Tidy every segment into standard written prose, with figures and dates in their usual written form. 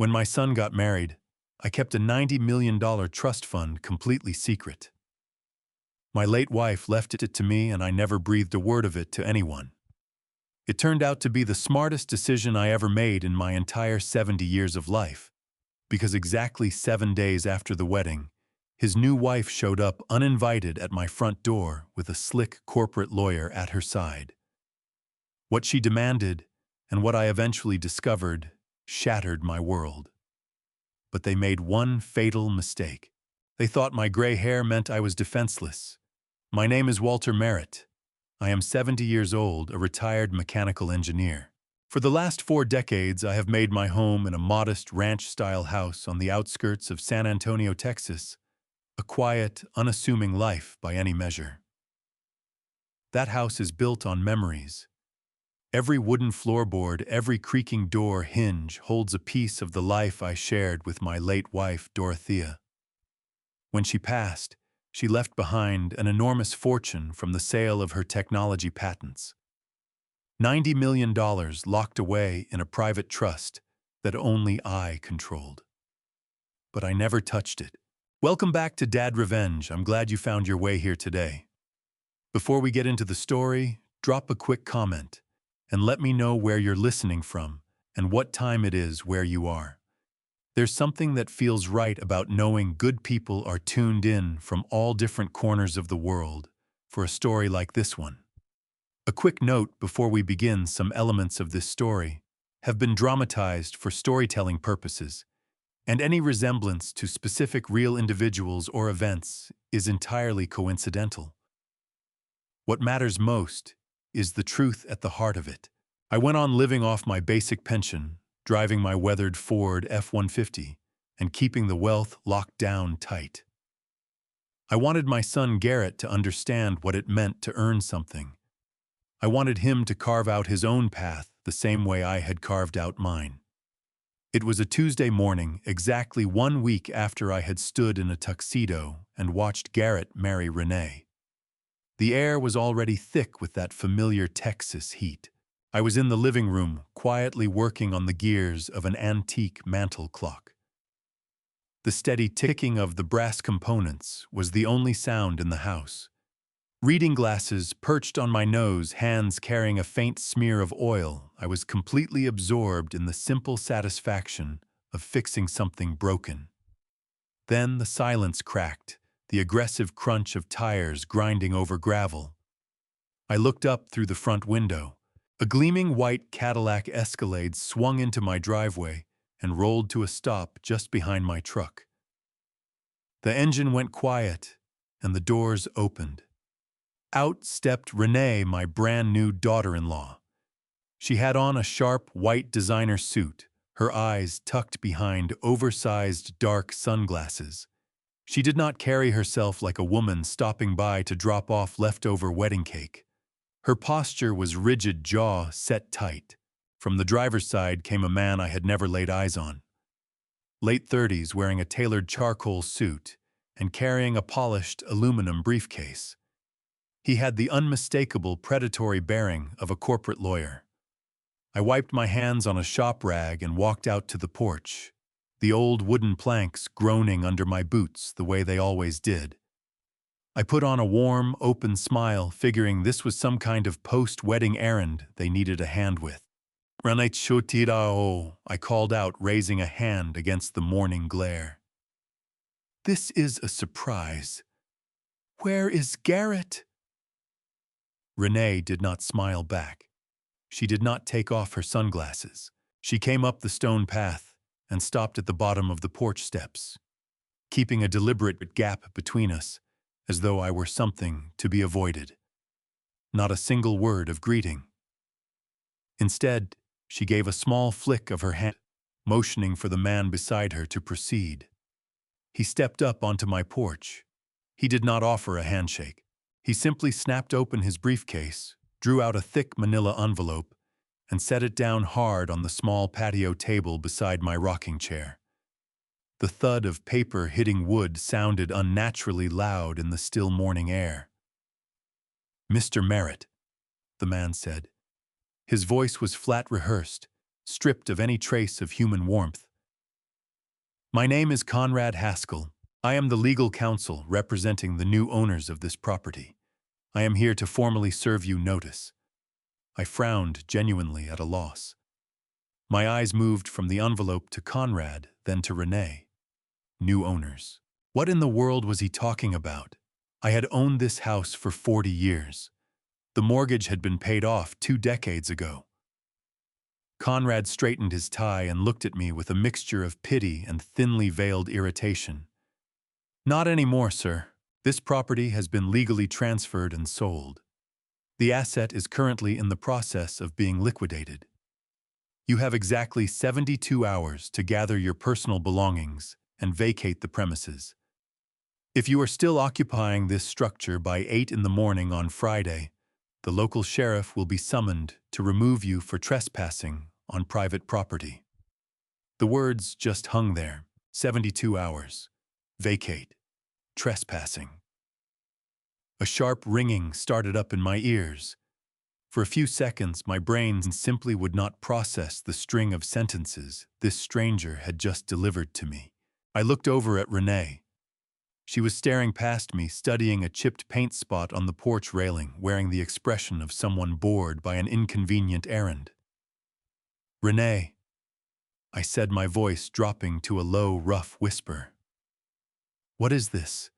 When my son got married, I kept a $90 million trust fund completely secret. My late wife left it to me and I never breathed a word of it to anyone. It turned out to be the smartest decision I ever made in my entire 70 years of life, because exactly 7 days after the wedding, his new wife showed up uninvited at my front door with a slick corporate lawyer at her side. What she demanded, and what I eventually discovered, shattered my world. But they made one fatal mistake. They thought my gray hair meant I was defenseless. My name is Walter Merritt. I am 70 years old, a retired mechanical engineer. For the last 4 decades, I have made my home in a modest ranch-style house on the outskirts of San Antonio, Texas, a quiet, unassuming life by any measure. That house is built on memories. Every wooden floorboard, every creaking door hinge holds a piece of the life I shared with my late wife, Dorothea. When she passed, she left behind an enormous fortune from the sale of her technology patents. $90 million locked away in a private trust that only I controlled. But I never touched it. Welcome back to Dad Revenge. I'm glad you found your way here today. Before we get into the story, drop a quick comment and let me know where you're listening from and what time it is where you are. There's something that feels right about knowing good people are tuned in from all different corners of the world for a story like this one. A quick note before we begin: some elements of this story have been dramatized for storytelling purposes, and any resemblance to specific real individuals or events is entirely coincidental. What matters most is the truth at the heart of it. I went on living off my basic pension, driving my weathered Ford F-150 and keeping the wealth locked down tight. I wanted my son Garrett to understand what it meant to earn something. I wanted him to carve out his own path the same way I had carved out mine. It was a Tuesday morning, exactly 1 week after I had stood in a tuxedo and watched Garrett marry Renee. The air was already thick with that familiar Texas heat. I was in the living room, quietly working on the gears of an antique mantel clock. The steady ticking of the brass components was the only sound in the house. Reading glasses perched on my nose, hands carrying a faint smear of oil, I was completely absorbed in the simple satisfaction of fixing something broken. Then the silence cracked, the aggressive crunch of tires grinding over gravel. I looked up through the front window. A gleaming white Cadillac Escalade swung into my driveway and rolled to a stop just behind my truck. The engine went quiet, and the doors opened. Out stepped Renee, my brand-new daughter-in-law. She had on a sharp, white designer suit, her eyes tucked behind oversized, dark sunglasses. She did not carry herself like a woman stopping by to drop off leftover wedding cake. Her posture was rigid, jaw set tight. From the driver's side came a man I had never laid eyes on. Late 30s, wearing a tailored charcoal suit and carrying a polished aluminum briefcase. He had the unmistakable predatory bearing of a corporate lawyer. I wiped my hands on a shop rag and walked out to the porch, the old wooden planks groaning under my boots the way they always did. I put on a warm, open smile, figuring this was some kind of post-wedding errand they needed a hand with. "Ranaichotirao," I called out, raising a hand against the morning glare. "This is a surprise. Where is Garrett?" Renee did not smile back. She did not take off her sunglasses. She came up the stone path and stopped at the bottom of the porch steps, keeping a deliberate gap between us, as though I were something to be avoided. Not a single word of greeting. Instead, she gave a small flick of her hand, motioning for the man beside her to proceed. He stepped up onto my porch. He did not offer a handshake. He simply snapped open his briefcase, drew out a thick manila envelope, and set it down hard on the small patio table beside my rocking chair. The thud of paper hitting wood sounded unnaturally loud in the still morning air. "Mr. Merritt," the man said. His voice was flat, rehearsed, stripped of any trace of human warmth. My name is Conrad Haskell. I am the legal counsel representing the new owners of this property. I am here to formally serve you notice. I frowned, genuinely at a loss. My eyes moved from the envelope to Conrad, then to Renee. New owners. What in the world was he talking about? I had owned this house for 40 years. The mortgage had been paid off 2 decades ago. Conrad straightened his tie and looked at me with a mixture of pity and thinly veiled irritation. Not anymore, sir. This property has been legally transferred and sold. The asset is currently in the process of being liquidated. You have exactly 72 hours to gather your personal belongings and vacate the premises. If you are still occupying this structure by 8 in the morning on Friday, the local sheriff will be summoned to remove you for trespassing on private property. The words just hung there. 72 hours. Vacate. Trespassing. A sharp ringing started up in my ears. For a few seconds, my brain simply would not process the string of sentences this stranger had just delivered to me. I looked over at Renee. She was staring past me, studying a chipped paint spot on the porch railing, wearing the expression of someone bored by an inconvenient errand. Renee, I said, my voice dropping to a low, rough whisper. What is this?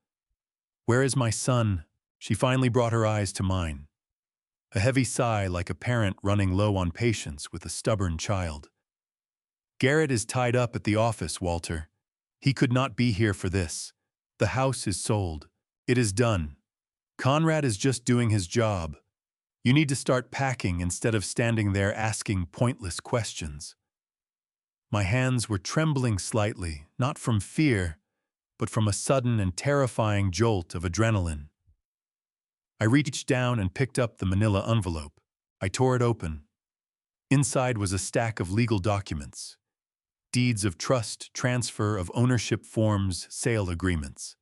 Where is my son? She finally brought her eyes to mine. A heavy sigh, like a parent running low on patience with a stubborn child. Garrett is tied up at the office, Walter. He could not be here for this. The house is sold. It is done. Conrad is just doing his job. You need to start packing instead of standing there asking pointless questions. My hands were trembling slightly, not from fear, but from a sudden and terrifying jolt of adrenaline. I reached down and picked up the manila envelope. I tore it open. Inside was a stack of legal documents. Deeds of trust, transfer of ownership forms, sale agreements.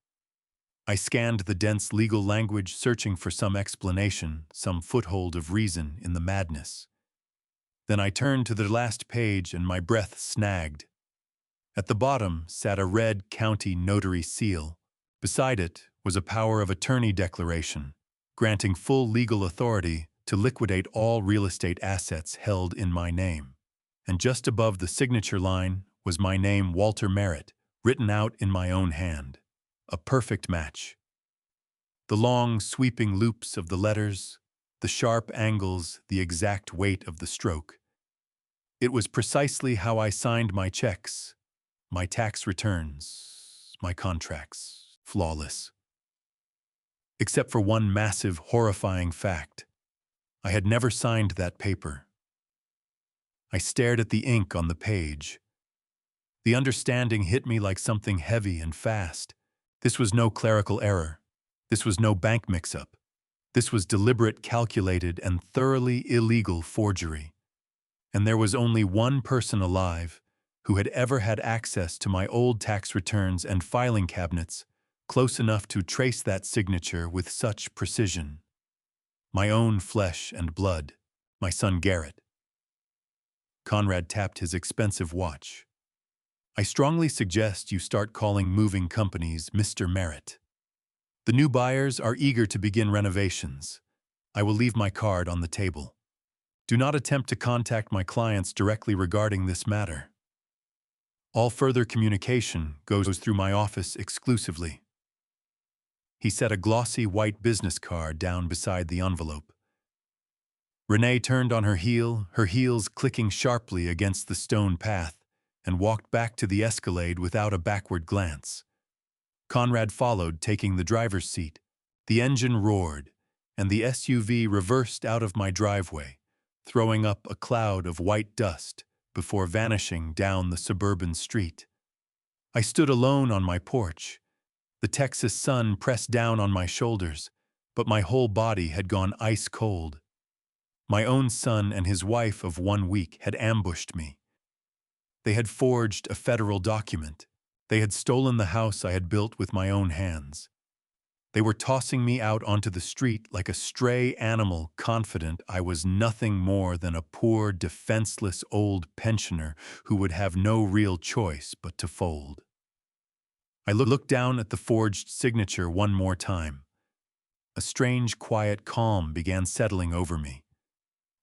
I scanned the dense legal language, searching for some explanation, some foothold of reason in the madness. Then I turned to the last page and my breath snagged. At the bottom sat a red county notary seal. Beside it was a power of attorney declaration, granting full legal authority to liquidate all real estate assets held in my name. And just above the signature line was my name, Walter Merritt, written out in my own hand. A perfect match. The long, sweeping loops of the letters, the sharp angles, the exact weight of the stroke. It was precisely how I signed my checks, my tax returns, my contracts. Flawless. Except for one massive, horrifying fact. I had never signed that paper. I stared at the ink on the page. The understanding hit me like something heavy and fast. This was no clerical error. This was no bank mix-up. This was deliberate, calculated, and thoroughly illegal forgery. And there was only one person alive who had ever had access to my old tax returns and filing cabinets, close enough to trace that signature with such precision. My own flesh and blood, my son Garrett. Conrad tapped his expensive watch. I strongly suggest you start calling moving companies Mr. Merritt. The new buyers are eager to begin renovations. I will leave my card on the table. Do not attempt to contact my clients directly regarding this matter. All further communication goes through my office exclusively. He set a glossy white business card down beside the envelope. Renee turned on her heel, her heels clicking sharply against the stone path, and walked back to the Escalade without a backward glance. Conrad followed, taking the driver's seat. The engine roared, and the SUV reversed out of my driveway, throwing up a cloud of white dust before vanishing down the suburban street. I stood alone on my porch. The Texas sun pressed down on my shoulders, but my whole body had gone ice cold. My own son and his wife of 1 week had ambushed me. They had forged a federal document. They had stolen the house I had built with my own hands. They were tossing me out onto the street like a stray animal, confident I was nothing more than a poor, defenseless old pensioner who would have no real choice but to fold. I looked down at the forged signature one more time. A strange, quiet calm began settling over me.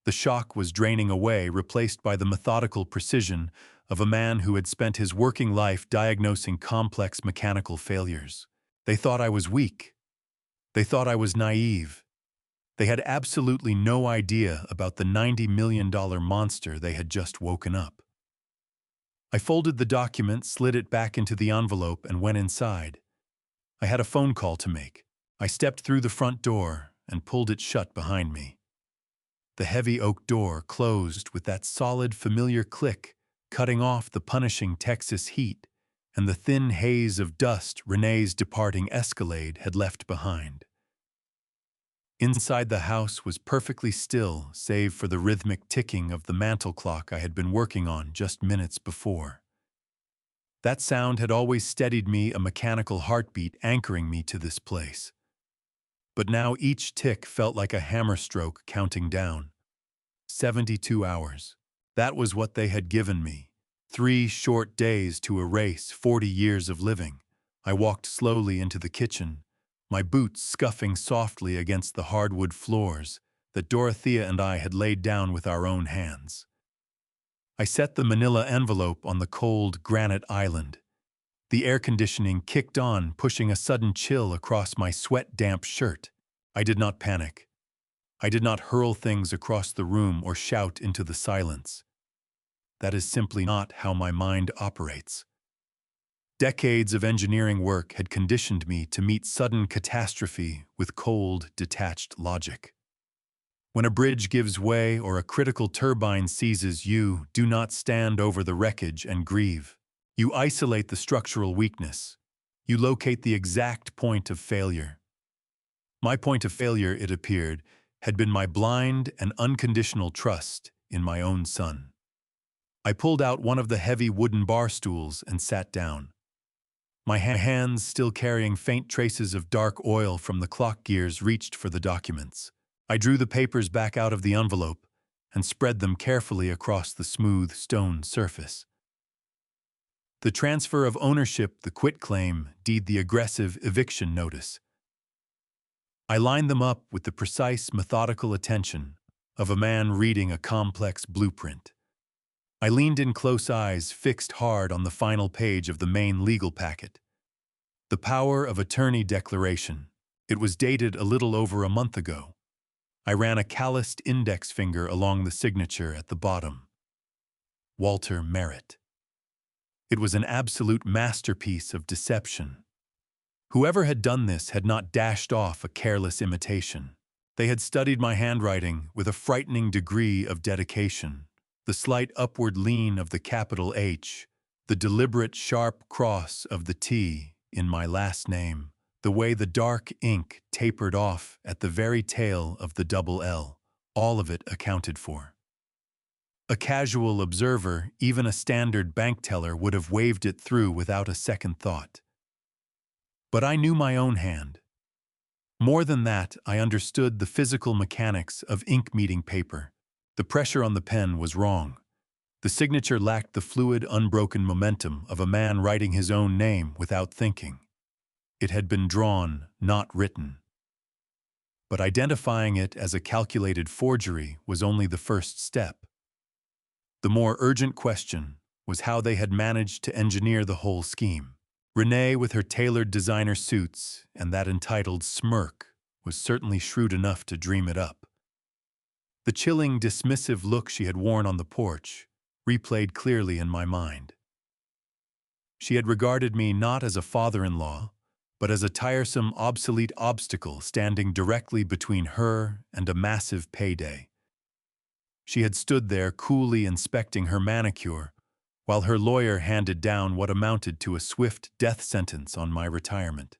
The shock was draining away, replaced by the methodical precision of a man who had spent his working life diagnosing complex mechanical failures. They thought I was weak. They thought I was naive. They had absolutely no idea about the $90 million monster they had just woken up. I folded the document, slid it back into the envelope, and went inside. I had a phone call to make. I stepped through the front door and pulled it shut behind me. The heavy oak door closed with that solid, familiar click, cutting off the punishing Texas heat and the thin haze of dust Renee's departing Escalade had left behind. Inside the house was perfectly still, save for the rhythmic ticking of the mantel clock I had been working on just minutes before. That sound had always steadied me, a mechanical heartbeat anchoring me to this place. But now each tick felt like a hammer stroke counting down. 72 hours. That was what they had given me. 3 short days to erase 40 years of living. I walked slowly into the kitchen, my boots scuffing softly against the hardwood floors that Dorothea and I had laid down with our own hands. I set the manila envelope on the cold granite island. The air conditioning kicked on, pushing a sudden chill across my sweat-damp shirt. I did not panic. I did not hurl things across the room or shout into the silence. That is simply not how my mind operates. Decades of engineering work had conditioned me to meet sudden catastrophe with cold, detached logic. When a bridge gives way or a critical turbine seizes, you do not stand over the wreckage and grieve. You isolate the structural weakness. You locate the exact point of failure. My point of failure, it appeared, had been my blind and unconditional trust in my own son. I pulled out one of the heavy wooden bar stools and sat down. My hands, still carrying faint traces of dark oil from the clock gears, reached for the documents. I drew the papers back out of the envelope and spread them carefully across the smooth stone surface. The transfer of ownership, the quitclaim deed, the aggressive eviction notice. I lined them up with the precise, methodical attention of a man reading a complex blueprint. I leaned in, close eyes fixed hard on the final page of the main legal packet. The power of attorney declaration. It was dated a little over a month ago. I ran a calloused index finger along the signature at the bottom. Walter Merritt. It was an absolute masterpiece of deception. Whoever had done this had not dashed off a careless imitation. They had studied my handwriting with a frightening degree of dedication. The slight upward lean of the capital H, the deliberate sharp cross of the T in my last name, the way the dark ink tapered off at the very tail of the double L, all of it accounted for. A casual observer, even a standard bank teller, would have waved it through without a second thought. But I knew my own hand. More than that, I understood the physical mechanics of ink meeting paper. The pressure on the pen was wrong. The signature lacked the fluid, unbroken momentum of a man writing his own name without thinking. It had been drawn, not written. But identifying it as a calculated forgery was only the first step. The more urgent question was how they had managed to engineer the whole scheme. Renee, with her tailored designer suits and that entitled smirk, was certainly shrewd enough to dream it up. The chilling, dismissive look she had worn on the porch replayed clearly in my mind. She had regarded me not as a father-in-law, but as a tiresome, obsolete obstacle standing directly between her and a massive payday. She had stood there coolly inspecting her manicure, while her lawyer handed down what amounted to a swift death sentence on my retirement.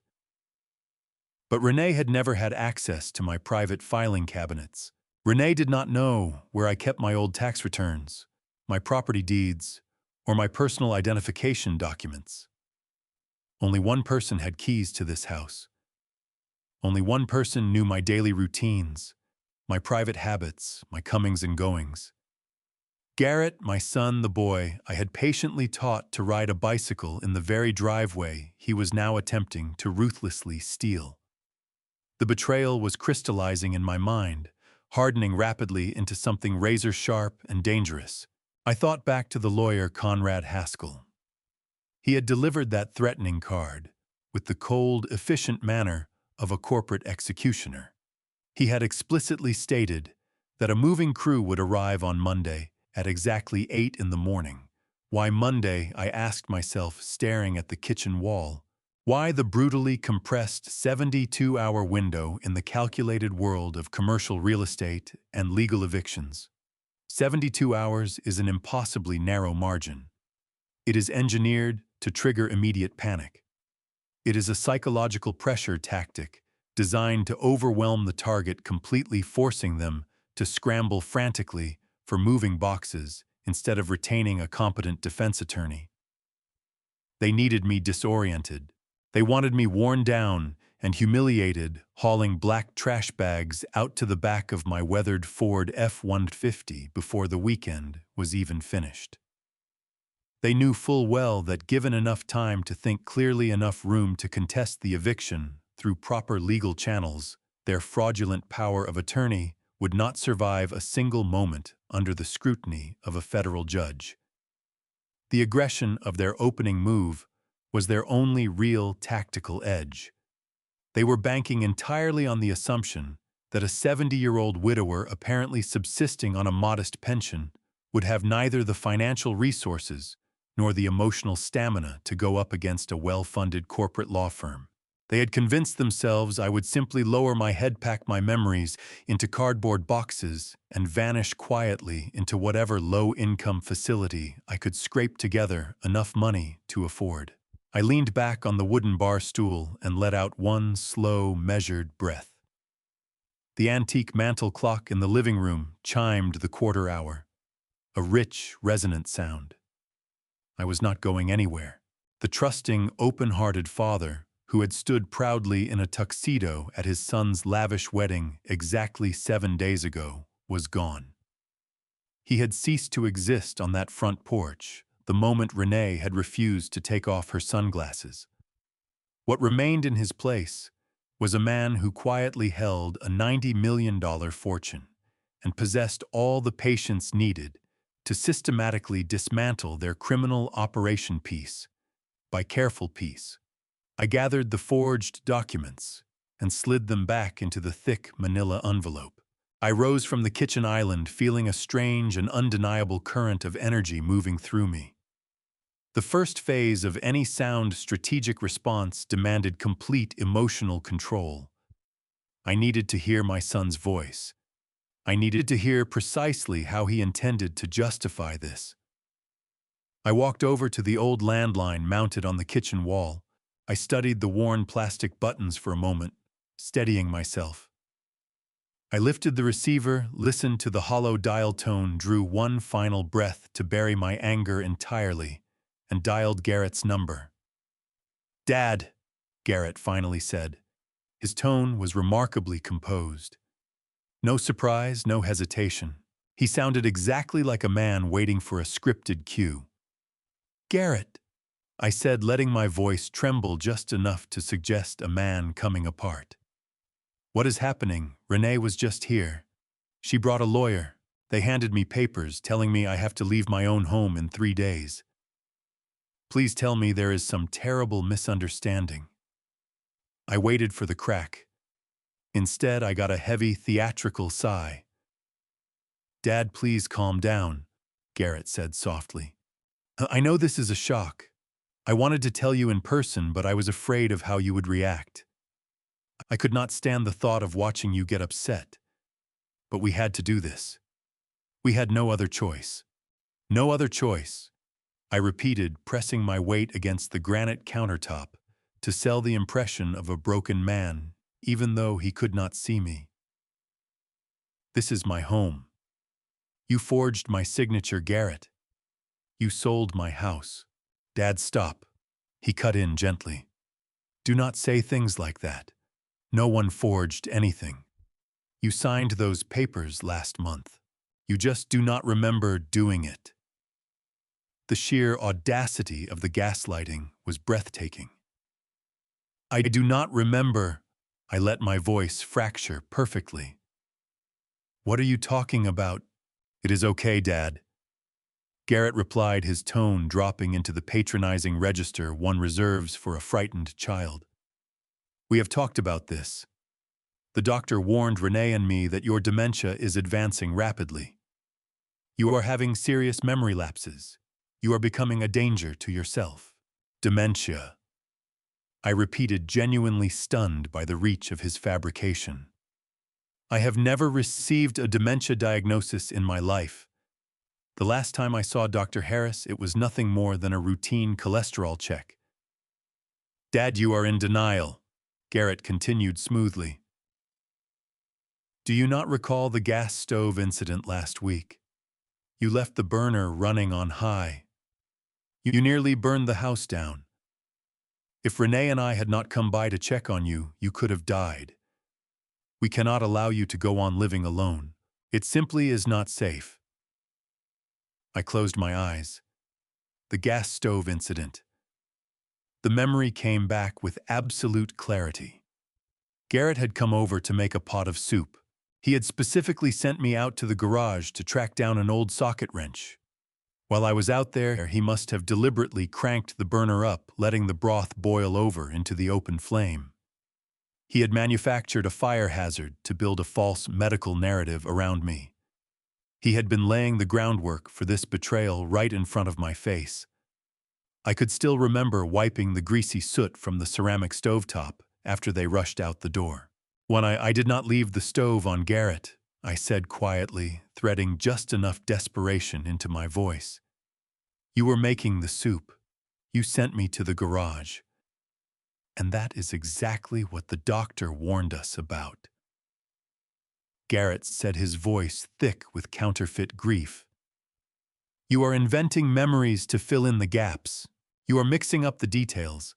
But Renee had never had access to my private filing cabinets. Renee did not know where I kept my old tax returns, my property deeds, or my personal identification documents. Only one person had keys to this house. Only one person knew my daily routines, my private habits, my comings and goings. Garrett, my son, the boy I had patiently taught to ride a bicycle in the very driveway he was now attempting to ruthlessly steal. The betrayal was crystallizing in my mind, hardening rapidly into something razor-sharp and dangerous. I thought back to the lawyer Conrad Haskell. He had delivered that threatening card with the cold, efficient manner of a corporate executioner. He had explicitly stated that a moving crew would arrive on Monday at exactly 8 in the morning. Why Monday, I asked myself, staring at the kitchen wall. Why the brutally compressed 72-hour window in the calculated world of commercial real estate and legal evictions? 72 hours is an impossibly narrow margin. It is engineered to trigger immediate panic. It is a psychological pressure tactic designed to overwhelm the target, completely forcing them to scramble frantically for moving boxes instead of retaining a competent defense attorney. They needed me disoriented. They wanted me worn down and humiliated, hauling black trash bags out to the back of my weathered Ford F-150 before the weekend was even finished. They knew full well that given enough time to think clearly, enough room to contest the eviction through proper legal channels, their fraudulent power of attorney would not survive a single moment under the scrutiny of a federal judge. The aggression of their opening move was their only real tactical edge. They were banking entirely on the assumption that a 70-year-old widower apparently subsisting on a modest pension would have neither the financial resources nor the emotional stamina to go up against a well-funded corporate law firm. They had convinced themselves I would simply lower my head, pack my memories into cardboard boxes, and vanish quietly into whatever low-income facility I could scrape together enough money to afford. I leaned back on the wooden bar stool and let out one slow, measured breath. The antique mantel clock in the living room chimed the quarter hour, a rich, resonant sound. I was not going anywhere. The trusting, open-hearted father who had stood proudly in a tuxedo at his son's lavish wedding exactly 7 days ago was gone. He had ceased to exist on that front porch the moment Renee had refused to take off her sunglasses. What remained in his place was a man who quietly held a $90 million fortune and possessed all the patience needed to systematically dismantle their criminal operation piece by careful piece. I gathered the forged documents and slid them back into the thick manila envelope. I rose from the kitchen island feeling a strange and undeniable current of energy moving through me. The first phase of any sound strategic response demanded complete emotional control. I needed to hear my son's voice. I needed to hear precisely how he intended to justify this. I walked over to the old landline mounted on the kitchen wall. I studied the worn plastic buttons for a moment, steadying myself. I lifted the receiver, listened to the hollow dial tone, drew one final breath to bury my anger entirely, and dialed Garrett's number. "Dad," Garrett finally said. His tone was remarkably composed. No surprise, no hesitation. He sounded exactly like a man waiting for a scripted cue. "Garrett," I said, letting my voice tremble just enough to suggest a man coming apart. "What is happening? Renee was just here. She brought a lawyer. They handed me papers telling me I have to leave my own home in 3 days. Please tell me there is some terrible misunderstanding." I waited for the crack. Instead, I got a heavy, theatrical sigh. "Dad, please calm down," Garrett said softly. "I know this is a shock. I wanted to tell you in person, but I was afraid of how you would react. I could not stand the thought of watching you get upset. But we had to do this. We had no other choice. No other choice," I repeated, pressing my weight against the granite countertop to sell the impression of a broken man, even though he could not see me. "This is my home. You forged my signature, Garrett. You sold my house." "Dad, stop," he cut in gently. "Do not say things like that. No one forged anything. You signed those papers last month. You just do not remember doing it. The sheer audacity of the gaslighting was breathtaking. I do not remember. I let my voice fracture perfectly. What are you talking about? It is okay, Dad. Garrett replied, his tone dropping into the patronizing register one reserves for a frightened child. We have talked about this. The doctor warned Renee and me that your dementia is advancing rapidly. You are having serious memory lapses. You are becoming a danger to yourself. Dementia. I repeated, genuinely stunned by the reach of his fabrication. I have never received a dementia diagnosis in my life. The last time I saw Dr. Harris, it was nothing more than a routine cholesterol check. Dad, you are in denial, Garrett continued smoothly. Do you not recall the gas stove incident last week? You left the burner running on high. You nearly burned the house down. If Renee and I had not come by to check on you, you could have died. We cannot allow you to go on living alone. It simply is not safe. I closed my eyes. The gas stove incident. The memory came back with absolute clarity. Garrett had come over to make a pot of soup. He had specifically sent me out to the garage to track down an old socket wrench. While I was out there, he must have deliberately cranked the burner up, letting the broth boil over into the open flame. He had manufactured a fire hazard to build a false medical narrative around me. He had been laying the groundwork for this betrayal right in front of my face. I could still remember wiping the greasy soot from the ceramic stovetop after they rushed out the door. When I did not leave the stove on Garrett, I said quietly, threading just enough desperation into my voice. You were making the soup. You sent me to the garage. And that is exactly what the doctor warned us about. Garrett said, his voice thick with counterfeit grief. You are inventing memories to fill in the gaps. You are mixing up the details.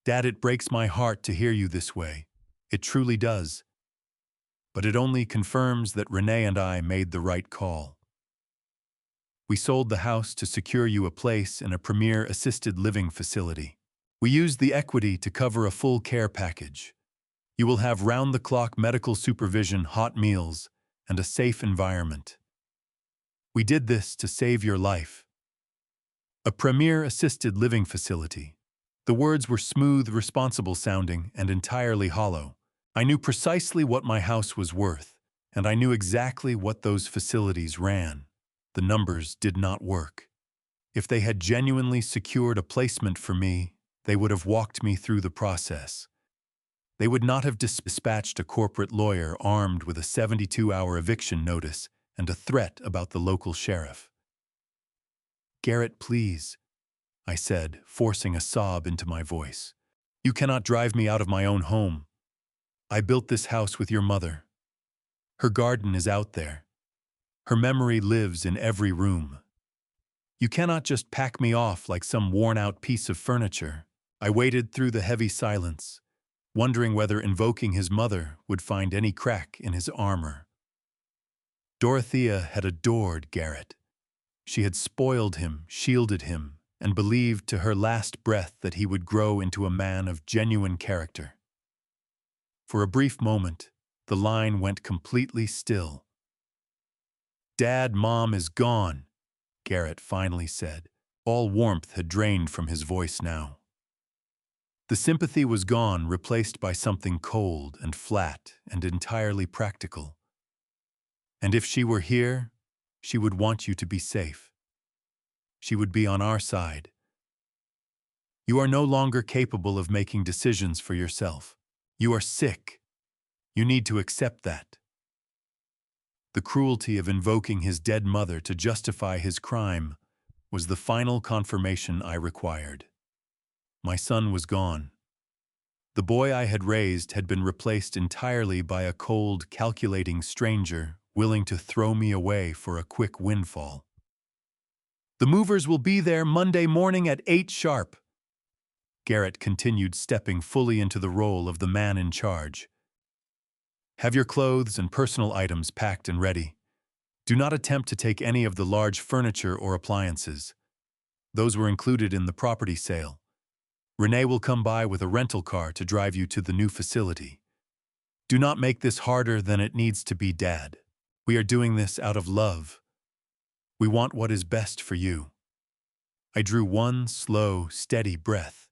Dad, it breaks my heart to hear you this way. It truly does. But it only confirms that Renee and I made the right call. We sold the house to secure you a place in a premier assisted living facility. We used the equity to cover a full care package. You will have round-the-clock medical supervision, hot meals, and a safe environment. We did this to save your life. A premier assisted living facility. The words were smooth, responsible sounding, and entirely hollow. I knew precisely what my house was worth, and I knew exactly what those facilities ran. The numbers did not work. If they had genuinely secured a placement for me, they would have walked me through the process. They would not have dispatched a corporate lawyer armed with a 72-hour eviction notice and a threat about the local sheriff. Garrett, please, I said, forcing a sob into my voice. You cannot drive me out of my own home. I built this house with your mother. Her garden is out there. Her memory lives in every room. You cannot just pack me off like some worn-out piece of furniture. I waited through the heavy silence, wondering whether invoking his mother would find any crack in his armor. Dorothea had adored Garrett. She had spoiled him, shielded him, and believed to her last breath that he would grow into a man of genuine character. For a brief moment, the line went completely still. Dad, Mom is gone, Garrett finally said. All warmth had drained from his voice now. The sympathy was gone, replaced by something cold and flat and entirely practical. And if she were here, she would want you to be safe. She would be on our side. You are no longer capable of making decisions for yourself. You are sick. You need to accept that. The cruelty of invoking his dead mother to justify his crime was the final confirmation I required. My son was gone. The boy I had raised had been replaced entirely by a cold, calculating stranger willing to throw me away for a quick windfall. The movers will be there Monday morning at 8 sharp. Garrett continued, stepping fully into the role of the man in charge. Have your clothes and personal items packed and ready. Do not attempt to take any of the large furniture or appliances. Those were included in the property sale. Renee will come by with a rental car to drive you to the new facility. Do not make this harder than it needs to be, Dad. We are doing this out of love. We want what is best for you. I drew one slow, steady breath.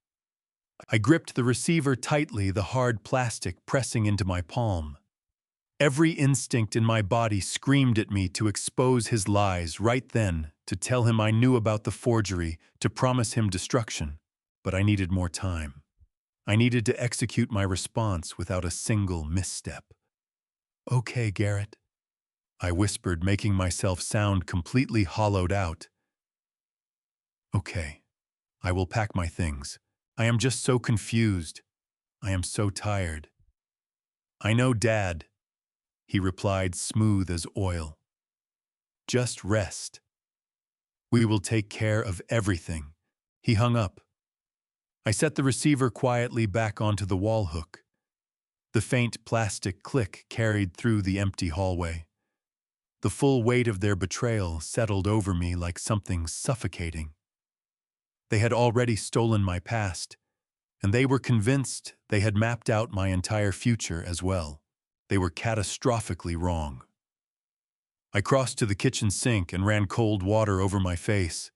I gripped the receiver tightly, the hard plastic pressing into my palm. Every instinct in my body screamed at me to expose his lies right then, to tell him I knew about the forgery, to promise him destruction. But I needed more time. I needed to execute my response without a single misstep. "Okay, Garrett," I whispered, making myself sound completely hollowed out. "Okay, I will pack my things. I am just so confused. I am so tired." "I know, Dad," he replied, smooth as oil. "Just rest. We will take care of everything." He hung up. I set the receiver quietly back onto the wall hook. The faint plastic click carried through the empty hallway. The full weight of their betrayal settled over me like something suffocating. They had already stolen my past, and they were convinced they had mapped out my entire future as well. They were catastrophically wrong. I crossed to the kitchen sink and ran cold water over my face.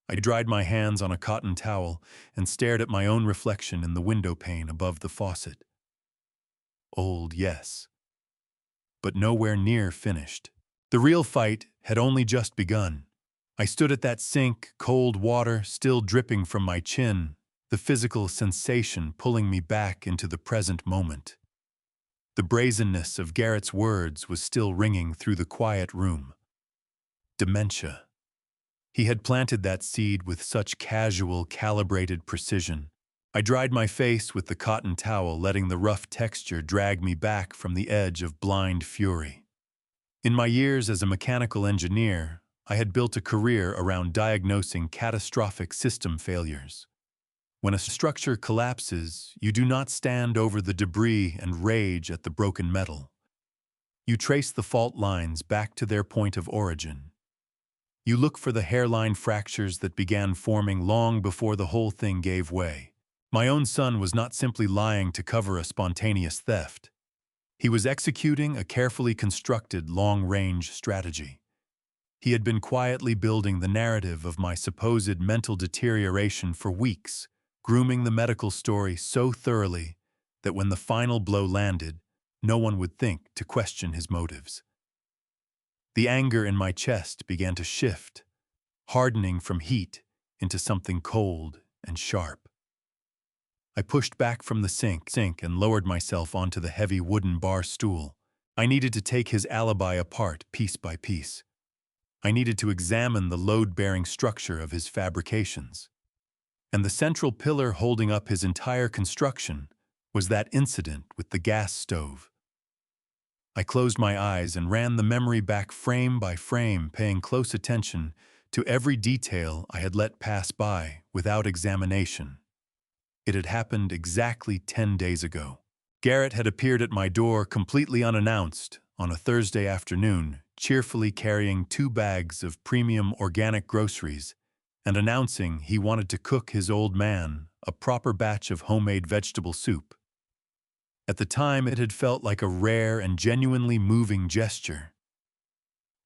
I dried my hands on a cotton towel and stared at my own reflection in the window pane above the faucet. Old, yes, but nowhere near finished. The real fight had only just begun. I stood at that sink, cold water still dripping from my chin, the physical sensation pulling me back into the present moment. The brazenness of Garrett's words was still ringing through the quiet room. Dementia. He had planted that seed with such casual, calibrated precision. I dried my face with the cotton towel, letting the rough texture drag me back from the edge of blind fury. In my years as a mechanical engineer, I had built a career around diagnosing catastrophic system failures. When a structure collapses, you do not stand over the debris and rage at the broken metal. You trace the fault lines back to their point of origin. You look for the hairline fractures that began forming long before the whole thing gave way. My own son was not simply lying to cover a spontaneous theft. He was executing a carefully constructed long-range strategy. He had been quietly building the narrative of my supposed mental deterioration for weeks, grooming the medical story so thoroughly that when the final blow landed, no one would think to question his motives. The anger in my chest began to shift, hardening from heat into something cold and sharp. I pushed back from the sink and lowered myself onto the heavy wooden bar stool. I needed to take his alibi apart piece by piece. I needed to examine the load-bearing structure of his fabrications. And the central pillar holding up his entire construction was that incident with the gas stove. I closed my eyes and ran the memory back frame by frame, paying close attention to every detail I had let pass by without examination. It had happened exactly 10 days ago. Garrett had appeared at my door completely unannounced on a Thursday afternoon, cheerfully carrying 2 bags of premium organic groceries and announcing he wanted to cook his old man a proper batch of homemade vegetable soup. At the time, it had felt like a rare and genuinely moving gesture.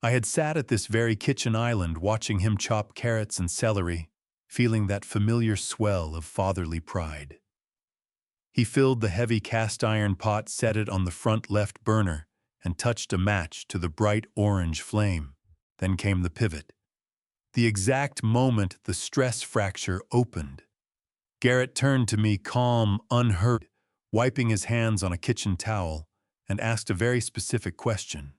I had sat at this very kitchen island watching him chop carrots and celery, feeling that familiar swell of fatherly pride. He filled the heavy cast-iron pot, set it on the front left burner, and touched a match to the bright orange flame. Then came the pivot. The exact moment the stress fracture opened. Garrett turned to me, calm, unhurt, wiping his hands on a kitchen towel, and asked a very specific question.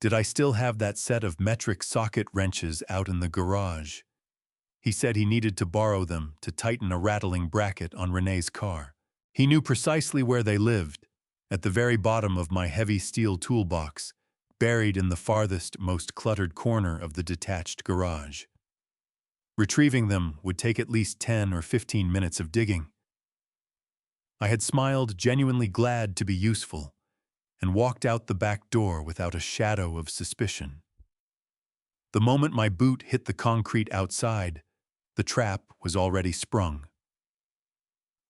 Did I still have that set of metric socket wrenches out in the garage? He said he needed to borrow them to tighten a rattling bracket on Renee's car. He knew precisely where they lived, at the very bottom of my heavy steel toolbox, buried in the farthest, most cluttered corner of the detached garage. Retrieving them would take at least 10 or 15 minutes of digging. I had smiled, genuinely glad to be useful, and walked out the back door without a shadow of suspicion. The moment my boot hit the concrete outside, the trap was already sprung.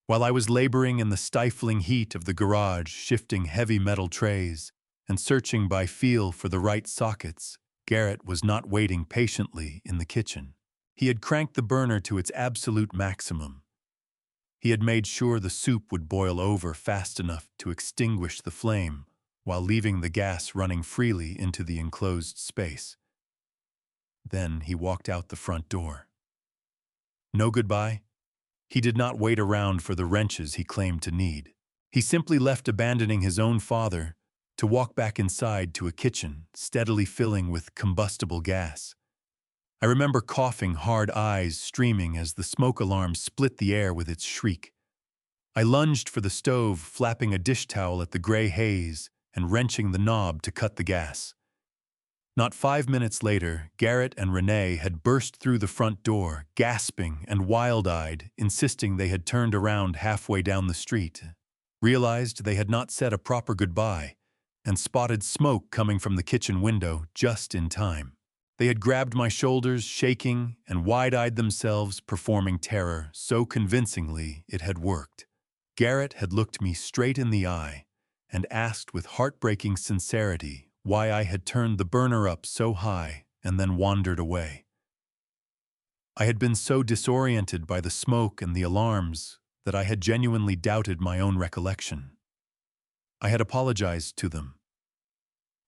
While I was laboring in the stifling heat of the garage, shifting heavy metal trays and searching by feel for the right sockets, Garrett was not waiting patiently in the kitchen. He had cranked the burner to its absolute maximum. He had made sure the soup would boil over fast enough to extinguish the flame, while leaving the gas running freely into the enclosed space. Then he walked out the front door. No goodbye. He did not wait around for the wrenches he claimed to need. He simply left, abandoning his own father, to walk back inside to a kitchen steadily filling with combustible gas. I remember coughing, hard eyes streaming as the smoke alarm split the air with its shriek. I lunged for the stove, flapping a dish towel at the gray haze and wrenching the knob to cut the gas. Not 5 minutes later, Garrett and Renee had burst through the front door, gasping and wild-eyed, insisting they had turned around halfway down the street, realized they had not said a proper goodbye, and spotted smoke coming from the kitchen window just in time. They had grabbed my shoulders, shaking, and wide-eyed themselves, performing terror so convincingly it had worked. Garrett had looked me straight in the eye and asked with heartbreaking sincerity why I had turned the burner up so high and then wandered away. I had been so disoriented by the smoke and the alarms that I had genuinely doubted my own recollection. I had apologized to them,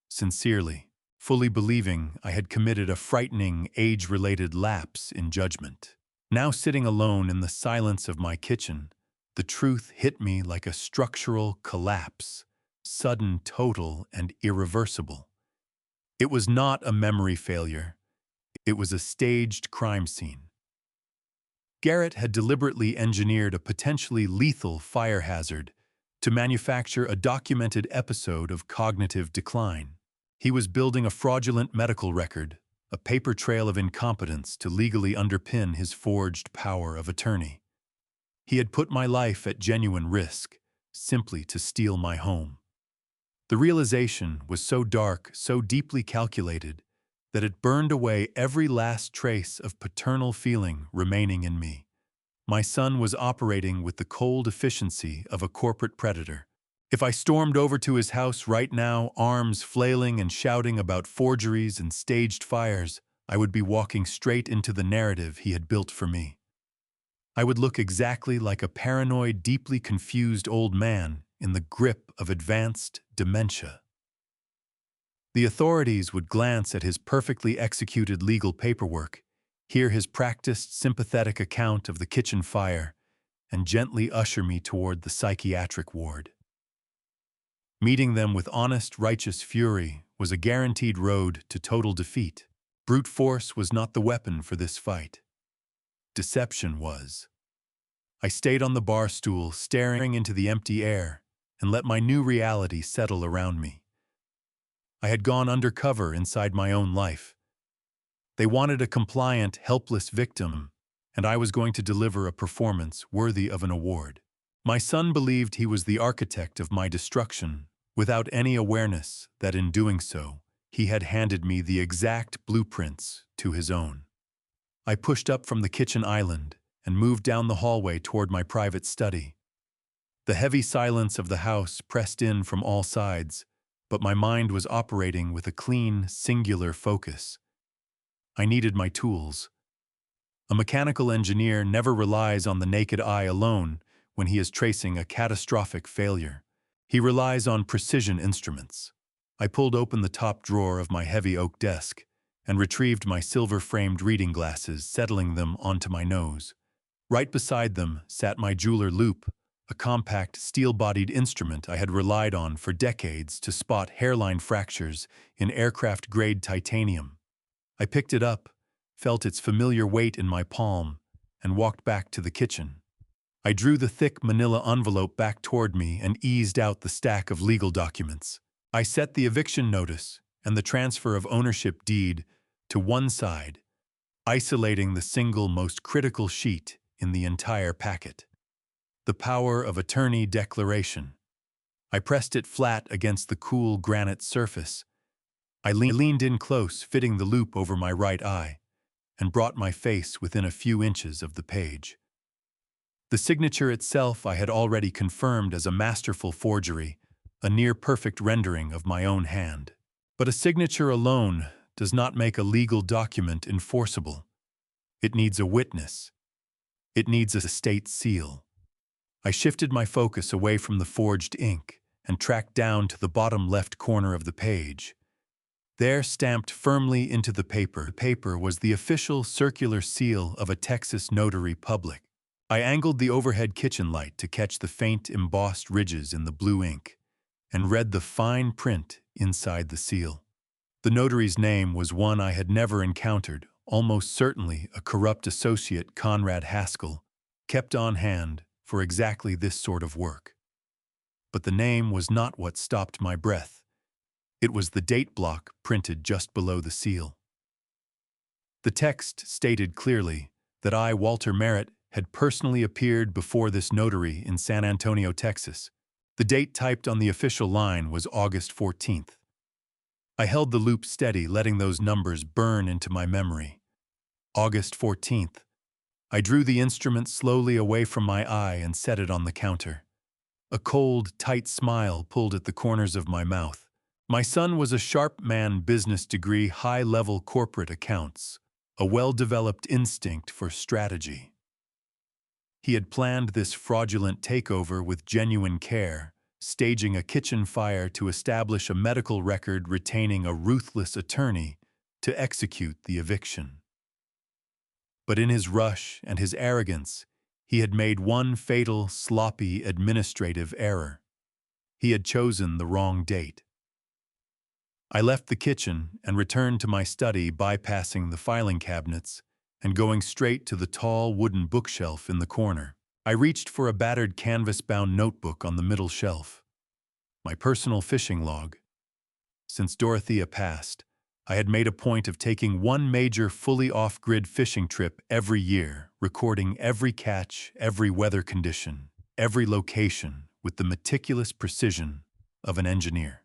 sincerely, fully believing I had committed a frightening, age-related lapse in judgment. Now, sitting alone in the silence of my kitchen, the truth hit me like a structural collapse, sudden, total, and irreversible. It was not a memory failure. It was a staged crime scene. Garrett had deliberately engineered a potentially lethal fire hazard to manufacture a documented episode of cognitive decline. He was building a fraudulent medical record, a paper trail of incompetence to legally underpin his forged power of attorney. He had put my life at genuine risk, simply to steal my home. The realization was so dark, so deeply calculated, that it burned away every last trace of paternal feeling remaining in me. My son was operating with the cold efficiency of a corporate predator. If I stormed over to his house right now, arms flailing and shouting about forgeries and staged fires, I would be walking straight into the narrative he had built for me. I would look exactly like a paranoid, deeply confused old man in the grip of advanced dementia. The authorities would glance at his perfectly executed legal paperwork, hear his practiced, sympathetic account of the kitchen fire, and gently usher me toward the psychiatric ward. Meeting them with honest, righteous fury was a guaranteed road to total defeat. Brute force was not the weapon for this fight. Deception was. I stayed on the bar stool, staring into the empty air, and let my new reality settle around me. I had gone undercover inside my own life. They wanted a compliant, helpless victim, and I was going to deliver a performance worthy of an award. My son believed he was the architect of my destruction, without any awareness that in doing so, he had handed me the exact blueprints to his own. I pushed up from the kitchen island and moved down the hallway toward my private study. The heavy silence of the house pressed in from all sides, but my mind was operating with a clean, singular focus. I needed my tools. A mechanical engineer never relies on the naked eye alone when he is tracing a catastrophic failure. He relies on precision instruments. I pulled open the top drawer of my heavy oak desk and retrieved my silver-framed reading glasses, settling them onto my nose. Right beside them sat my jeweler loupe, a compact, steel-bodied instrument I had relied on for decades to spot hairline fractures in aircraft-grade titanium. I picked it up, felt its familiar weight in my palm, and walked back to the kitchen. I drew the thick manila envelope back toward me and eased out the stack of legal documents. I set the eviction notice and the transfer of ownership deed to one side, isolating the single most critical sheet in the entire packet. The power of attorney declaration. I pressed it flat against the cool granite surface. I leaned in close, fitting the loop over my right eye, and brought my face within a few inches of the page. The signature itself I had already confirmed as a masterful forgery, a near-perfect rendering of my own hand. But a signature alone does not make a legal document enforceable. It needs a witness. It needs a state seal. I shifted my focus away from the forged ink and tracked down to the bottom left corner of the page. There, stamped firmly into the paper was the official circular seal of a Texas notary public. I angled the overhead kitchen light to catch the faint embossed ridges in the blue ink and read the fine print inside the seal. The notary's name was one I had never encountered, almost certainly a corrupt associate, Conrad Haskell, kept on hand for exactly this sort of work. But the name was not what stopped my breath. It was the date block printed just below the seal. The text stated clearly that I, Walter Merritt, had personally appeared before this notary in San Antonio, Texas. The date typed on the official line was August 14th. I held the loop steady, letting those numbers burn into my memory. August 14th. I drew the instrument slowly away from my eye and set it on the counter. A cold, tight smile pulled at the corners of my mouth. My son was a sharp man, business degree, high-level corporate accounts, a well-developed instinct for strategy. He had planned this fraudulent takeover with genuine care, staging a kitchen fire to establish a medical record, retaining a ruthless attorney to execute the eviction. But in his rush and his arrogance, he had made one fatal, sloppy administrative error. He had chosen the wrong date. I left the kitchen and returned to my study, bypassing the filing cabinets and going straight to the tall wooden bookshelf in the corner. I reached for a battered canvas-bound notebook on the middle shelf. My personal fishing log. Since Dorothea passed, I had made a point of taking one major fully off-grid fishing trip every year, recording every catch, every weather condition, every location with the meticulous precision of an engineer.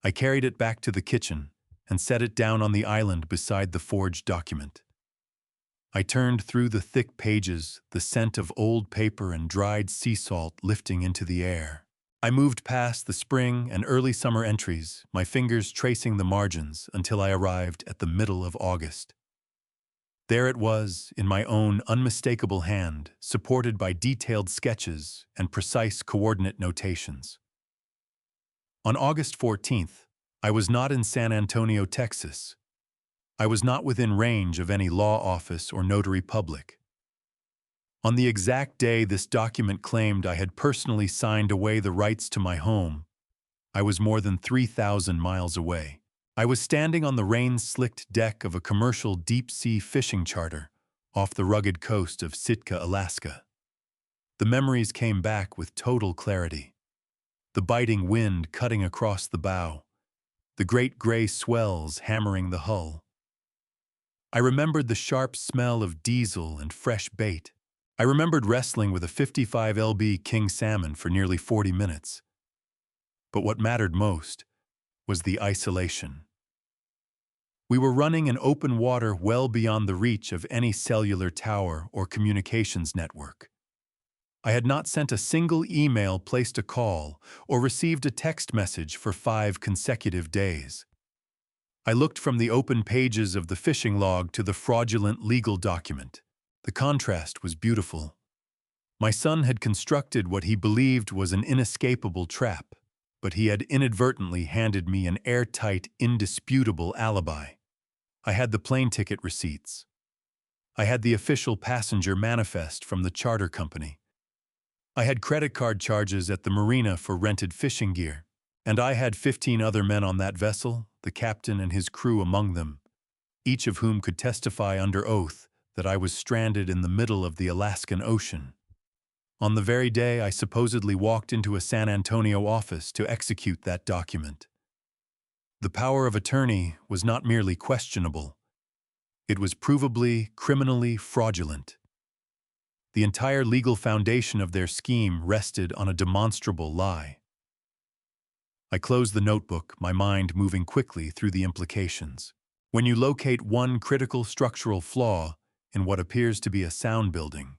I carried it back to the kitchen and set it down on the island beside the forged document. I turned through the thick pages, the scent of old paper and dried sea salt lifting into the air. I moved past the spring and early summer entries, my fingers tracing the margins until I arrived at the middle of August. There it was, in my own unmistakable hand, supported by detailed sketches and precise coordinate notations. On August 14th, I was not in San Antonio, Texas. I was not within range of any law office or notary public. On the exact day this document claimed I had personally signed away the rights to my home, I was more than 3,000 miles away. I was standing on the rain-slicked deck of a commercial deep-sea fishing charter off the rugged coast of Sitka, Alaska. The memories came back with total clarity. The biting wind cutting across the bow, the great gray swells hammering the hull. I remembered the sharp smell of diesel and fresh bait. I remembered wrestling with a 55 lb king salmon for nearly 40 minutes. But what mattered most was the isolation. We were running in open water well beyond the reach of any cellular tower or communications network. I had not sent a single email, placed a call, or received a text message for 5 consecutive days. I looked from the open pages of the fishing log to the fraudulent legal document. The contrast was beautiful. My son had constructed what he believed was an inescapable trap, but he had inadvertently handed me an airtight, indisputable alibi. I had the plane ticket receipts. I had the official passenger manifest from the charter company. I had credit card charges at the marina for rented fishing gear, and I had 15 other men on that vessel, the captain and his crew among them, each of whom could testify under oath that I was stranded in the middle of the Alaskan Ocean. On the very day I supposedly walked into a San Antonio office to execute that document. The power of attorney was not merely questionable. It was provably, criminally fraudulent. The entire legal foundation of their scheme rested on a demonstrable lie. I closed the notebook, my mind moving quickly through the implications. When you locate one critical structural flaw in what appears to be a sound building,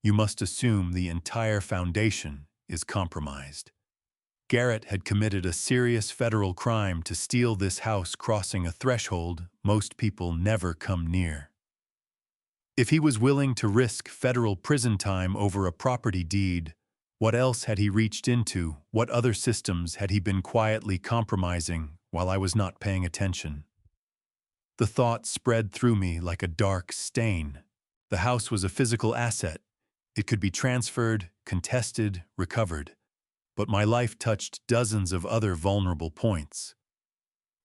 you must assume the entire foundation is compromised. Garrett had committed a serious federal crime to steal this house, crossing a threshold most people never come near. If he was willing to risk federal prison time over a property deed, what else had he reached into? What other systems had he been quietly compromising while I was not paying attention? The thought spread through me like a dark stain. The house was a physical asset. It could be transferred, contested, recovered. But my life touched dozens of other vulnerable points.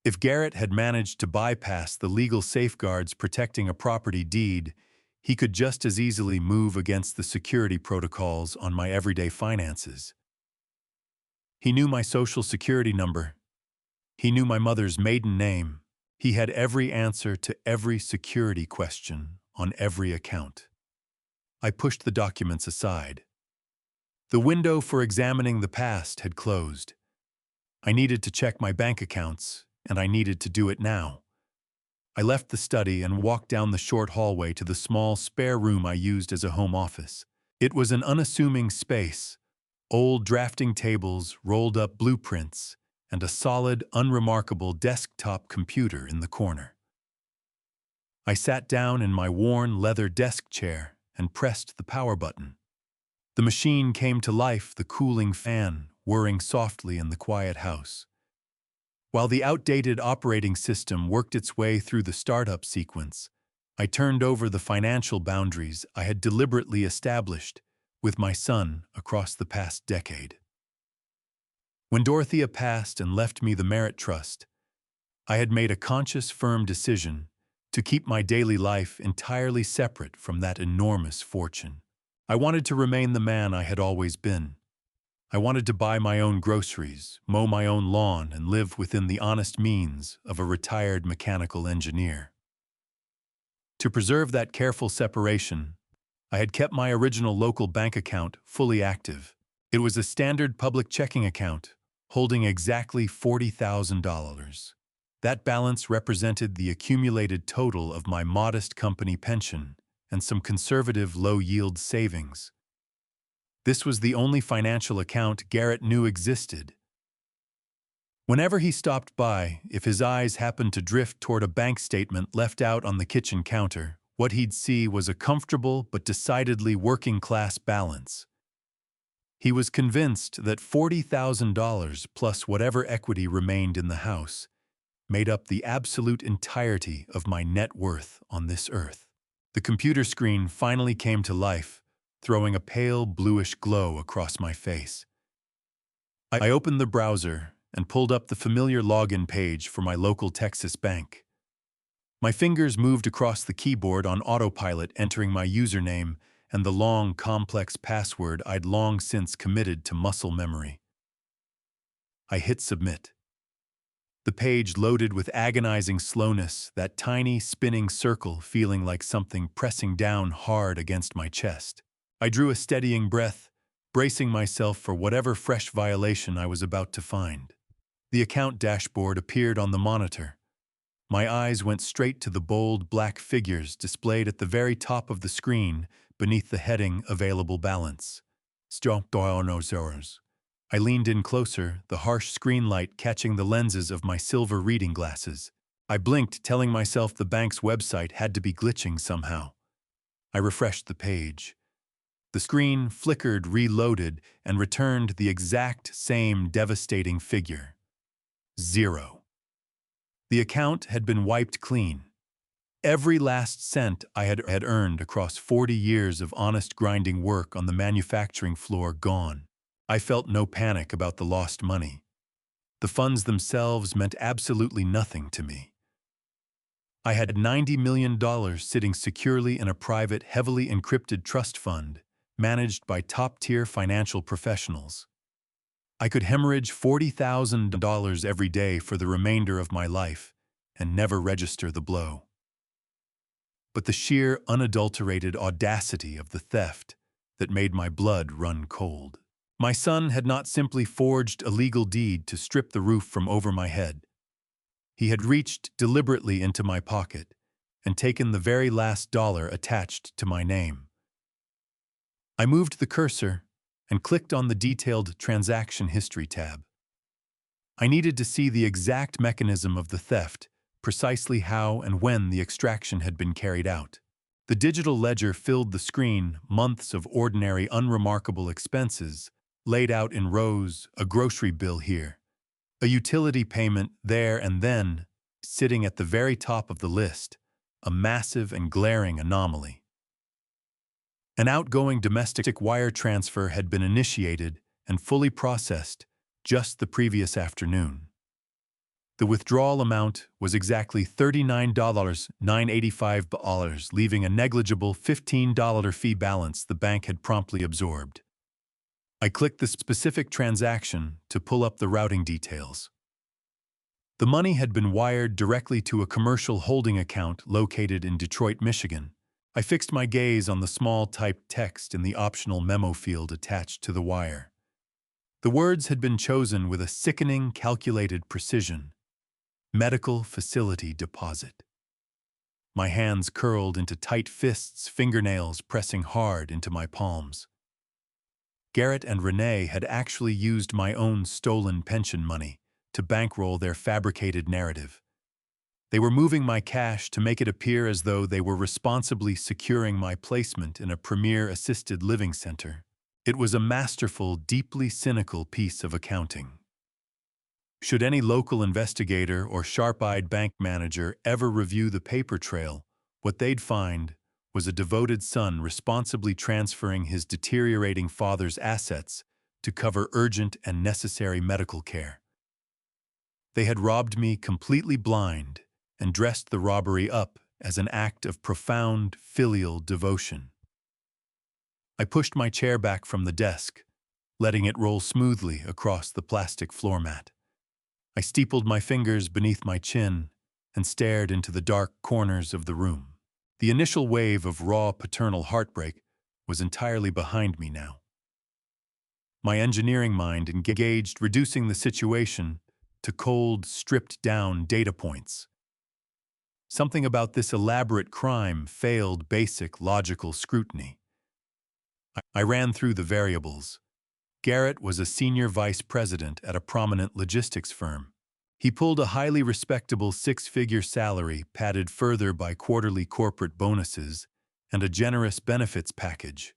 If Garrett had managed to bypass the legal safeguards protecting a property deed, he could just as easily move against the security protocols on my everyday finances. He knew my social security number. He knew my mother's maiden name. He had every answer to every security question on every account. I pushed the documents aside. The window for examining the past had closed. I needed to check my bank accounts, and I needed to do it now. I left the study and walked down the short hallway to the small spare room I used as a home office. It was an unassuming space, old drafting tables, rolled-up blueprints, and a solid, unremarkable desktop computer in the corner. I sat down in my worn leather desk chair and pressed the power button. The machine came to life, the cooling fan whirring softly in the quiet house. While the outdated operating system worked its way through the startup sequence, I turned over the financial boundaries I had deliberately established with my son across the past decade. When Dorothea passed and left me the Merit Trust, I had made a conscious, firm decision to keep my daily life entirely separate from that enormous fortune. I wanted to remain the man I had always been. I wanted to buy my own groceries, mow my own lawn, and live within the honest means of a retired mechanical engineer. To preserve that careful separation, I had kept my original local bank account fully active. It was a standard public checking account, holding exactly $40,000. That balance represented the accumulated total of my modest company pension and some conservative low-yield savings. This was the only financial account Garrett knew existed. Whenever he stopped by, if his eyes happened to drift toward a bank statement left out on the kitchen counter, what he'd see was a comfortable but decidedly working-class balance. He was convinced that $40,000 plus whatever equity remained in the house made up the absolute entirety of my net worth on this earth. The computer screen finally came to life, throwing a pale bluish glow across my face. I opened the browser and pulled up the familiar login page for my local Texas bank. My fingers moved across the keyboard on autopilot, entering my username and the long, complex password I'd long since committed to muscle memory. I hit submit. The page loaded with agonizing slowness, that tiny, spinning circle feeling like something pressing down hard against my chest. I drew a steadying breath, bracing myself for whatever fresh violation I was about to find. The account dashboard appeared on the monitor. My eyes went straight to the bold black figures displayed at the very top of the screen beneath the heading Available Balance. I leaned in closer, the harsh screen light catching the lenses of my silver reading glasses. I blinked, telling myself the bank's website had to be glitching somehow. I refreshed the page. The screen flickered, reloaded, and returned the exact same devastating figure. 0. The account had been wiped clean. Every last cent I had earned across 40 years of honest grinding work on the manufacturing floor gone. I felt no panic about the lost money. The funds themselves meant absolutely nothing to me. I had $90 million sitting securely in a private, heavily encrypted trust fund, managed by top-tier financial professionals. I could hemorrhage $40,000 every day for the remainder of my life and never register the blow. But the sheer, unadulterated audacity of the theft that made my blood run cold. My son had not simply forged a legal deed to strip the roof from over my head. He had reached deliberately into my pocket and taken the very last dollar attached to my name. I moved the cursor and clicked on the detailed transaction history tab. I needed to see the exact mechanism of the theft, precisely how and when the extraction had been carried out. The digital ledger filled the screen, months of ordinary, unremarkable expenses, laid out in rows, a grocery bill here, a utility payment there, and then, sitting at the very top of the list, a massive and glaring anomaly. An outgoing domestic wire transfer had been initiated and fully processed just the previous afternoon. The withdrawal amount was exactly $39.985, leaving a negligible $15 fee balance the bank had promptly absorbed. I clicked the specific transaction to pull up the routing details. The money had been wired directly to a commercial holding account located in Detroit, Michigan. I fixed my gaze on the small typed text in the optional memo field attached to the wire. The words had been chosen with a sickening, calculated precision. Medical facility deposit. My hands curled into tight fists, fingernails pressing hard into my palms. Garrett and Renee had actually used my own stolen pension money to bankroll their fabricated narrative. They were moving my cash to make it appear as though they were responsibly securing my placement in a premier assisted living center. It was a masterful, deeply cynical piece of accounting. Should any local investigator or sharp-eyed bank manager ever review the paper trail, what they'd find was a devoted son responsibly transferring his deteriorating father's assets to cover urgent and necessary medical care. They had robbed me completely blind and dressed the robbery up as an act of profound filial devotion. I pushed my chair back from the desk, letting it roll smoothly across the plastic floor mat. I steepled my fingers beneath my chin and stared into the dark corners of the room. The initial wave of raw paternal heartbreak was entirely behind me now. My engineering mind engaged, reducing the situation to cold, stripped-down data points. Something about this elaborate crime failed basic logical scrutiny. I ran through the variables. Garrett was a senior vice president at a prominent logistics firm. He pulled a highly respectable six-figure salary padded further by quarterly corporate bonuses and a generous benefits package.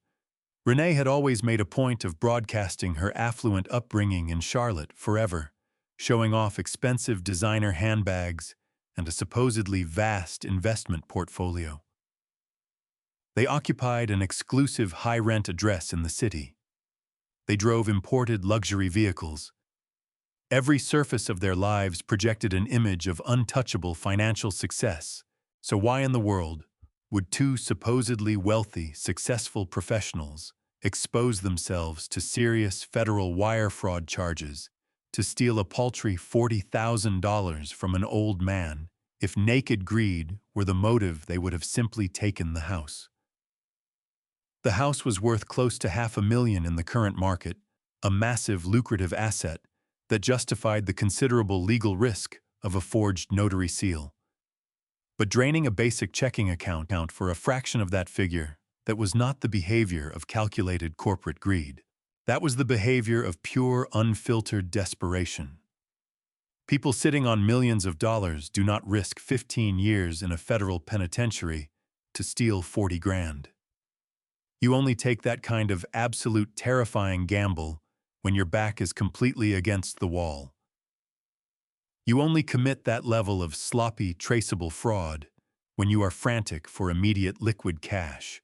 Renee had always made a point of broadcasting her affluent upbringing in Charlotte forever, showing off expensive designer handbags and a supposedly vast investment portfolio. They occupied an exclusive high-rent address in the city. They drove imported luxury vehicles. Every surface of their lives projected an image of untouchable financial success. So why in the world would two supposedly wealthy, successful professionals expose themselves to serious federal wire fraud charges to steal a paltry $40,000 from an old man? If naked greed were the motive, they would have simply taken the house. The house was worth close to $500,000 in the current market, a massive, lucrative asset that justified the considerable legal risk of a forged notary seal. But draining a basic checking account for a fraction of that figure, that was not the behavior of calculated corporate greed. That was the behavior of pure, unfiltered desperation. People sitting on millions of dollars do not risk 15 years in a federal penitentiary to steal 40 grand. You only take that kind of absolute terrifying gamble when your back is completely against the wall. You only commit that level of sloppy, traceable fraud when you are frantic for immediate liquid cash.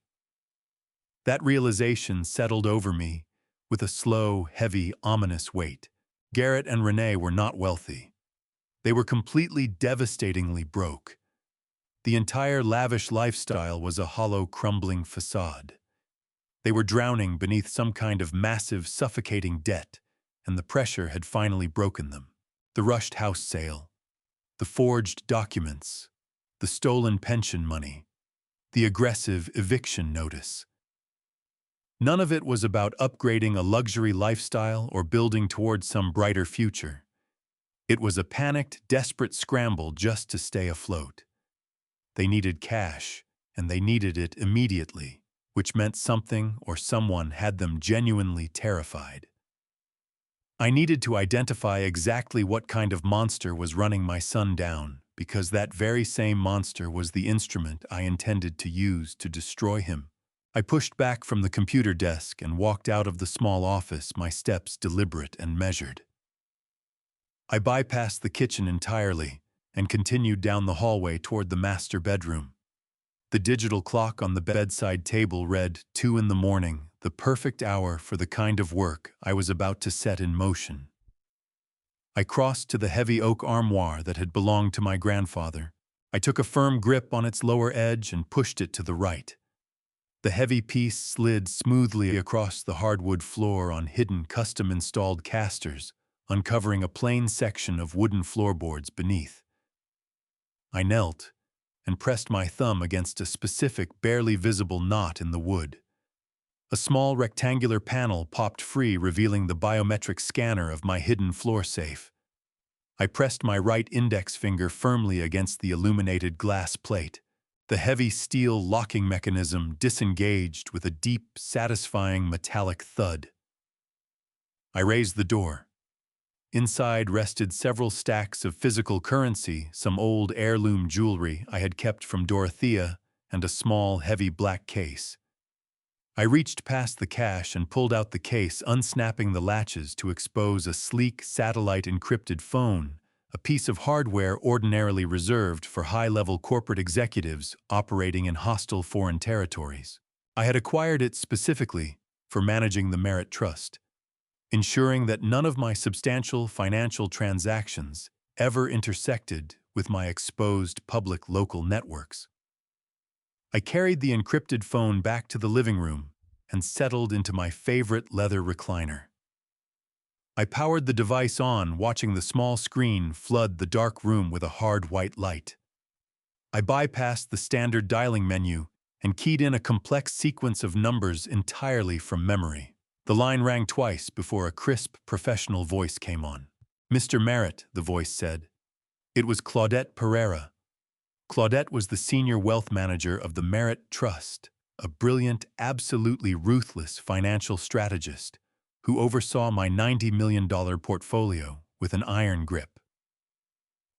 That realization settled over me with a slow, heavy, ominous weight. Garrett and Renee were not wealthy. They were completely, devastatingly broke. The entire lavish lifestyle was a hollow, crumbling facade. They were drowning beneath some kind of massive, suffocating debt, and the pressure had finally broken them. The rushed house sale, the forged documents, the stolen pension money, the aggressive eviction notice. None of it was about upgrading a luxury lifestyle or building towards some brighter future. It was a panicked, desperate scramble just to stay afloat. They needed cash, and they needed it immediately, which meant something or someone had them genuinely terrified. I needed to identify exactly what kind of monster was running my son down, because that very same monster was the instrument I intended to use to destroy him. I pushed back from the computer desk and walked out of the small office, my steps deliberate and measured. I bypassed the kitchen entirely and continued down the hallway toward the master bedroom. The digital clock on the bedside table read 2 in the morning, the perfect hour for the kind of work I was about to set in motion. I crossed to the heavy oak armoire that had belonged to my grandfather. I took a firm grip on its lower edge and pushed it to the right. The heavy piece slid smoothly across the hardwood floor on hidden custom-installed casters, uncovering a plain section of wooden floorboards beneath. I knelt and pressed my thumb against a specific, barely visible knot in the wood. A small rectangular panel popped free, revealing the biometric scanner of my hidden floor safe. I pressed my right index finger firmly against the illuminated glass plate. The heavy steel locking mechanism disengaged with a deep, satisfying metallic thud. I raised the door. Inside rested several stacks of physical currency, some old heirloom jewelry I had kept from Dorothea, and a small, heavy black case. I reached past the cash and pulled out the case, unsnapping the latches to expose a sleek, satellite-encrypted phone, a piece of hardware ordinarily reserved for high-level corporate executives operating in hostile foreign territories. I had acquired it specifically for managing the Merit Trust, ensuring that none of my substantial financial transactions ever intersected with my exposed public local networks. I carried the encrypted phone back to the living room and settled into my favorite leather recliner. I powered the device on, watching the small screen flood the dark room with a hard white light. I bypassed the standard dialing menu and keyed in a complex sequence of numbers entirely from memory. The line rang twice before a crisp, professional voice came on. "Mr. Merritt," the voice said. It was Claudette Pereira. Claudette was the senior wealth manager of the Merit Trust, a brilliant, absolutely ruthless financial strategist who oversaw my $90 million portfolio with an iron grip.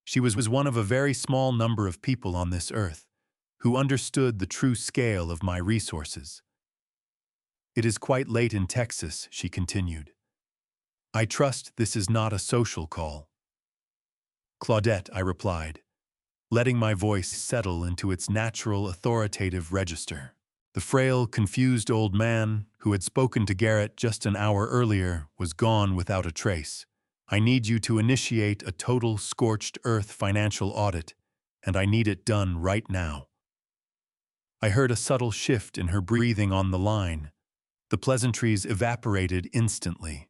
She was one of a very small number of people on this earth who understood the true scale of my resources. "It is quite late in Texas," she continued. "I trust this is not a social call." "Claudette," I replied, letting my voice settle into its natural, authoritative register. The frail, confused old man who had spoken to Garrett just an hour earlier was gone without a trace. "I need you to initiate a total scorched earth financial audit, and I need it done right now." I heard a subtle shift in her breathing on the line. The pleasantries evaporated instantly.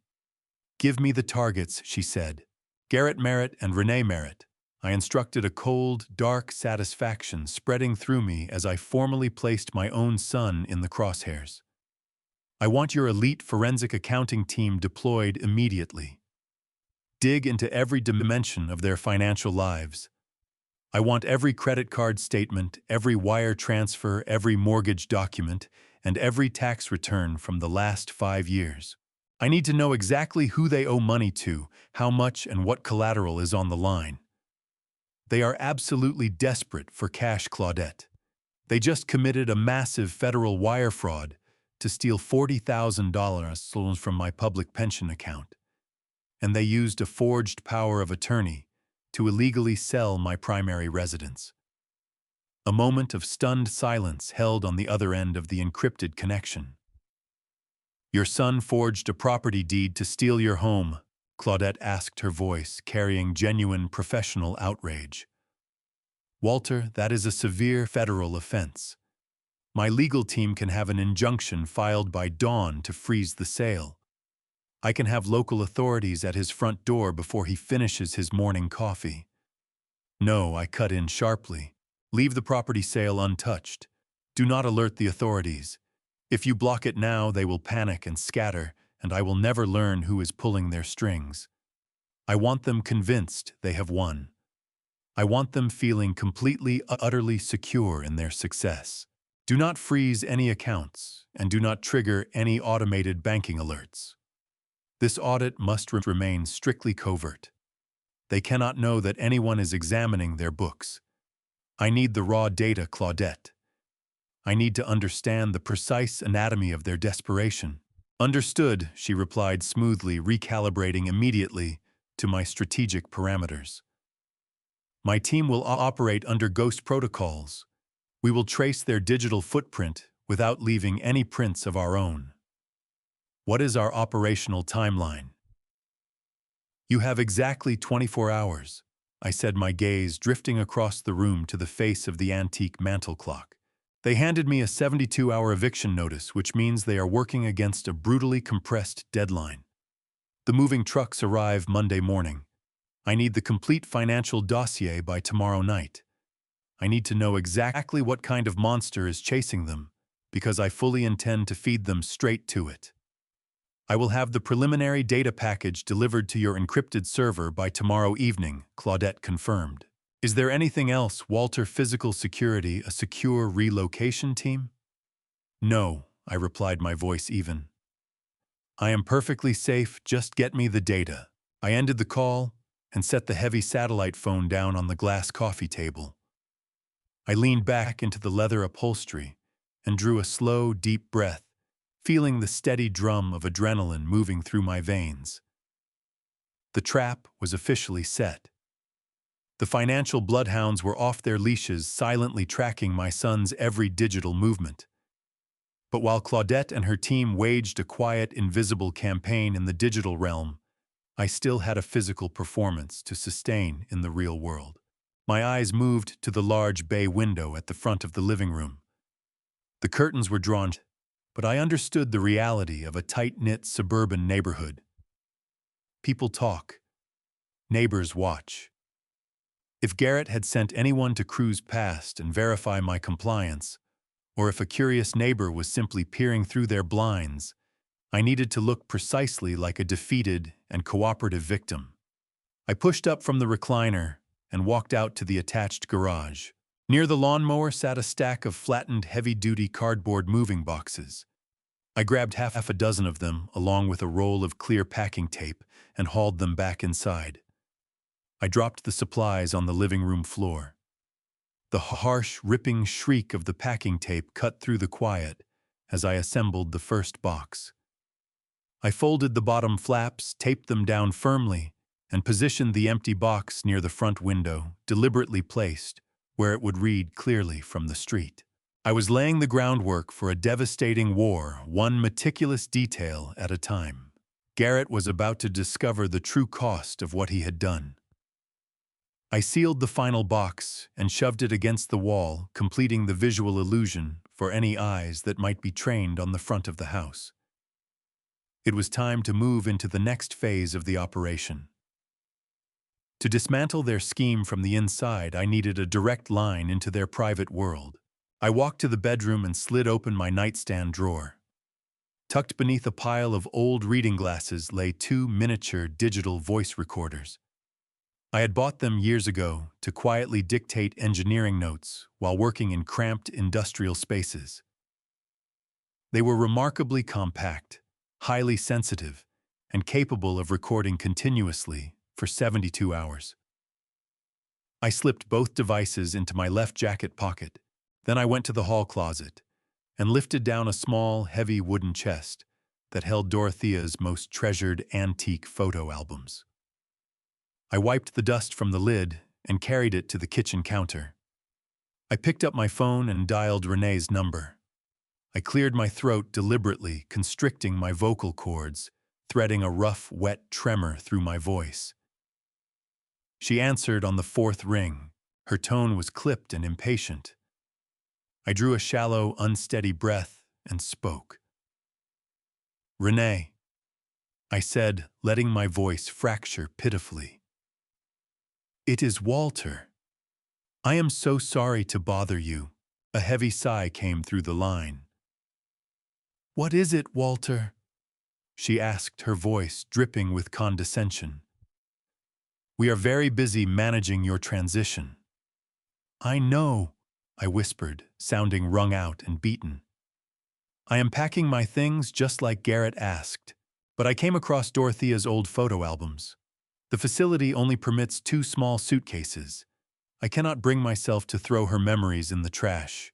"Give me the targets," she said. "Garrett Merritt and Renee Merritt." I instructed, a cold, dark satisfaction spreading through me as I formally placed my own son in the crosshairs. "I want your elite forensic accounting team deployed immediately. Dig into every dimension of their financial lives. I want every credit card statement, every wire transfer, every mortgage document, and every tax return from the last 5 years. I need to know exactly who they owe money to, how much, and what collateral is on the line. They are absolutely desperate for cash, Claudette. They just committed a massive federal wire fraud to steal $40,000 from my public pension account. And they used a forged power of attorney to illegally sell my primary residence." A moment of stunned silence held on the other end of the encrypted connection. "Your son forged a property deed to steal your home," Claudette asked, her voice carrying genuine professional outrage. "Walter, that is a severe federal offense. My legal team can have an injunction filed by dawn to freeze the sale. I can have local authorities at his front door before he finishes his morning coffee." "No," I cut in sharply. "Leave the property sale untouched. Do not alert the authorities. If you block it now, they will panic and scatter, and I will never learn who is pulling their strings. I want them convinced they have won. I want them feeling completely, utterly secure in their success. Do not freeze any accounts, and do not trigger any automated banking alerts. This audit must remain strictly covert. They cannot know that anyone is examining their books. I need the raw data, Claudette. I need to understand the precise anatomy of their desperation. Understood, she replied smoothly, recalibrating immediately to my strategic parameters. My team will operate under ghost protocols. We will trace their digital footprint without leaving any prints of our own. What is our operational timeline? You have exactly 24 hours, I said, my gaze drifting across the room to the face of the antique mantel clock. They handed me a 72-hour eviction notice, which means they are working against a brutally compressed deadline. The moving trucks arrive Monday morning. I need the complete financial dossier by tomorrow night. I need to know exactly what kind of monster is chasing them, because I fully intend to feed them straight to it. I will have the preliminary data package delivered to your encrypted server by tomorrow evening, Claudette confirmed. Is there anything else, Walter? Physical security, a secure relocation team? No, I replied, my voice even. I am perfectly safe, just get me the data. I ended the call and set the heavy satellite phone down on the glass coffee table. I leaned back into the leather upholstery and drew a slow, deep breath, feeling the steady drum of adrenaline moving through my veins. The trap was officially set. The financial bloodhounds were off their leashes, silently tracking my son's every digital movement. But while Claudette and her team waged a quiet, invisible campaign in the digital realm, I still had a physical performance to sustain in the real world. My eyes moved to the large bay window at the front of the living room. The curtains were drawn, but I understood the reality of a tight-knit suburban neighborhood. People talk. Neighbors watch. If Garrett had sent anyone to cruise past and verify my compliance, or if a curious neighbor was simply peering through their blinds, I needed to look precisely like a defeated and cooperative victim. I pushed up from the recliner and walked out to the attached garage. Near the lawnmower sat a stack of flattened, heavy-duty cardboard moving boxes. I grabbed half a dozen of them, along with a roll of clear packing tape, and hauled them back inside. I dropped the supplies on the living room floor. The harsh, ripping shriek of the packing tape cut through the quiet as I assembled the first box. I folded the bottom flaps, taped them down firmly, and positioned the empty box near the front window, deliberately placed where it would read clearly from the street. I was laying the groundwork for a devastating war, one meticulous detail at a time. Garrett was about to discover the true cost of what he had done. I sealed the final box and shoved it against the wall, completing the visual illusion for any eyes that might be trained on the front of the house. It was time to move into the next phase of the operation. To dismantle their scheme from the inside, I needed a direct line into their private world. I walked to the bedroom and slid open my nightstand drawer. Tucked beneath a pile of old reading glasses lay 2 miniature digital voice recorders. I had bought them years ago to quietly dictate engineering notes while working in cramped industrial spaces. They were remarkably compact, highly sensitive, and capable of recording continuously for 72 hours. I slipped both devices into my left jacket pocket. Then I went to the hall closet and lifted down a small, heavy wooden chest that held Dorothea's most treasured antique photo albums. I wiped the dust from the lid and carried it to the kitchen counter. I picked up my phone and dialed Renee's number. I cleared my throat deliberately, constricting my vocal cords, threading a rough, wet tremor through my voice. She answered on the 4th ring. Her tone was clipped and impatient. I drew a shallow, unsteady breath and spoke. "Renee," I said, letting my voice fracture pitifully. "It is Walter. I am so sorry to bother you." A heavy sigh came through the line. "What is it, Walter?" she asked, her voice dripping with condescension. "We are very busy managing your transition." "I know," I whispered, sounding wrung out and beaten. "I am packing my things just like Garrett asked, but I came across Dorothea's old photo albums. The facility only permits 2 small suitcases. I cannot bring myself to throw her memories in the trash.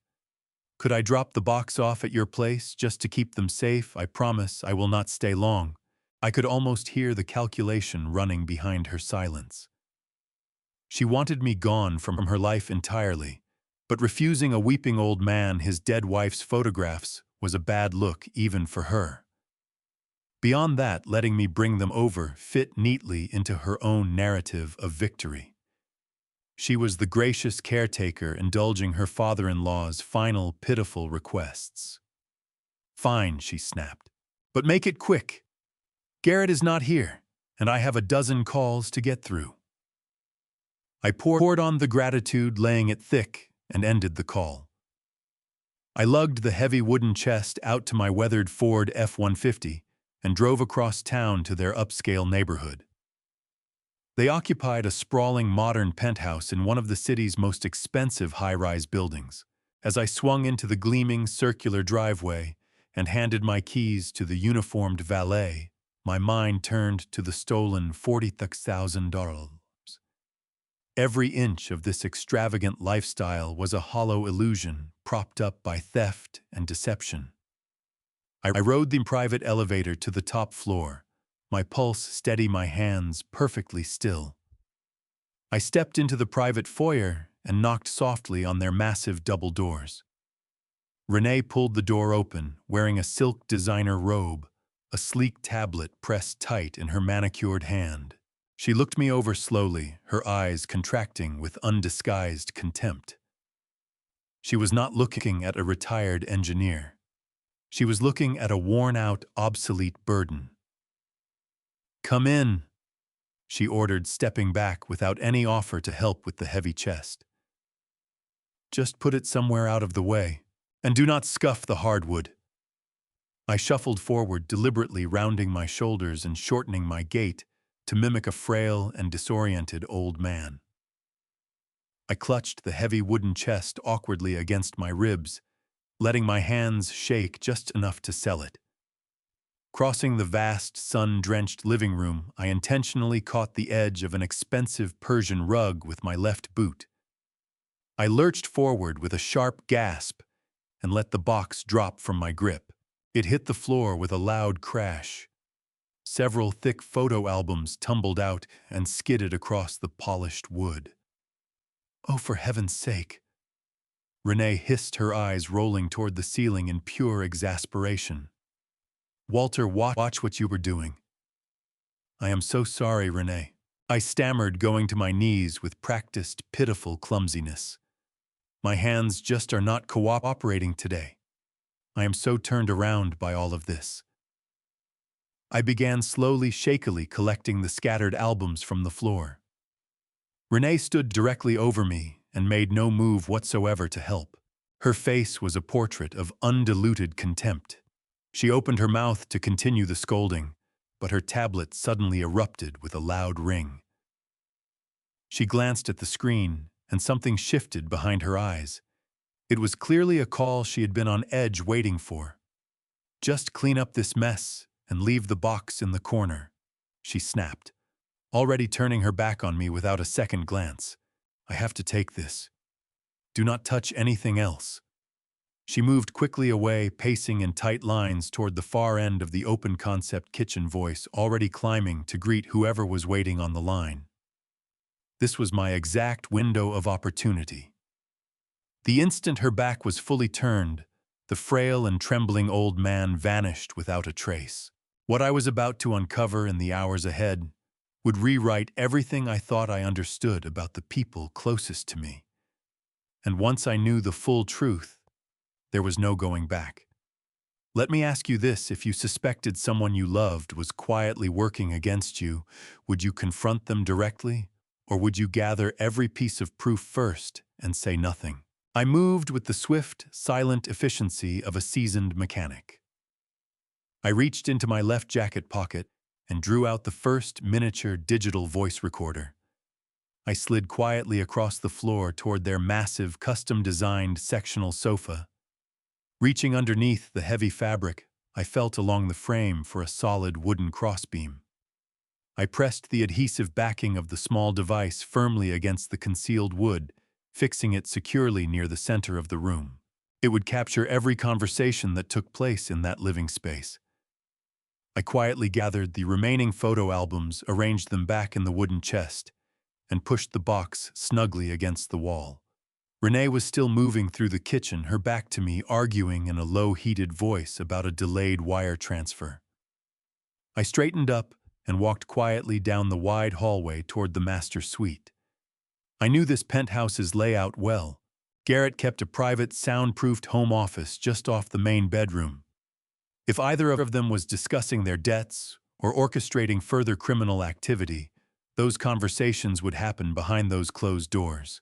Could I drop the box off at your place just to keep them safe? I promise I will not stay long." I could almost hear the calculation running behind her silence. She wanted me gone from her life entirely, but refusing a weeping old man his dead wife's photographs was a bad look even for her. Beyond that, letting me bring them over fit neatly into her own narrative of victory. She was the gracious caretaker indulging her father-in-law's final pitiful requests. "Fine," she snapped, "but make it quick. Garrett is not here, and I have a dozen calls to get through." I poured on the gratitude, laying it thick, and ended the call. I lugged the heavy wooden chest out to my weathered Ford F-150 and drove across town to their upscale neighborhood. They occupied a sprawling modern penthouse in one of the city's most expensive high-rise buildings. As I swung into the gleaming circular driveway and handed my keys to the uniformed valet, my mind turned to the stolen $40,000. Every inch of this extravagant lifestyle was a hollow illusion propped up by theft and deception. I rode the private elevator to the top floor, my pulse steady, my hands perfectly still. I stepped into the private foyer and knocked softly on their massive double doors. Renee pulled the door open, wearing a silk designer robe, a sleek tablet pressed tight in her manicured hand. She looked me over slowly, her eyes contracting with undisguised contempt. She was not looking at a retired engineer. She was looking at a worn-out, obsolete burden. "Come in," she ordered, stepping back without any offer to help with the heavy chest. "Just put it somewhere out of the way, and do not scuff the hardwood." I shuffled forward, deliberately rounding my shoulders and shortening my gait to mimic a frail and disoriented old man. I clutched the heavy wooden chest awkwardly against my ribs, letting my hands shake just enough to sell it. Crossing the vast, sun-drenched living room, I intentionally caught the edge of an expensive Persian rug with my left boot. I lurched forward with a sharp gasp and let the box drop from my grip. It hit the floor with a loud crash. Several thick photo albums tumbled out and skidded across the polished wood. "Oh, for heaven's sake!" Renee hissed, her eyes rolling toward the ceiling in pure exasperation. "Walter, watch what you were doing." "I am so sorry, Renee," I stammered, going to my knees with practiced, pitiful clumsiness. "My hands just are not cooperating today. I am so turned around by all of this." I began slowly, shakily collecting the scattered albums from the floor. Renee stood directly over me and made no move whatsoever to help. Her face was a portrait of undiluted contempt. She opened her mouth to continue the scolding, but her tablet suddenly erupted with a loud ring. She glanced at the screen, and something shifted behind her eyes. It was clearly a call she had been on edge waiting for. "Just clean up this mess and leave the box in the corner," she snapped, already turning her back on me without a second glance. "I have to take this. Do not touch anything else." She moved quickly away, pacing in tight lines toward the far end of the open-concept kitchen, voice already climbing to greet whoever was waiting on the line. This was my exact window of opportunity. The instant her back was fully turned, the frail and trembling old man vanished without a trace. What I was about to uncover in the hours ahead would rewrite everything I thought I understood about the people closest to me. And once I knew the full truth, there was no going back. Let me ask you this: if you suspected someone you loved was quietly working against you, would you confront them directly, or would you gather every piece of proof first and say nothing? I moved with the swift, silent efficiency of a seasoned mechanic. I reached into my left jacket pocket and drew out the first miniature digital voice recorder. I slid quietly across the floor toward their massive, custom-designed sectional sofa. Reaching underneath the heavy fabric, I felt along the frame for a solid wooden crossbeam. I pressed the adhesive backing of the small device firmly against the concealed wood, fixing it securely near the center of the room. It would capture every conversation that took place in that living space. I quietly gathered the remaining photo albums, arranged them back in the wooden chest, and pushed the box snugly against the wall. Renee was still moving through the kitchen, her back to me, arguing in a low, heated voice about a delayed wire transfer. I straightened up and walked quietly down the wide hallway toward the master suite. I knew this penthouse's layout well. Garrett kept a private, soundproofed home office just off the main bedroom. If either of them was discussing their debts or orchestrating further criminal activity, those conversations would happen behind those closed doors.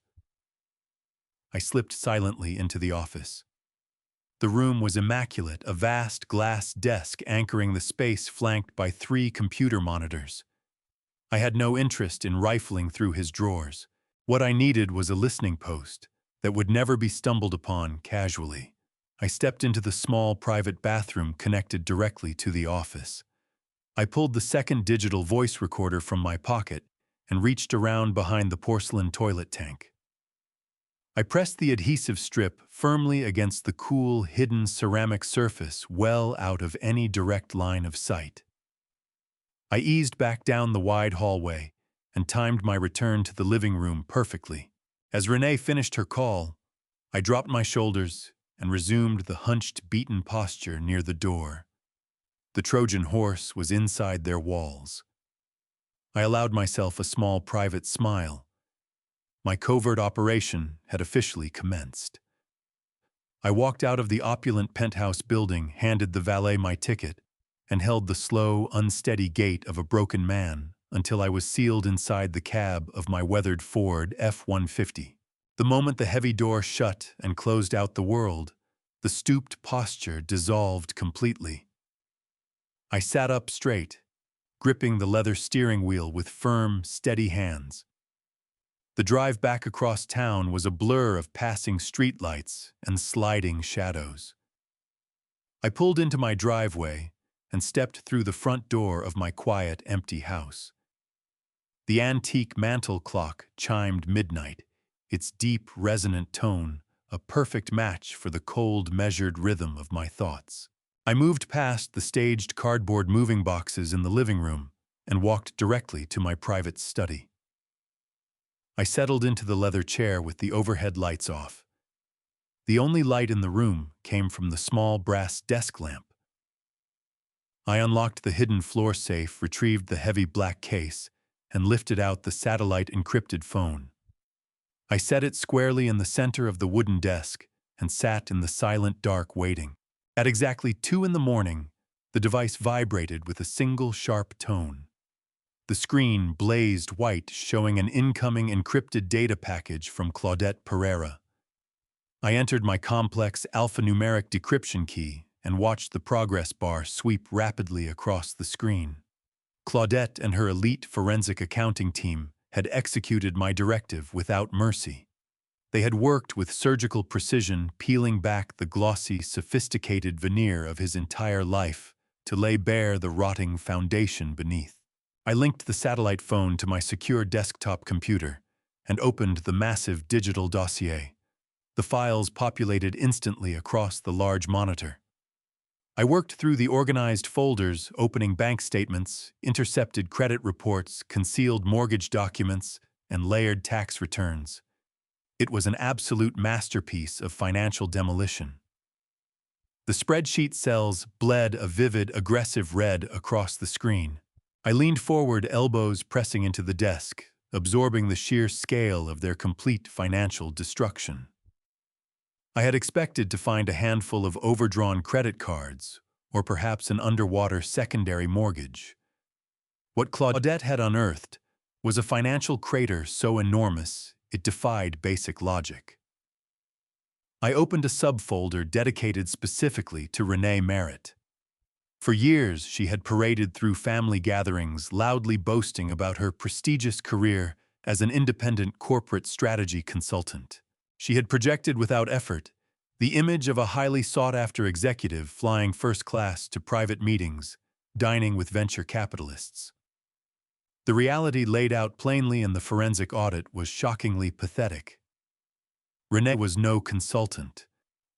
I slipped silently into the office. The room was immaculate, a vast glass desk anchoring the space flanked by 3 computer monitors. I had no interest in rifling through his drawers. What I needed was a listening post that would never be stumbled upon casually. I stepped into the small private bathroom connected directly to the office. I pulled the second digital voice recorder from my pocket and reached around behind the porcelain toilet tank. I pressed the adhesive strip firmly against the cool, hidden ceramic surface well out of any direct line of sight. I eased back down the wide hallway and timed my return to the living room perfectly. As Renee finished her call, I dropped my shoulders and resumed the hunched, beaten posture near the door. The Trojan horse was inside their walls. I allowed myself a small private smile. My covert operation had officially commenced. I walked out of the opulent penthouse building, handed the valet my ticket, and held the slow, unsteady gait of a broken man until I was sealed inside the cab of my weathered Ford F-150. The moment the heavy door shut and closed out the world, the stooped posture dissolved completely. I sat up straight, gripping the leather steering wheel with firm, steady hands. The drive back across town was a blur of passing streetlights and sliding shadows. I pulled into my driveway and stepped through the front door of my quiet, empty house. The antique mantel clock chimed midnight, its deep, resonant tone a perfect match for the cold, measured rhythm of my thoughts. I moved past the staged cardboard moving boxes in the living room and walked directly to my private study. I settled into the leather chair with the overhead lights off. The only light in the room came from the small brass desk lamp. I unlocked the hidden floor safe, retrieved the heavy black case, and lifted out the satellite-encrypted phone. I set it squarely in the center of the wooden desk and sat in the silent dark waiting. At exactly 2 a.m, the device vibrated with a single sharp tone. The screen blazed white, showing an incoming encrypted data package from Claudette Pereira. I entered my complex alphanumeric decryption key and watched the progress bar sweep rapidly across the screen. Claudette and her elite forensic accounting team had executed my directive without mercy. They had worked with surgical precision, peeling back the glossy, sophisticated veneer of his entire life to lay bare the rotting foundation beneath. I linked the satellite phone to my secure desktop computer and opened the massive digital dossier. The files populated instantly across the large monitor. I worked through the organized folders, opening bank statements, intercepted credit reports, concealed mortgage documents, and layered tax returns. It was an absolute masterpiece of financial demolition. The spreadsheet cells bled a vivid, aggressive red across the screen. I leaned forward, elbows pressing into the desk, absorbing the sheer scale of their complete financial destruction. I had expected to find a handful of overdrawn credit cards, or perhaps an underwater secondary mortgage. What Claudette had unearthed was a financial crater so enormous it defied basic logic. I opened a subfolder dedicated specifically to Renee Merritt. For years, she had paraded through family gatherings, loudly boasting about her prestigious career as an independent corporate strategy consultant. She had projected without effort the image of a highly sought-after executive flying first class to private meetings, dining with venture capitalists. The reality laid out plainly in the forensic audit was shockingly pathetic. Renee was no consultant.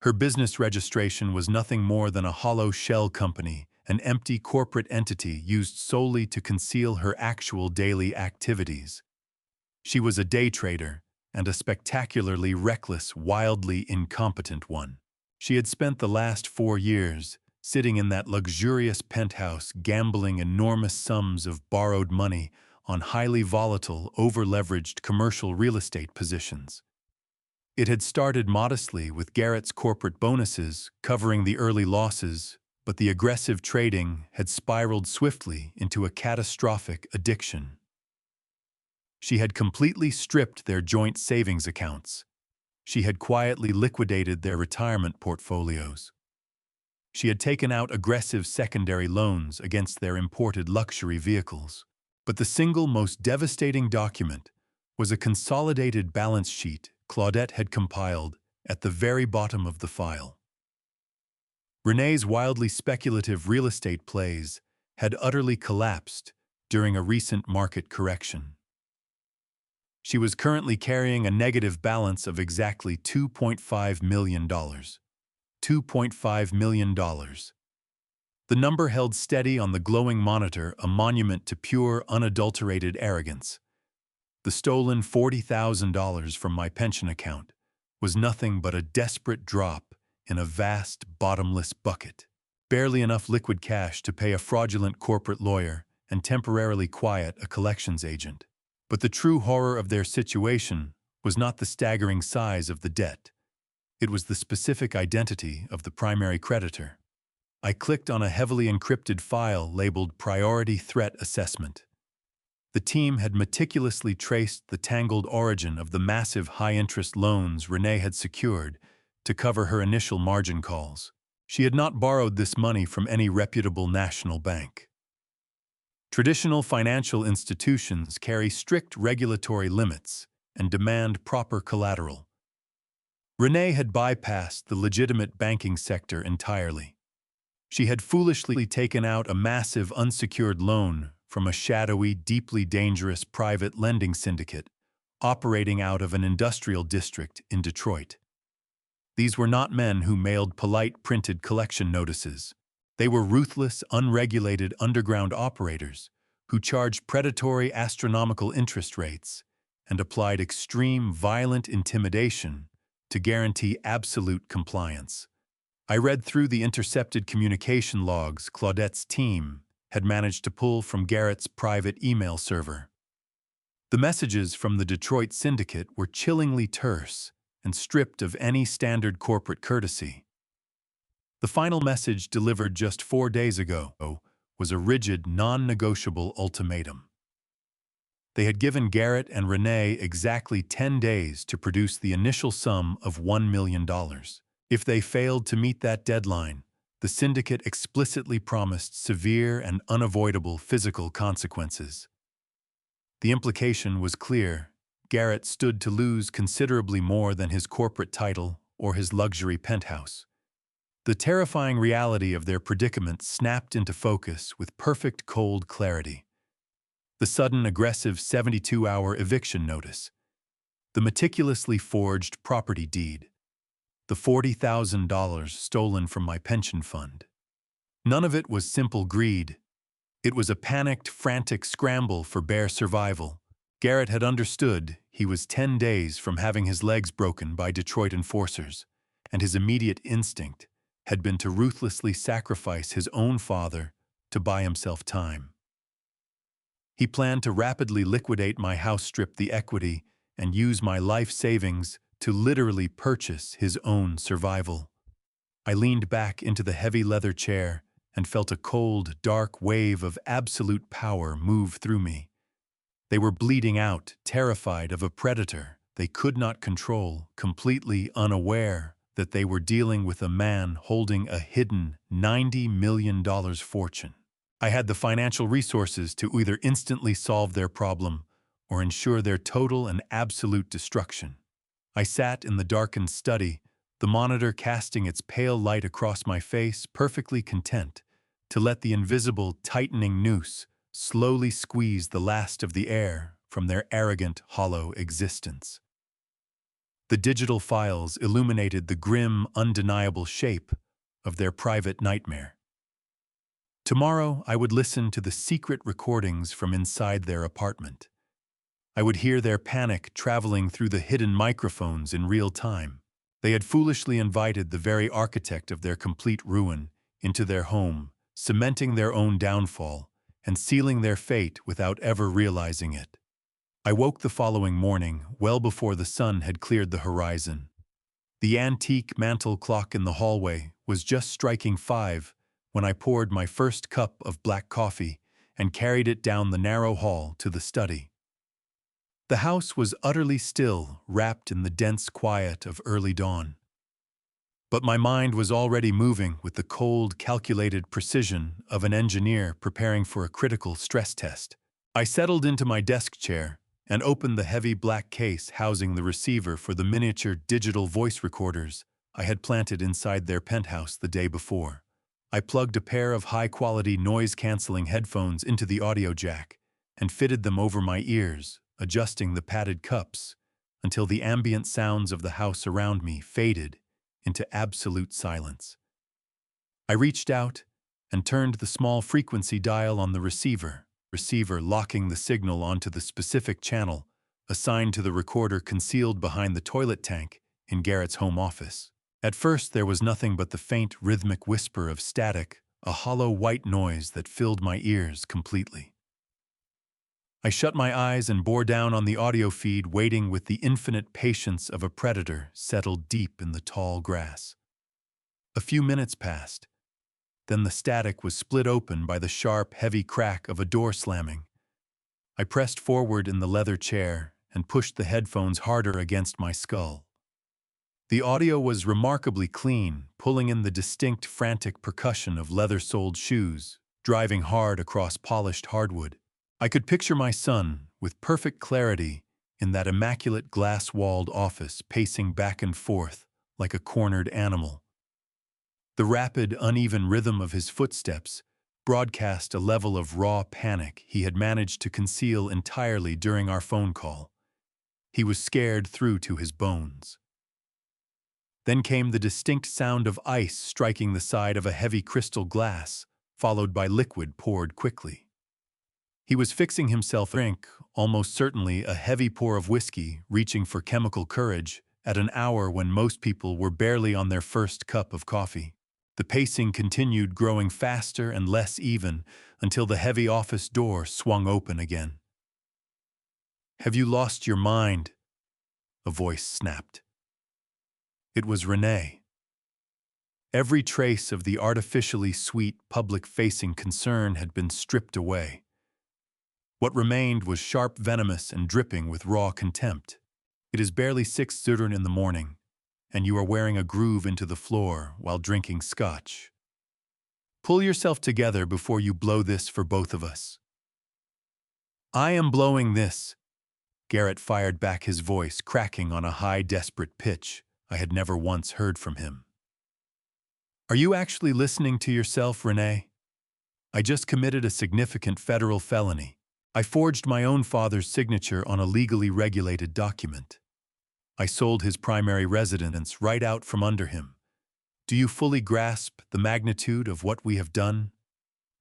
Her business registration was nothing more than a hollow shell company, an empty corporate entity used solely to conceal her actual daily activities. She was a day trader, and a spectacularly reckless, wildly incompetent one. She had spent the last 4 years sitting in that luxurious penthouse gambling enormous sums of borrowed money on highly volatile, over-leveraged commercial real estate positions. It had started modestly with Garrett's corporate bonuses covering the early losses, but the aggressive trading had spiraled swiftly into a catastrophic addiction. She had completely stripped their joint savings accounts. She had quietly liquidated their retirement portfolios. She had taken out aggressive secondary loans against their imported luxury vehicles. But the single most devastating document was a consolidated balance sheet Claudette had compiled at the very bottom of the file. Renee's wildly speculative real estate plays had utterly collapsed during a recent market correction. She was currently carrying a negative balance of exactly $2.5 million. $2.5 million. The number held steady on the glowing monitor, a monument to pure, unadulterated arrogance. The stolen $40,000 from my pension account was nothing but a desperate drop in a vast, bottomless bucket. Barely enough liquid cash to pay a fraudulent corporate lawyer and temporarily quiet a collections agent. But the true horror of their situation was not the staggering size of the debt. It was the specific identity of the primary creditor. I clicked on a heavily encrypted file labeled Priority Threat Assessment. The team had meticulously traced the tangled origin of the massive high-interest loans Renee had secured to cover her initial margin calls. She had not borrowed this money from any reputable national bank. Traditional financial institutions carry strict regulatory limits and demand proper collateral. Renee had bypassed the legitimate banking sector entirely. She had foolishly taken out a massive unsecured loan from a shadowy, deeply dangerous private lending syndicate operating out of an industrial district in Detroit. These were not men who mailed polite printed collection notices. They were ruthless, unregulated underground operators who charged predatory astronomical interest rates and applied extreme, violent intimidation to guarantee absolute compliance. I read through the intercepted communication logs Claudette's team had managed to pull from Garrett's private email server. The messages from the Detroit syndicate were chillingly terse and stripped of any standard corporate courtesy. The final message delivered just 4 days ago was a rigid, non-negotiable ultimatum. They had given Garrett and Renee exactly 10 days to produce the initial sum of $1 million. If they failed to meet that deadline, the syndicate explicitly promised severe and unavoidable physical consequences. The implication was clear. Garrett stood to lose considerably more than his corporate title or his luxury penthouse. The terrifying reality of their predicament snapped into focus with perfect cold clarity. The sudden aggressive 72-hour eviction notice, the meticulously forged property deed, the $40,000 stolen from my pension fund. None of it was simple greed. It was a panicked, frantic scramble for bare survival. Garrett had understood he was 10 days from having his legs broken by Detroit enforcers, and his immediate instinct had been to ruthlessly sacrifice his own father to buy himself time. He planned to rapidly liquidate my house, strip the equity, and use my life savings to literally purchase his own survival. I leaned back into the heavy leather chair and felt a cold, dark wave of absolute power move through me. They were bleeding out, terrified of a predator they could not control, completely unaware that they were dealing with a man holding a hidden $90 million fortune. I had the financial resources to either instantly solve their problem or ensure their total and absolute destruction. I sat in the darkened study, the monitor casting its pale light across my face, perfectly content to let the invisible, tightening noose slowly squeeze the last of the air from their arrogant, hollow existence. The digital files illuminated the grim, undeniable shape of their private nightmare. Tomorrow, I would listen to the secret recordings from inside their apartment. I would hear their panic traveling through the hidden microphones in real time. They had foolishly invited the very architect of their complete ruin into their home, cementing their own downfall and sealing their fate without ever realizing it. I woke the following morning, well before the sun had cleared the horizon. The antique mantel clock in the hallway was just striking 5 when I poured my first cup of black coffee and carried it down the narrow hall to the study. The house was utterly still, wrapped in the dense quiet of early dawn. But my mind was already moving with the cold, calculated precision of an engineer preparing for a critical stress test. I settled into my desk chair and opened the heavy black case housing the receiver for the miniature digital voice recorders I had planted inside their penthouse the day before. I plugged a pair of high-quality noise-canceling headphones into the audio jack and fitted them over my ears, adjusting the padded cups until the ambient sounds of the house around me faded into absolute silence. I reached out and turned the small frequency dial on the receiver locking the signal onto the specific channel assigned to the recorder concealed behind the toilet tank in Garrett's home office. At first, there was nothing but the faint rhythmic whisper of static, a hollow white noise that filled my ears completely. I shut my eyes and bore down on the audio feed, waiting with the infinite patience of a predator settled deep in the tall grass. A few minutes passed. Then the static was split open by the sharp, heavy crack of a door slamming. I pressed forward in the leather chair and pushed the headphones harder against my skull. The audio was remarkably clean, pulling in the distinct, frantic percussion of leather-soled shoes, driving hard across polished hardwood. I could picture my son, with perfect clarity, in that immaculate glass-walled office, pacing back and forth like a cornered animal. The rapid, uneven rhythm of his footsteps broadcast a level of raw panic he had managed to conceal entirely during our phone call. He was scared through to his bones. Then came the distinct sound of ice striking the side of a heavy crystal glass, followed by liquid poured quickly. He was fixing himself a drink, almost certainly a heavy pour of whiskey, reaching for chemical courage at an hour when most people were barely on their first cup of coffee. The pacing continued, growing faster and less even, until the heavy office door swung open again. "Have you lost your mind?" a voice snapped. It was Renee. Every trace of the artificially sweet, public-facing concern had been stripped away. What remained was sharp, venomous, and dripping with raw contempt. "It is barely 6:00 in the morning, and you are wearing a groove into the floor while drinking scotch. Pull yourself together before you blow this for both of us." "I am blowing this," Garrett fired back, his voice cracking on a high, desperate pitch I had never once heard from him. "Are you actually listening to yourself, Renee? I just committed a significant federal felony. I forged my own father's signature on a legally regulated document. I sold his primary residence right out from under him. Do you fully grasp the magnitude of what we have done?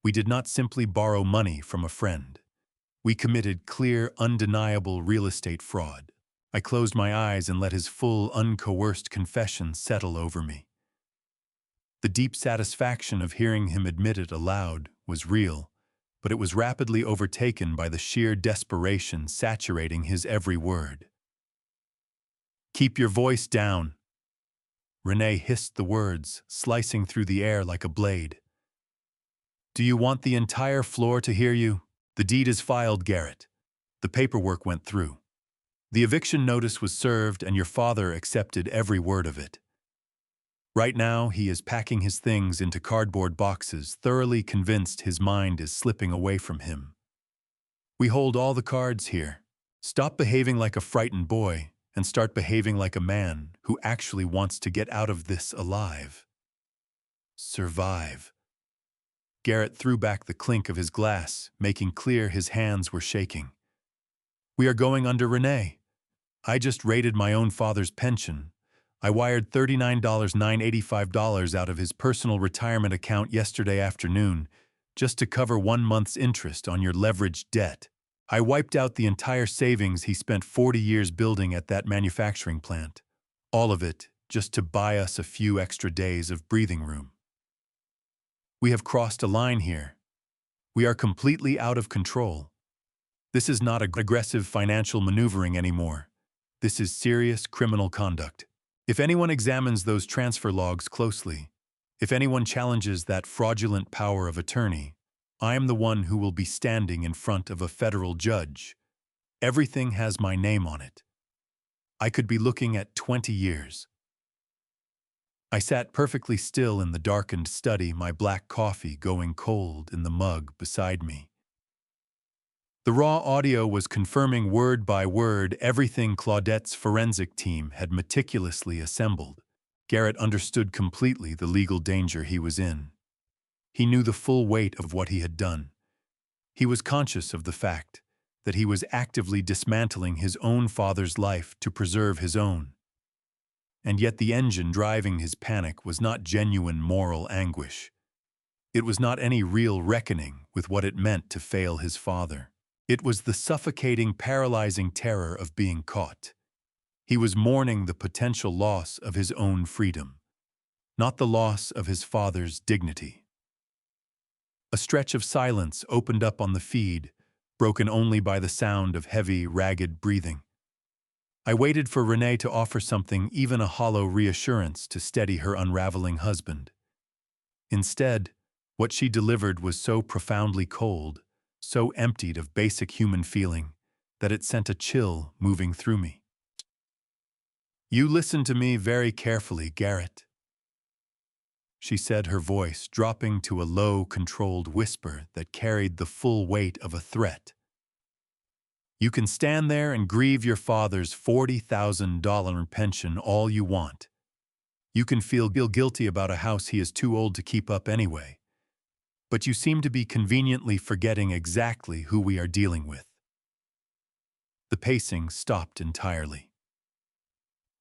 We did not simply borrow money from a friend. We committed clear, undeniable real estate fraud." I closed my eyes and let his full, uncoerced confession settle over me. The deep satisfaction of hearing him admit it aloud was real, but it was rapidly overtaken by the sheer desperation saturating his every word. "Keep your voice down." Renee hissed the words, slicing through the air like a blade. "Do you want the entire floor to hear you? The deed is filed, Garrett. The paperwork went through. The eviction notice was served, and your father accepted every word of it. Right now, he is packing his things into cardboard boxes, thoroughly convinced his mind is slipping away from him. We hold all the cards here. Stop behaving like a frightened boy and start behaving like a man who actually wants to get out of this alive. Survive. Garrett threw back the clink of his glass, making clear his hands were shaking. We are going under Renee. I just raided my own father's pension. I wired $39,985 out of his personal retirement account yesterday afternoon just to cover 1 month's interest on your leveraged debt. I wiped out the entire savings he spent 40 years building at that manufacturing plant. All of it just to buy us a few extra days of breathing room. We have crossed a line here. We are completely out of control. This is not aggressive financial maneuvering anymore. This is serious criminal conduct. If anyone examines those transfer logs closely, if anyone challenges that fraudulent power of attorney, I am the one who will be standing in front of a federal judge. Everything has my name on it. I could be looking at 20 years. I sat perfectly still in the darkened study, my black coffee going cold in the mug beside me. The raw audio was confirming word by word everything Claudette's forensic team had meticulously assembled. Garrett understood completely the legal danger he was in. He knew the full weight of what he had done. He was conscious of the fact that he was actively dismantling his own father's life to preserve his own. And yet the engine driving his panic was not genuine moral anguish. It was not any real reckoning with what it meant to fail his father. It was the suffocating, paralyzing terror of being caught. He was mourning the potential loss of his own freedom, not the loss of his father's dignity. A stretch of silence opened up on the feed, broken only by the sound of heavy, ragged breathing. I waited for Renee to offer something, even a hollow reassurance, to steady her unraveling husband. Instead, what she delivered was so profoundly cold, so emptied of basic human feeling, that it sent a chill moving through me. "You listen to me very carefully, Garrett," she said, her voice dropping to a low, controlled whisper that carried the full weight of a threat. "You can stand there and grieve your father's $40,000 pension all you want. You can feel guilty about a house he is too old to keep up anyway. But you seem to be conveniently forgetting exactly who we are dealing with." The pacing stopped entirely.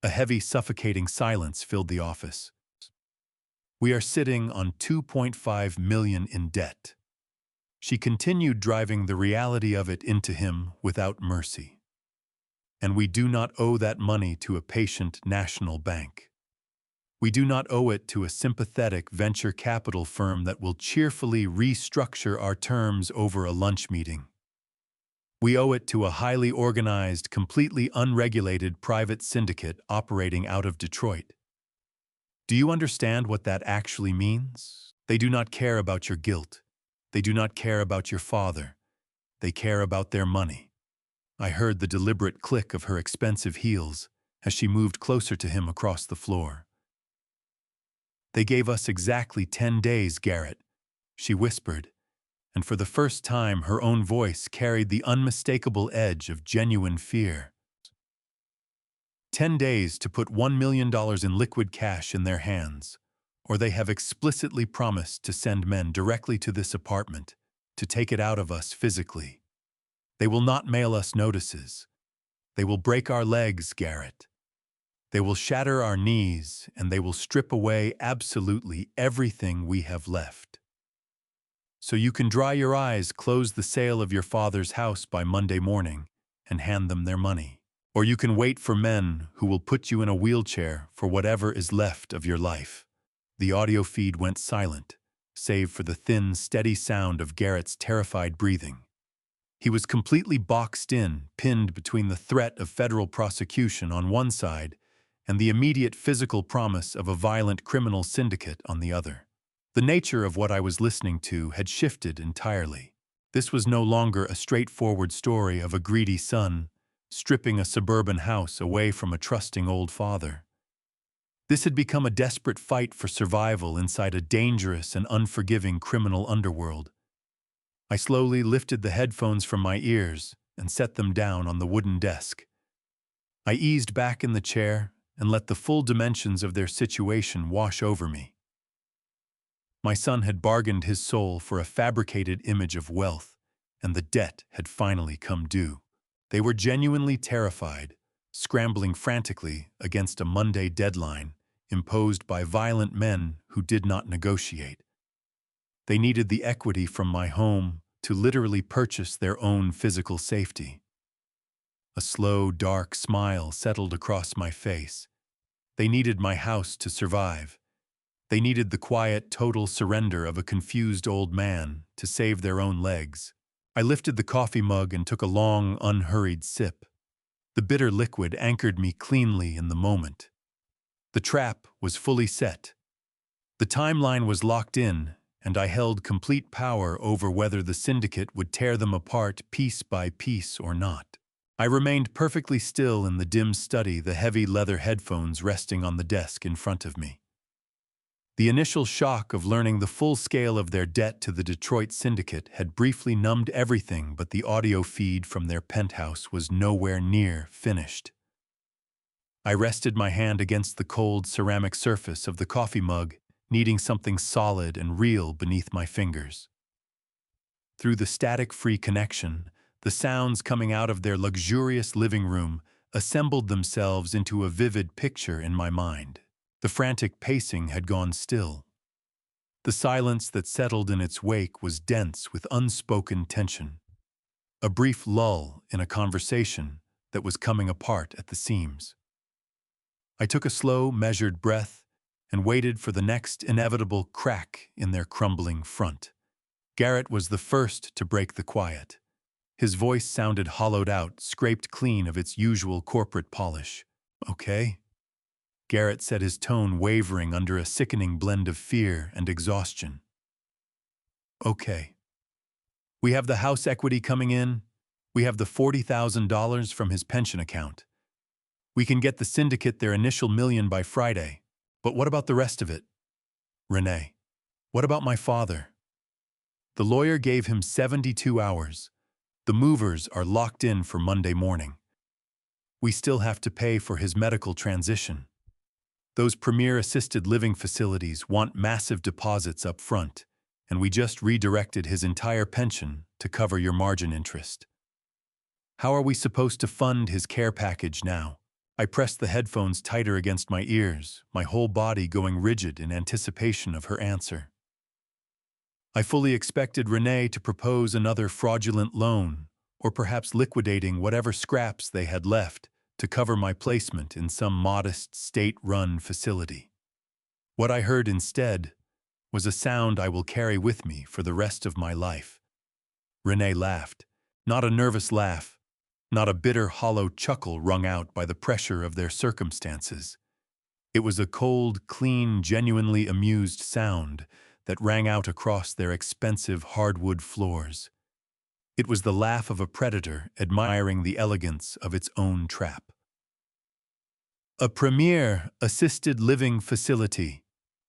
A heavy, suffocating silence filled the office. "We are sitting on $2.5 million in debt." She continued, driving the reality of it into him without mercy. "And we do not owe that money to a patient national bank. We do not owe it to a sympathetic venture capital firm that will cheerfully restructure our terms over a lunch meeting. We owe it to a highly organized, completely unregulated private syndicate operating out of Detroit. Do you understand what that actually means? They do not care about your guilt. They do not care about your father. They care about their money." I heard the deliberate click of her expensive heels as she moved closer to him across the floor. "They gave us exactly 10 days, Garrett," she whispered, and for the first time her own voice carried the unmistakable edge of genuine fear. 10 days to put $1 million in liquid cash in their hands, or they have explicitly promised to send men directly to this apartment to take it out of us physically. They will not mail us notices. They will break our legs, Garrett. They will shatter our knees, and they will strip away absolutely everything we have left. So you can dry your eyes, close the sale of your father's house by Monday morning, and hand them their money. Or you can wait for men who will put you in a wheelchair for whatever is left of your life." The audio feed went silent, save for the thin, steady sound of Garrett's terrified breathing. He was completely boxed in, pinned between the threat of federal prosecution on one side and the immediate physical promise of a violent criminal syndicate on the other. The nature of what I was listening to had shifted entirely. This was no longer a straightforward story of a greedy son stripping a suburban house away from a trusting old father. This had become a desperate fight for survival inside a dangerous and unforgiving criminal underworld. I slowly lifted the headphones from my ears and set them down on the wooden desk. I eased back in the chair and let the full dimensions of their situation wash over me. My son had bargained his soul for a fabricated image of wealth, and the debt had finally come due. They were genuinely terrified, scrambling frantically against a Monday deadline imposed by violent men who did not negotiate. They needed the equity from my home to literally purchase their own physical safety. A slow, dark smile settled across my face. They needed my house to survive. They needed the quiet, total surrender of a confused old man to save their own legs. I lifted the coffee mug and took a long, unhurried sip. The bitter liquid anchored me cleanly in the moment. The trap was fully set. The timeline was locked in, and I held complete power over whether the syndicate would tear them apart piece by piece or not. I remained perfectly still in the dim study, the heavy leather headphones resting on the desk in front of me. The initial shock of learning the full scale of their debt to the Detroit syndicate had briefly numbed everything, but the audio feed from their penthouse was nowhere near finished. I rested my hand against the cold ceramic surface of the coffee mug, needing something solid and real beneath my fingers. Through the static-free connection, the sounds coming out of their luxurious living room assembled themselves into a vivid picture in my mind. The frantic pacing had gone still. The silence that settled in its wake was dense with unspoken tension. A brief lull in a conversation that was coming apart at the seams. I took a slow, measured breath and waited for the next inevitable crack in their crumbling front. Garrett was the first to break the quiet. His voice sounded hollowed out, scraped clean of its usual corporate polish. "Okay?" Garrett said, his tone wavering under a sickening blend of fear and exhaustion. "Okay. We have the house equity coming in. We have the $40,000 from his pension account. We can get the syndicate their initial $1 million by Friday. But what about the rest of it? Renee, what about my father?" The lawyer gave him 72 hours. The movers are locked in for Monday morning. We still have to pay for his medical transition. Those premier assisted living facilities want massive deposits up front, and we just redirected his entire pension to cover your margin interest. How are we supposed to fund his care package now? I pressed the headphones tighter against my ears, my whole body going rigid in anticipation of her answer. I fully expected Renee to propose another fraudulent loan, or perhaps liquidating whatever scraps they had left to cover my placement in some modest state-run facility. What I heard instead was a sound I will carry with me for the rest of my life. Renee laughed, not a nervous laugh, not a bitter, hollow chuckle wrung out by the pressure of their circumstances. It was a cold, clean, genuinely amused sound that rang out across their expensive hardwood floors. It was the laugh of a predator admiring the elegance of its own trap. "A premier assisted living facility,"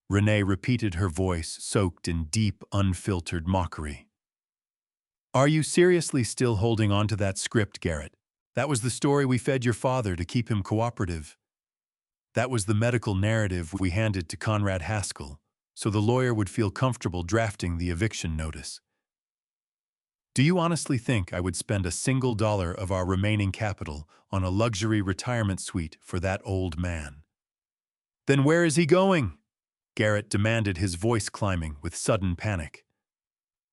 Renee repeated, her voice soaked in deep, unfiltered mockery. "Are you seriously still holding on to that script, Garrett? That was the story we fed your father to keep him cooperative. That was the medical narrative we handed to Conrad Haskell, so the lawyer would feel comfortable drafting the eviction notice. Do you honestly think I would spend a single dollar of our remaining capital on a luxury retirement suite for that old man?" "Then where is he going?" Garrett demanded, his voice climbing with sudden panic.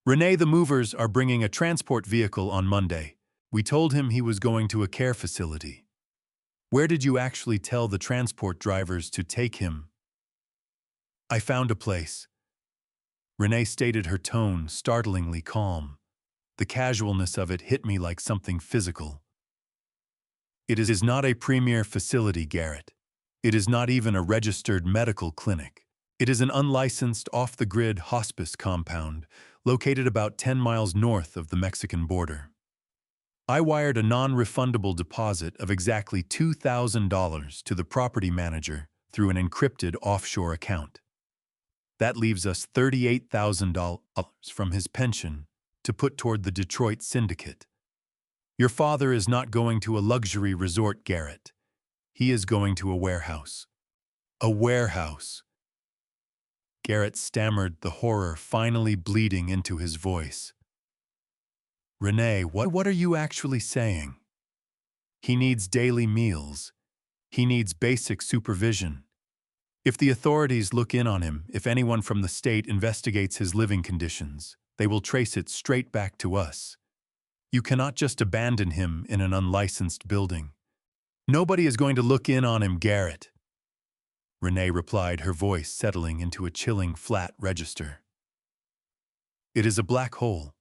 "Renee, the movers are bringing a transport vehicle on Monday. We told him he was going to a care facility. Where did you actually tell the transport drivers to take him?" "I found a place." Renee stated, her tone startlingly calm. The casualness of it hit me like something physical. "It is not a premier facility, Garrett. It is not even a registered medical clinic. It is an unlicensed, off-the-grid hospice compound located about 10 miles north of the Mexican border. I wired a non-refundable deposit of exactly $2,000 to the property manager through an encrypted offshore account. That leaves us $38,000 from his pension to put toward the Detroit syndicate. Your father is not going to a luxury resort, Garrett. He is going to a warehouse. A warehouse. Garrett stammered, the horror finally bleeding into his voice. Renee, what are you actually saying? He needs daily meals. He needs basic supervision. If the authorities look in on him, if anyone from the state investigates his living conditions, they will trace it straight back to us. You cannot just abandon him in an unlicensed building. Nobody is going to look in on him, Garrett. Renee replied, her voice settling into a chilling, flat register. It is a black hole.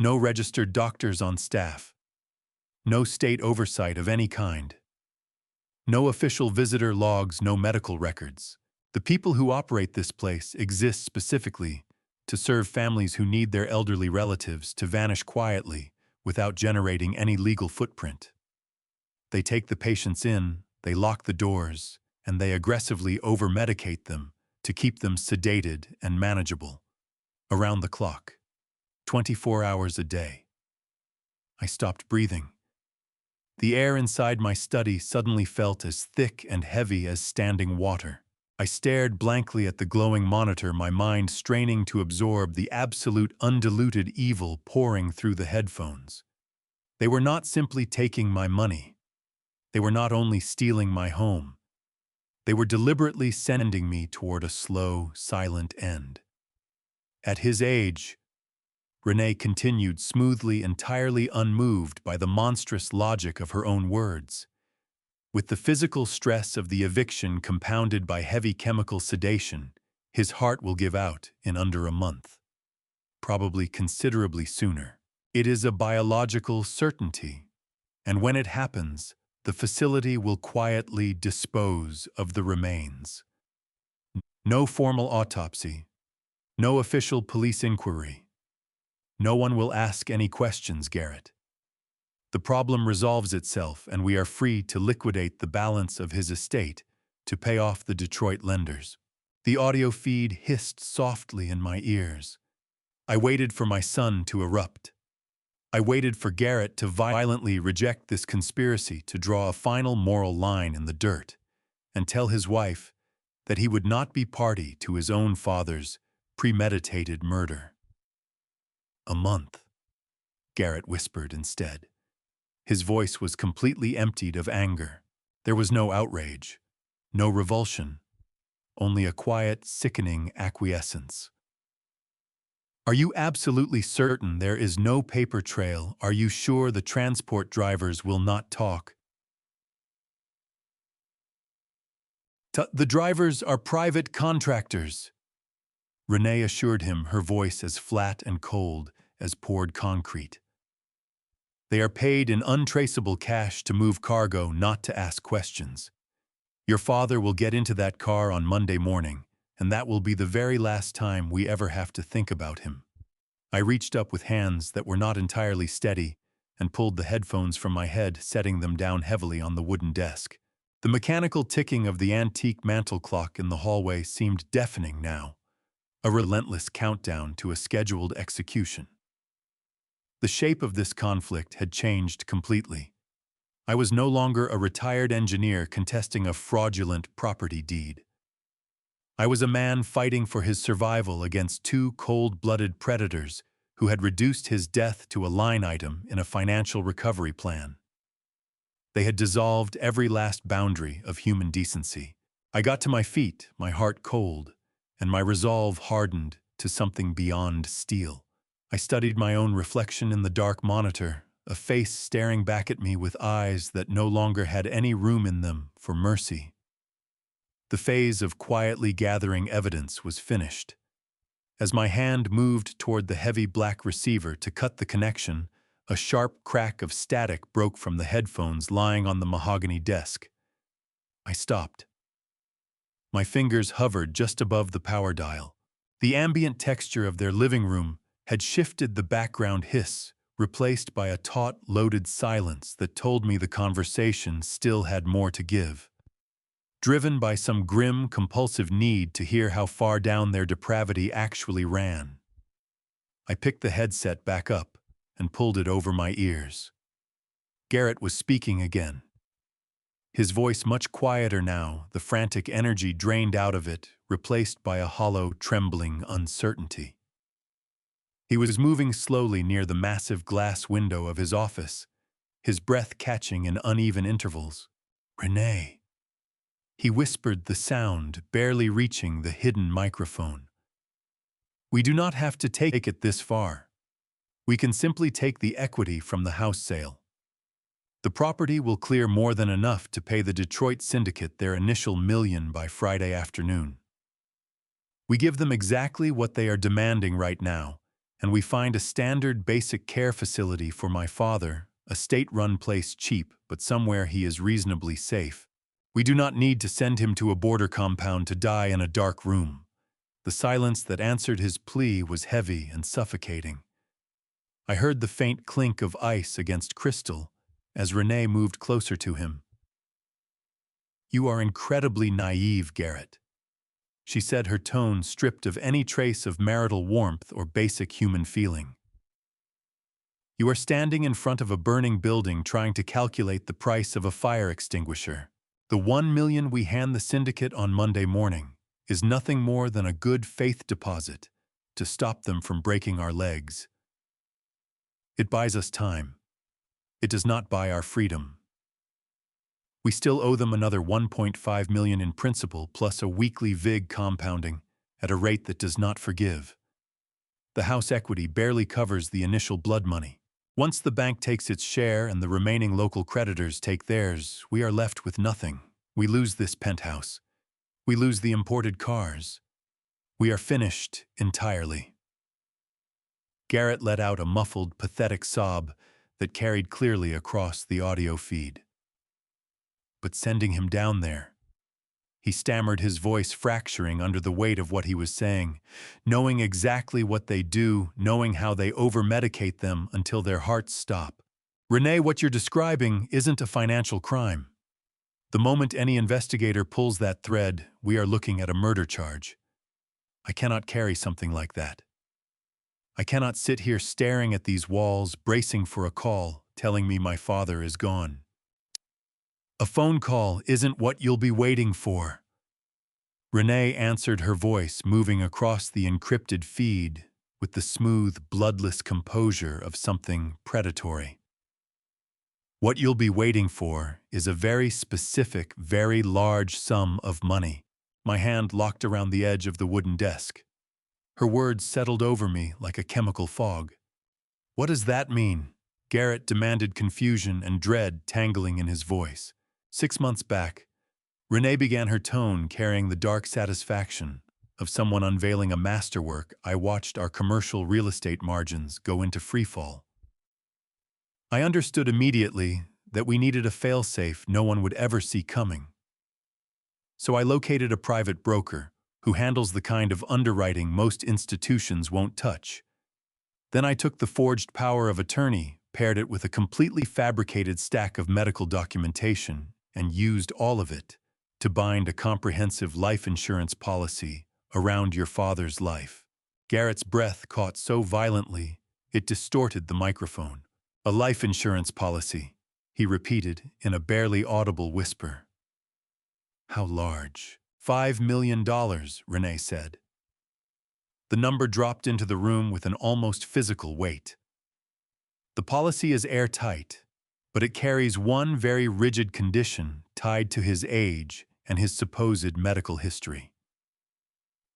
No registered doctors on staff. No state oversight of any kind. No official visitor logs, no medical records. The people who operate this place exist specifically to serve families who need their elderly relatives to vanish quietly without generating any legal footprint. They take the patients in, they lock the doors, and they aggressively over-medicate them to keep them sedated and manageable. Around the clock. 24 hours a day. I stopped breathing. The air inside my study suddenly felt as thick and heavy as standing water. I stared blankly at the glowing monitor, my mind straining to absorb the absolute undiluted evil pouring through the headphones. They were not simply taking my money. They were not only stealing my home. They were deliberately sending me toward a slow, silent end. At his age, Renee continued smoothly, entirely unmoved by the monstrous logic of her own words. With the physical stress of the eviction compounded by heavy chemical sedation, his heart will give out in under a month. Probably considerably sooner. It is a biological certainty. And when it happens, the facility will quietly dispose of the remains. No formal autopsy. No official police inquiry. No one will ask any questions, Garrett. The problem resolves itself, and we are free to liquidate the balance of his estate to pay off the Detroit lenders. The audio feed hissed softly in my ears. I waited for my son to erupt. I waited for Garrett to violently reject this conspiracy, to draw a final moral line in the dirt, and tell his wife that he would not be party to his own father's premeditated murder. A month, Garrett whispered instead. His voice was completely emptied of anger. There was no outrage, no revulsion, only a quiet, sickening acquiescence. Are you absolutely certain there is no paper trail? Are you sure the transport drivers will not talk? The drivers are private contractors, Renee assured him, her voice as flat and cold as poured concrete. They are paid in untraceable cash to move cargo, not to ask questions. Your father will get into that car on Monday morning, and that will be the very last time we ever have to think about him. I reached up with hands that were not entirely steady and pulled the headphones from my head, setting them down heavily on the wooden desk. The mechanical ticking of the antique mantel clock in the hallway seemed deafening now, a relentless countdown to a scheduled execution. The shape of this conflict had changed completely. I was no longer a retired engineer contesting a fraudulent property deed. I was a man fighting for his survival against two cold-blooded predators who had reduced his death to a line item in a financial recovery plan. They had dissolved every last boundary of human decency. I got to my feet, my heart cold, and my resolve hardened to something beyond steel. I studied my own reflection in the dark monitor, a face staring back at me with eyes that no longer had any room in them for mercy. The phase of quietly gathering evidence was finished. As my hand moved toward the heavy black receiver to cut the connection, a sharp crack of static broke from the headphones lying on the mahogany desk. I stopped. My fingers hovered just above the power dial. The ambient texture of their living room had shifted the background hiss, replaced by a taut, loaded silence that told me the conversation still had more to give. driven by some grim, compulsive need to hear how far down their depravity actually ran. I picked the headset back up and pulled it over my ears. Garrett was speaking again. His voice much quieter now, the frantic energy drained out of it, replaced by a hollow, trembling uncertainty. He was moving slowly near the massive glass window of his office, his breath catching in uneven intervals. "Renee." He whispered the sound, barely reaching the hidden microphone. "We do not have to take it this far. We can simply take the equity from the house sale. The property will clear more than enough to pay the Detroit syndicate their initial $1 million by Friday afternoon. We give them exactly what they are demanding right now, and we find a standard basic care facility for my father, a state-run place cheap, but somewhere he is reasonably safe. We do not need to send him to a border compound to die in a dark room." The silence that answered his plea was heavy and suffocating. I heard the faint clink of ice against crystal as Renee moved closer to him. "You are incredibly naive, Garrett," she said, her tone stripped of any trace of marital warmth or basic human feeling. "You are standing in front of a burning building trying to calculate the price of a fire extinguisher. The $1 million we hand the syndicate on Monday morning is nothing more than a good faith deposit to stop them from breaking our legs. It buys us time. It does not buy our freedom. We still owe them another $1.5 million in principal plus a weekly VIG compounding at a rate that does not forgive. The house equity barely covers the initial blood money. Once the bank takes its share and the remaining local creditors take theirs, we are left with nothing. We lose this penthouse. We lose the imported cars. We are finished entirely." Garrett let out a muffled, pathetic sob that carried clearly across the audio feed. "But sending him down there," he stammered, his voice fracturing under the weight of what he was saying, "knowing exactly what they do, knowing how they over-medicate them until their hearts stop. Renee, what you're describing isn't a financial crime. The moment any investigator pulls that thread, we are looking at a murder charge. I cannot carry something like that. I cannot sit here staring at these walls, bracing for a call, telling me my father is gone. A phone call isn't what you'll be waiting for." Renee answered, her voice moving across the encrypted feed with the smooth, bloodless composure of something predatory. "What you'll be waiting for is a very specific, very large sum of money." My hand locked around the edge of the wooden desk. Her words settled over me like a chemical fog. "What does that mean?" Garrett demanded, confusion and dread tangling in his voice. 6 months back, Renee began, her tone carrying the dark satisfaction of someone unveiling a masterwork. I watched our commercial real estate margins go into freefall. I understood immediately that we needed a failsafe no one would ever see coming. So I located a private broker who handles the kind of underwriting most institutions won't touch. Then I took the forged power of attorney, paired it with a completely fabricated stack of medical documentation, and used all of it to bind a comprehensive life insurance policy around your father's life. Garrett's breath caught so violently it distorted the microphone. "A life insurance policy," he repeated in a barely audible whisper. "How large?" $5 million, Renee said. The number dropped into the room with an almost physical weight. "The policy is airtight, but it carries one very rigid condition tied to his age and his supposed medical history.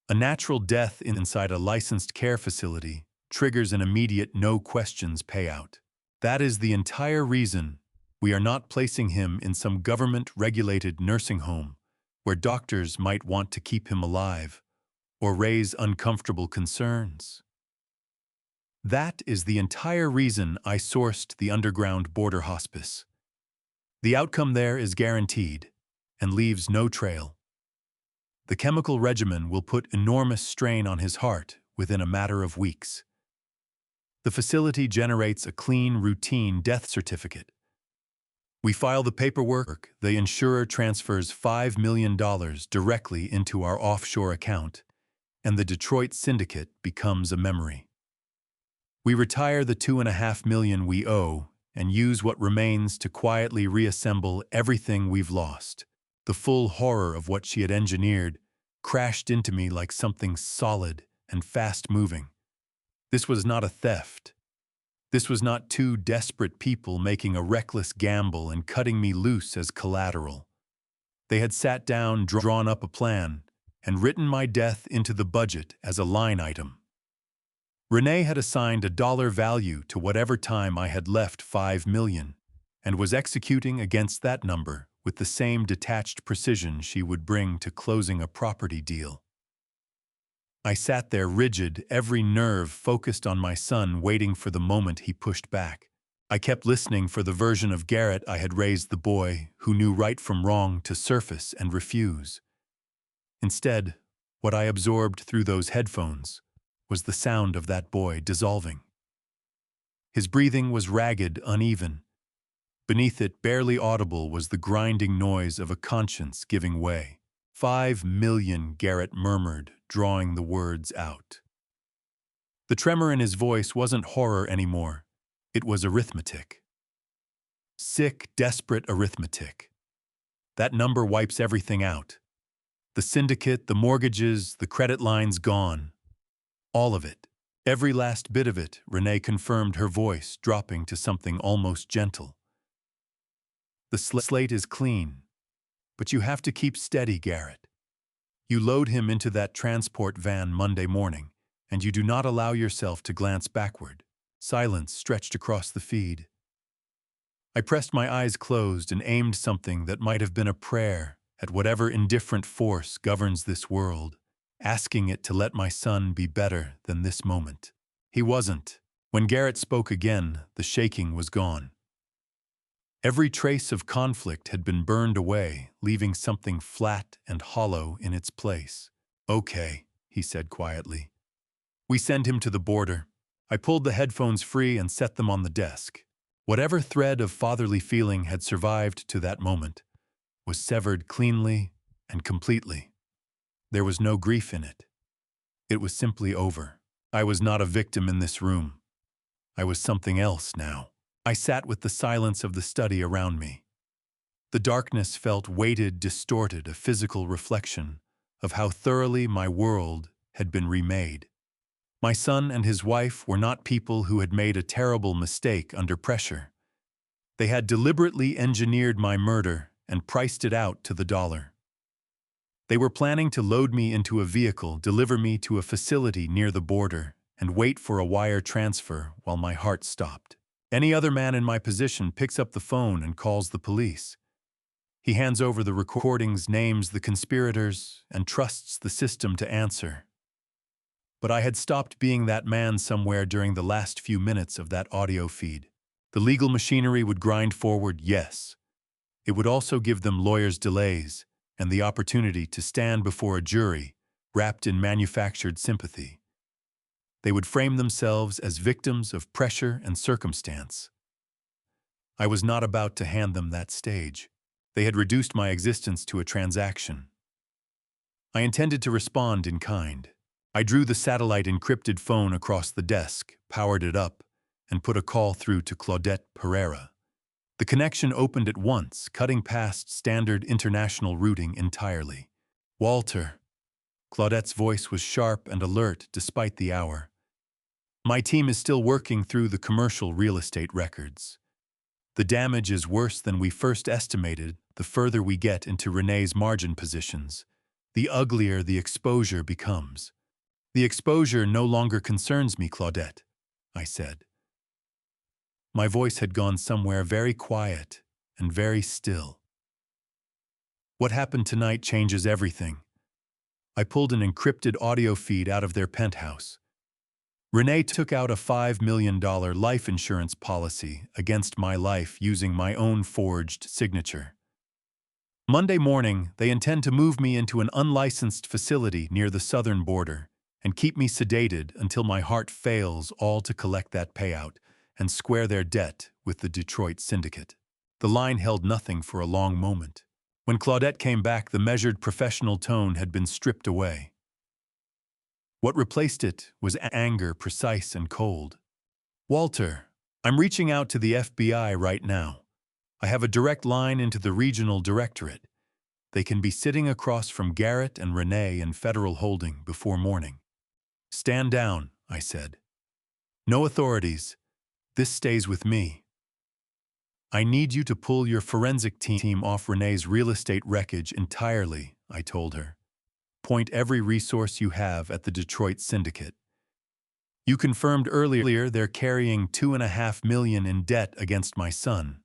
A natural death inside a licensed care facility triggers an immediate no-questions payout. That is the entire reason we are not placing him in some government-regulated nursing home where doctors might want to keep him alive or raise uncomfortable concerns. That is the entire reason I sourced the underground border hospice. The outcome there is guaranteed and leaves no trail. The chemical regimen will put enormous strain on his heart within a matter of weeks. The facility generates a clean, routine death certificate. We file the paperwork, the insurer transfers $5 million directly into our offshore account, and the Detroit syndicate becomes a memory. We retire the $2.5 million we owe and use what remains to quietly reassemble everything we've lost. The full horror of what she had engineered crashed into me like something solid and fast-moving. This was not a theft. This was not two desperate people making a reckless gamble and cutting me loose as collateral. They had sat down, drawn up a plan, and written my death into the budget as a line item. Renee had assigned a dollar value to whatever time I had left $5 million, and was executing against that number with the same detached precision she would bring to closing a property deal. I sat there rigid, every nerve focused on my son, waiting for the moment he pushed back. I kept listening for the version of Garrett I had raised the boy who knew right from wrong to surface and refuse. Instead, what I absorbed through those headphones was the sound of that boy dissolving. His breathing was ragged, uneven. Beneath it, barely audible, was the grinding noise of a conscience giving way. $5 million, Garrett murmured, drawing the words out. The tremor in his voice wasn't horror anymore. It was arithmetic. Sick, desperate arithmetic. That number wipes everything out. The syndicate, the mortgages, the credit lines gone. All of it. Every last bit of it, Renee confirmed, her voice dropping to something almost gentle. The slate is clean. But you have to keep steady, Garrett. You load him into that transport van Monday morning, and you do not allow yourself to glance backward. Silence stretched across the feed. I pressed my eyes closed and aimed something that might have been a prayer at whatever indifferent force governs this world, asking it to let my son be better than this moment. He wasn't. When Garrett spoke again, the shaking was gone. Every trace of conflict had been burned away, leaving something flat and hollow in its place. "Okay," he said quietly. "We send him to the border." I pulled the headphones free and set them on the desk. Whatever thread of fatherly feeling had survived to that moment was severed cleanly and completely. There was no grief in it. It was simply over. I was not a victim in this room. I was something else now. I sat with the silence of the study around me. The darkness felt weighted, distorted, a physical reflection of how thoroughly my world had been remade. My son and his wife were not people who had made a terrible mistake under pressure. They had deliberately engineered my murder and priced it out to the dollar. They were planning to load me into a vehicle, deliver me to a facility near the border, and wait for a wire transfer while my heart stopped. Any other man in my position picks up the phone and calls the police. He hands over the recordings, names the conspirators, and trusts the system to answer. But I had stopped being that man somewhere during the last few minutes of that audio feed. The legal machinery would grind forward, yes. It would also give them lawyers' delays and the opportunity to stand before a jury wrapped in manufactured sympathy. They would frame themselves as victims of pressure and circumstance. I was not about to hand them that stage. They had reduced my existence to a transaction. I intended to respond in kind. I drew the satellite encrypted phone across the desk, powered it up, and put a call through to Claudette Pereira. The connection opened at once, cutting past standard international routing entirely. "Walter." Claudette's voice was sharp and alert despite the hour. "My team is still working through the commercial real estate records. The damage is worse than we first estimated. The further we get into Renee's margin positions, the uglier the exposure becomes." "The exposure no longer concerns me, Claudette," I said. My voice had gone somewhere very quiet and very still. "What happened tonight changes everything." I pulled an encrypted audio feed out of their penthouse. Renee took out a $5 million life insurance policy against my life using my own forged signature. Monday morning, they intend to move me into an unlicensed facility near the southern border and keep me sedated until my heart fails, all to collect that payout and square their debt with the Detroit syndicate. The line held nothing for a long moment. When Claudette came back, the measured professional tone had been stripped away. What replaced it was anger, precise and cold. "Walter, I'm reaching out to the FBI right now. I have a direct line into the regional directorate. They can be sitting across from Garrett and Renee in federal holding before morning." "Stand down," I said. "No authorities. This stays with me. I need you to pull your forensic team off Renee's real estate wreckage entirely," I told her. "Point every resource you have at the Detroit syndicate. You confirmed earlier they're carrying $2.5 million in debt against my son.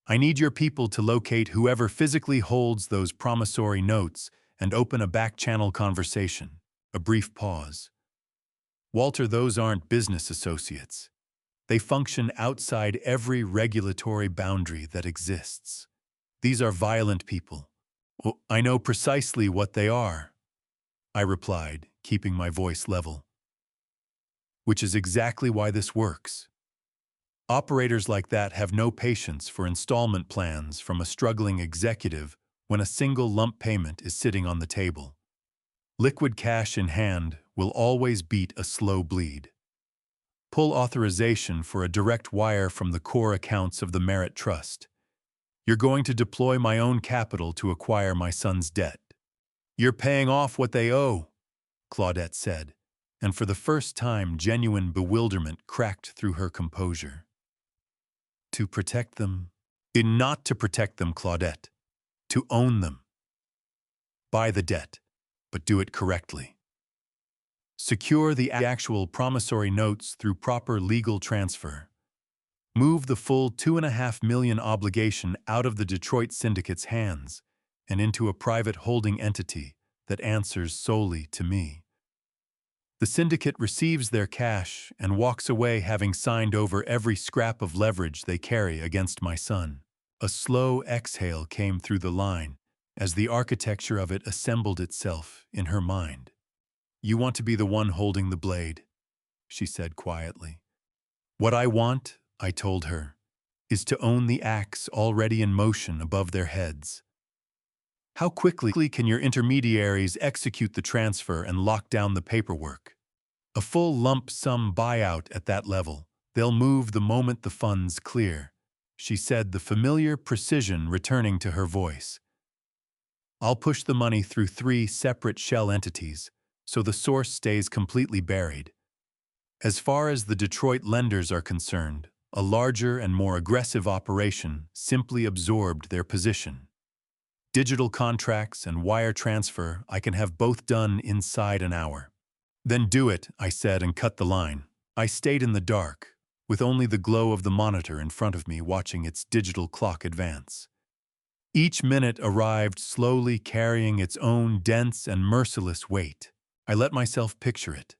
I need your people to locate whoever physically holds those promissory notes and open a back-channel conversation." A brief pause. "Walter, those aren't business associates. They function outside every regulatory boundary that exists. These are violent people." "Well, I know precisely what they are," I replied, keeping my voice level. "Which is exactly why this works. Operators like that have no patience for installment plans from a struggling executive when a single lump payment is sitting on the table. Liquid cash in hand will always beat a slow bleed. Pull authorization for a direct wire from the core accounts of the Merit Trust. You're going to deploy my own capital to acquire my son's debt." "You're paying off what they owe," Claudette said, and for the first time genuine bewilderment cracked through her composure. "To protect them?" "Not to protect them, Claudette. To own them. Buy the debt, but do it correctly. Secure the actual promissory notes through proper legal transfer. Move the full $2.5 million obligation out of the Detroit syndicate's hands and into a private holding entity that answers solely to me. The syndicate receives their cash and walks away having signed over every scrap of leverage they carry against my son." A slow exhale came through the line as the architecture of it assembled itself in her mind. "You want to be the one holding the blade," she said quietly. "What I want," I told her, "is to own the axe already in motion above their heads. How quickly can your intermediaries execute the transfer and lock down the paperwork? A full lump sum buyout at that level. They'll move the moment the funds clear," she said, the familiar precision returning to her voice. "I'll push the money through 3 separate shell entities, so the source stays completely buried. As far as the Detroit lenders are concerned, a larger and more aggressive operation simply absorbed their position. Digital contracts and wire transfer, I can have both done inside an hour." "Then do it," I said, and cut the line. I stayed in the dark, with only the glow of the monitor in front of me watching its digital clock advance. Each minute arrived slowly, carrying its own dense and merciless weight. I let myself picture it.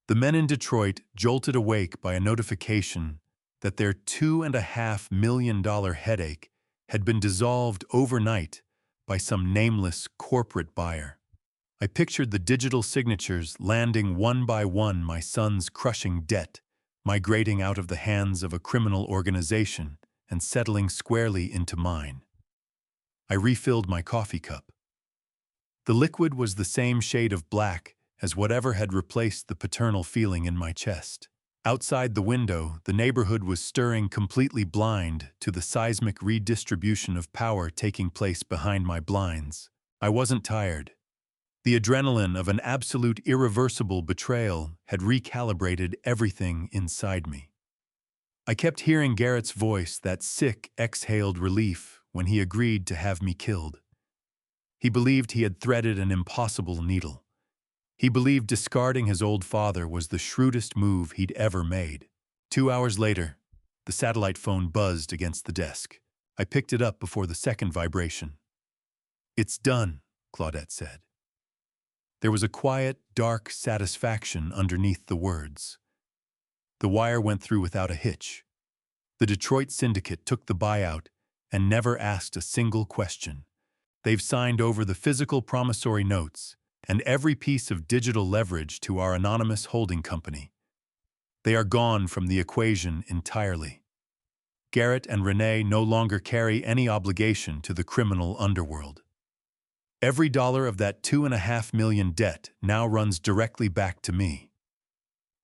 The men in Detroit jolted awake by a notification that their $2.5 million headache had been dissolved overnight by some nameless corporate buyer. I pictured the digital signatures landing one by one my son's crushing debt, migrating out of the hands of a criminal organization and settling squarely into mine. I refilled my coffee cup. The liquid was the same shade of black as whatever had replaced the paternal feeling in my chest. Outside the window, the neighborhood was stirring, completely blind to the seismic redistribution of power taking place behind my blinds. I wasn't tired. The adrenaline of an absolute irreversible betrayal had recalibrated everything inside me. I kept hearing Garrett's voice, that sick, exhaled relief when he agreed to have me killed. He believed he had threaded an impossible needle. He believed discarding his old father was the shrewdest move he'd ever made. 2 hours later, the satellite phone buzzed against the desk. I picked it up before the second vibration. "It's done," Claudette said. There was a quiet, dark satisfaction underneath the words. The wire went through without a hitch. The Detroit syndicate took the buyout and never asked a single question. They've signed over the physical promissory notes and every piece of digital leverage to our anonymous holding company. They are gone from the equation entirely. Garrett and Renee no longer carry any obligation to the criminal underworld. Every dollar of that $2.5 million debt now runs directly back to me.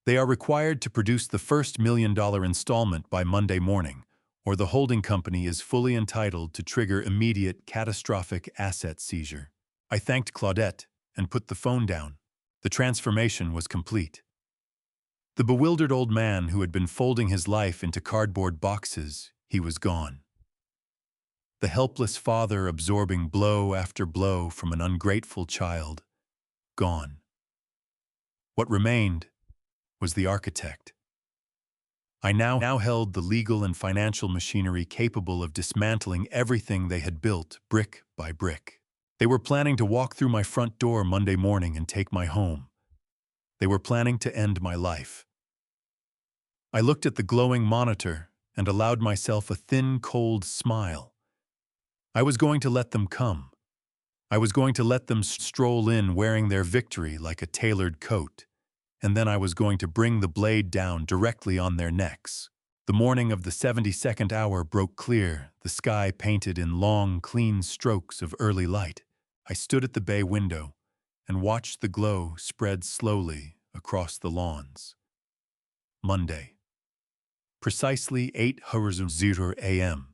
They are required to produce the first $1 million installment by Monday morning, or the holding company is fully entitled to trigger immediate catastrophic asset seizure. I thanked Claudette and put the phone down. The transformation was complete. The bewildered old man who had been folding his life into cardboard boxes, he was gone. The helpless father absorbing blow after blow from an ungrateful child, gone. What remained was the architect. I now held the legal and financial machinery capable of dismantling everything they had built brick by brick. They were planning to walk through my front door Monday morning and take my home. They were planning to end my life. I looked at the glowing monitor and allowed myself a thin, cold smile. I was going to let them come. I was going to let them stroll in wearing their victory like a tailored coat, and then I was going to bring the blade down directly on their necks. The morning of the 72nd hour broke clear, the sky painted in long, clean strokes of early light. I stood at the bay window and watched the glow spread slowly across the lawns. Monday. Precisely 8:00 a.m.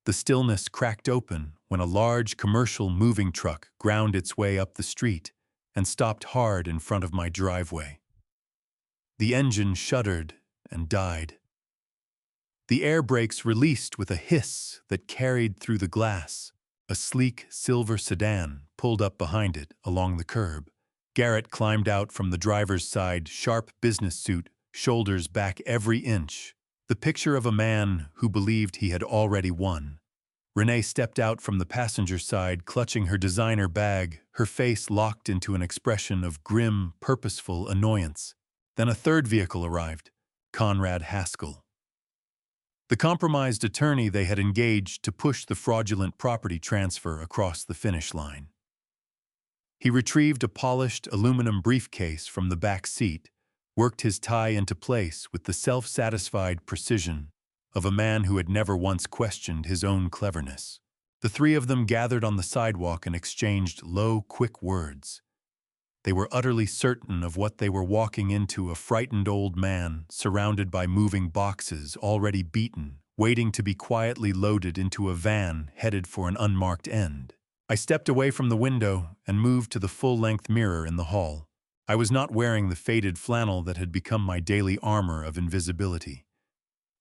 The stillness cracked open when a large commercial moving truck ground its way up the street and stopped hard in front of my driveway. The engine shuddered and died. The air brakes released with a hiss that carried through the glass. A sleek silver sedan pulled up behind it along the curb. Garrett climbed out from the driver's side, sharp business suit, shoulders back every inch, the picture of a man who believed he had already won. Renee stepped out from the passenger side, clutching her designer bag, her face locked into an expression of grim, purposeful annoyance. Then a third vehicle arrived, Conrad Haskell. The compromised attorney they had engaged to push the fraudulent property transfer across the finish line. He retrieved a polished aluminum briefcase from the back seat, worked his tie into place with the self-satisfied precision of a man who had never once questioned his own cleverness. The three of them gathered on the sidewalk and exchanged low, quick words. They were utterly certain of what they were walking into: a frightened old man surrounded by moving boxes, already beaten, waiting to be quietly loaded into a van headed for an unmarked end. I stepped away from the window and moved to the full-length mirror in the hall. I was not wearing the faded flannel that had become my daily armor of invisibility.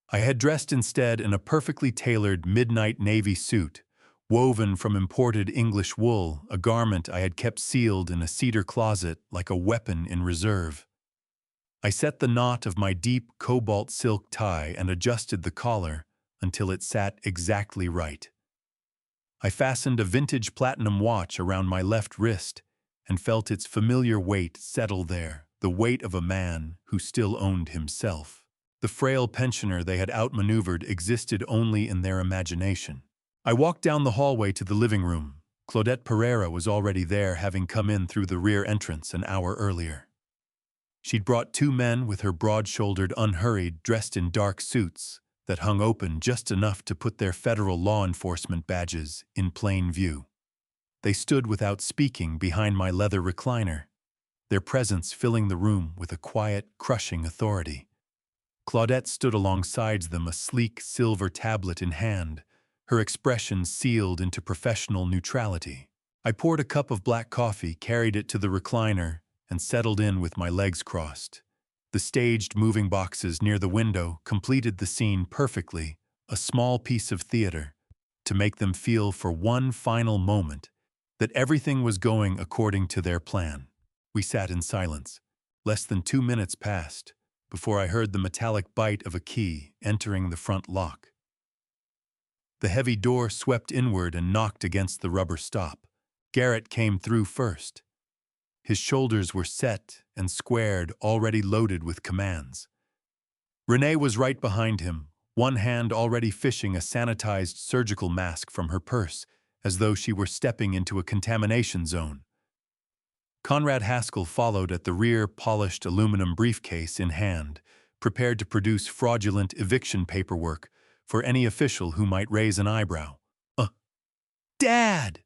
I had dressed instead in a perfectly tailored midnight navy suit, woven from imported English wool, a garment I had kept sealed in a cedar closet like a weapon in reserve. I set the knot of my deep cobalt silk tie and adjusted the collar until it sat exactly right. I fastened a vintage platinum watch around my left wrist and felt its familiar weight settle there, the weight of a man who still owned himself. The frail pensioner they had outmaneuvered existed only in their imagination. I walked down the hallway to the living room. Claudette Pereira was already there, having come in through the rear entrance an hour earlier. She'd brought two men with her broad-shouldered, unhurried, dressed in dark suits that hung open just enough to put their federal law enforcement badges in plain view. They stood without speaking behind my leather recliner, their presence filling the room with a quiet, crushing authority. Claudette stood alongside them, a sleek silver tablet in hand, her expression sealed into professional neutrality. I poured a cup of black coffee, carried it to the recliner, and settled in with my legs crossed. The staged moving boxes near the window completed the scene perfectly, a small piece of theater, to make them feel for one final moment that everything was going according to their plan. We sat in silence. Less than 2 minutes passed before I heard the metallic bite of a key entering the front lock. The heavy door swept inward and knocked against the rubber stop. Garrett came through first. His shoulders were set and squared, already loaded with commands. Renee was right behind him, one hand already fishing a sanitized surgical mask from her purse, as though she were stepping into a contamination zone. Conrad Haskell followed at the rear, polished aluminum briefcase in hand, prepared to produce fraudulent eviction paperwork for any official who might raise an eyebrow. Dad!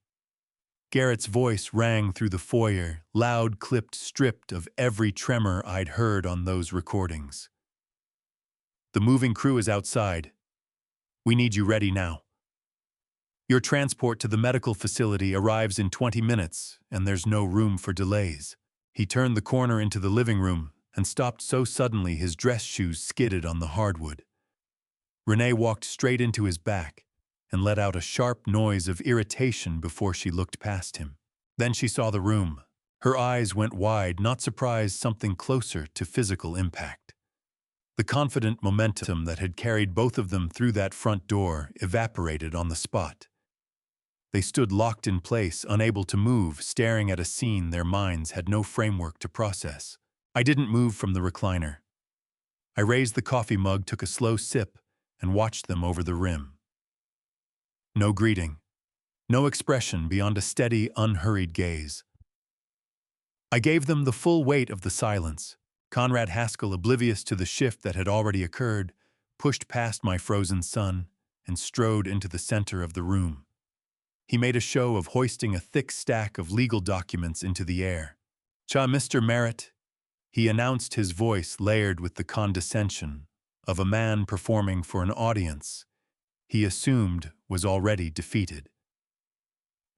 Garrett's voice rang through the foyer, loud, clipped, stripped of every tremor I'd heard on those recordings. The moving crew is outside. We need you ready now. Your transport to the medical facility arrives in 20 minutes, and there's no room for delays. He turned the corner into the living room and stopped so suddenly his dress shoes skidded on the hardwood. Renee walked straight into his back and let out a sharp noise of irritation before she looked past him. Then she saw the room. Her eyes went wide, not surprised something closer to physical impact. The confident momentum that had carried both of them through that front door evaporated on the spot. They stood locked in place, unable to move, staring at a scene their minds had no framework to process. I didn't move from the recliner. I raised the coffee mug, took a slow sip, and watched them over the rim. No greeting. No expression beyond a steady, unhurried gaze. I gave them the full weight of the silence. Conrad Haskell, oblivious to the shift that had already occurred, pushed past my frozen son and strode into the center of the room. He made a show of hoisting a thick stack of legal documents into the air. "Cha, Mr. Merritt," he announced, his voice layered with the condescension of a man performing for an audience he assumed was already defeated.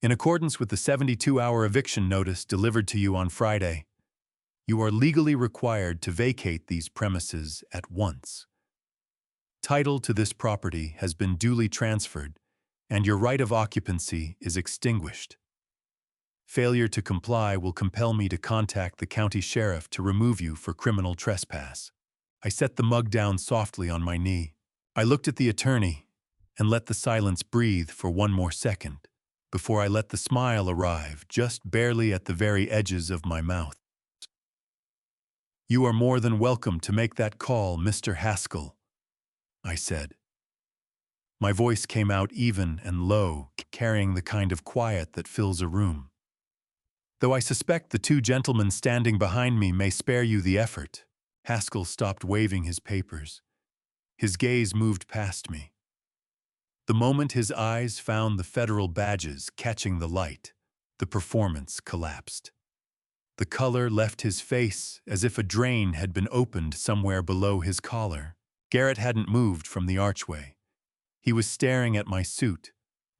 "In accordance with the 72-hour eviction notice delivered to you on Friday, you are legally required to vacate these premises at once. Title to this property has been duly transferred, and your right of occupancy is extinguished. Failure to comply will compel me to contact the county sheriff to remove you for criminal trespass." I set the mug down softly on my knee. I looked at the attorney and let the silence breathe for one more second before I let the smile arrive just barely at the very edges of my mouth. "You are more than welcome to make that call, Mr. Haskell," I said. My voice came out even and low, carrying the kind of quiet that fills a room. "Though I suspect the two gentlemen standing behind me may spare you the effort." Haskell stopped waving his papers. His gaze moved past me. The moment his eyes found the federal badges catching the light, the performance collapsed. The color left his face as if a drain had been opened somewhere below his collar. Garrett hadn't moved from the archway. He was staring at my suit,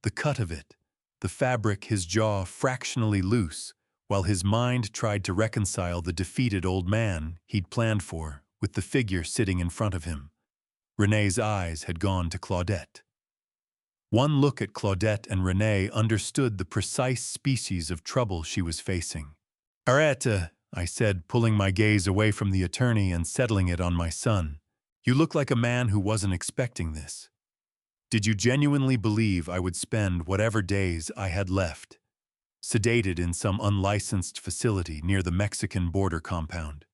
the cut of it, the fabric, his jaw fractionally loose, while his mind tried to reconcile the defeated old man he'd planned for with the figure sitting in front of him. Renee's eyes had gone to Claudette. One look at Claudette and Renee understood the precise species of trouble she was facing. "Arrête," I said, pulling my gaze away from the attorney and settling it on my son. "You look like a man who wasn't expecting this. Did you genuinely believe I would spend whatever days I had left sedated in some unlicensed facility near the Mexican border compound?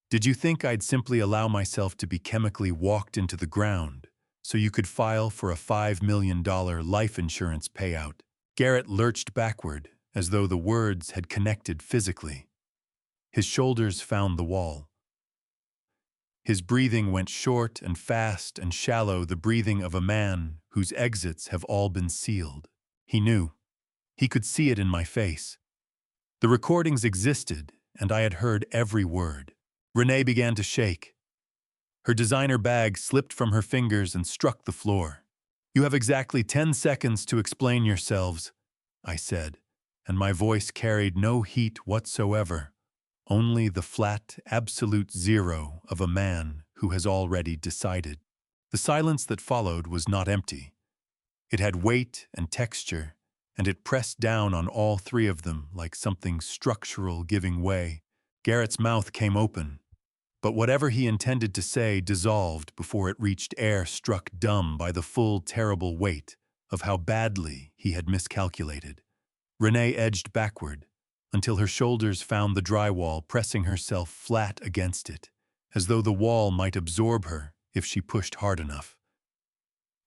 Did you think I'd simply allow myself to be chemically walked into the ground so you could file for a $5 million life insurance payout?" Garrett lurched backward as though the words had connected physically. His shoulders found the wall. His breathing went short and fast and shallow, the breathing of a man whose exits have all been sealed. He knew. He could see it in my face. The recordings existed, and I had heard every word. Renee began to shake. Her designer bag slipped from her fingers and struck the floor. "You have exactly 10 seconds to explain yourselves," I said, and my voice carried no heat whatsoever, only the flat, absolute zero of a man who has already decided. The silence that followed was not empty. It had weight and texture, and it pressed down on all three of them like something structural giving way. Garrett's mouth came open, but whatever he intended to say dissolved before it reached air, struck dumb by the full, terrible weight of how badly he had miscalculated. Renee edged backward until her shoulders found the drywall, pressing herself flat against it, as though the wall might absorb her if she pushed hard enough.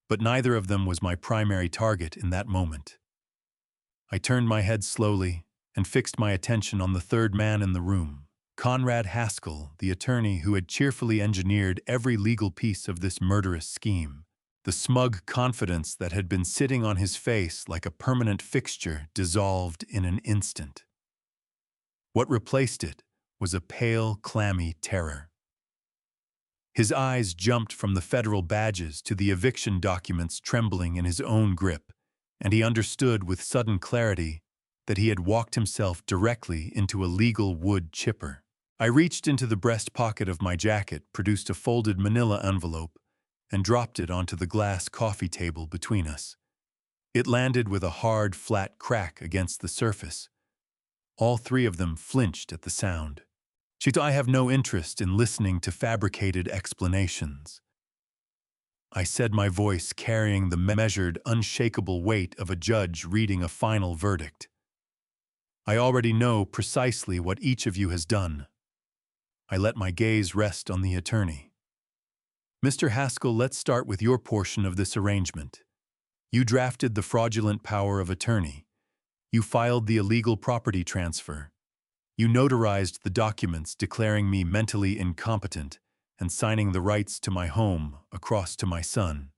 But neither of them was my primary target in that moment. I turned my head slowly and fixed my attention on the third man in the room, Conrad Haskell, the attorney who had cheerfully engineered every legal piece of this murderous scheme. The smug confidence that had been sitting on his face like a permanent fixture dissolved in an instant. What replaced it was a pale, clammy terror. His eyes jumped from the federal badges to the eviction documents trembling in his own grip, and he understood with sudden clarity that he had walked himself directly into a legal wood chipper. I reached into the breast pocket of my jacket, produced a folded manila envelope, and dropped it onto the glass coffee table between us. It landed with a hard, flat crack against the surface. All three of them flinched at the sound. Chito, I have no interest in listening to fabricated explanations, I said, my voice carrying the measured, unshakable weight of a judge reading a final verdict. I already know precisely what each of you has done. I let my gaze rest on the attorney. Mr. Haskell, let's start with your portion of this arrangement. You drafted the fraudulent power of attorney. You filed the illegal property transfer. You notarized the documents declaring me mentally incompetent and signing the rights to my home across to my son.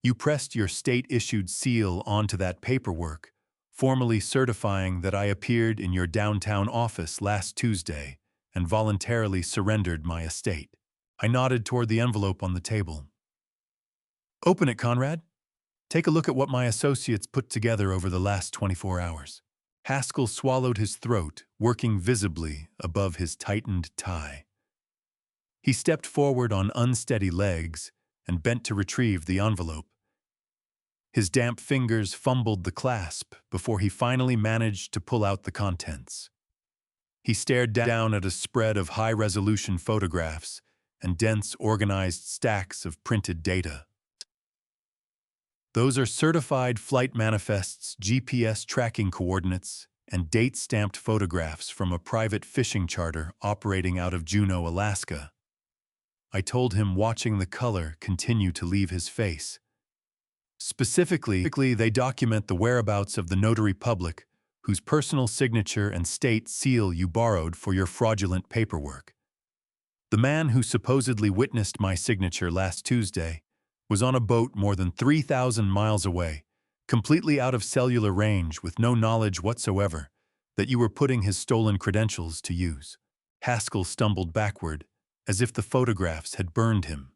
You pressed your state-issued seal onto that paperwork, formally certifying that I appeared in your downtown office last Tuesday and voluntarily surrendered my estate. I nodded toward the envelope on the table. Open it, Conrad. Take a look at what my associates put together over the last 24 hours. Haskell swallowed his throat, working visibly above his tightened tie. He stepped forward on unsteady legs and bent to retrieve the envelope. His damp fingers fumbled the clasp before he finally managed to pull out the contents. He stared down at a spread of high-resolution photographs and dense, organized stacks of printed data. Those are certified flight manifests, GPS tracking coordinates, and date-stamped photographs from a private fishing charter operating out of Juneau, Alaska. I told him, watching the color continue to leave his face. Specifically, they document the whereabouts of the notary public whose personal signature and state seal you borrowed for your fraudulent paperwork. The man who supposedly witnessed my signature last Tuesday was on a boat more than 3,000 miles away, completely out of cellular range with no knowledge whatsoever that you were putting his stolen credentials to use. Haskell stumbled backward, as if the photographs had burned him.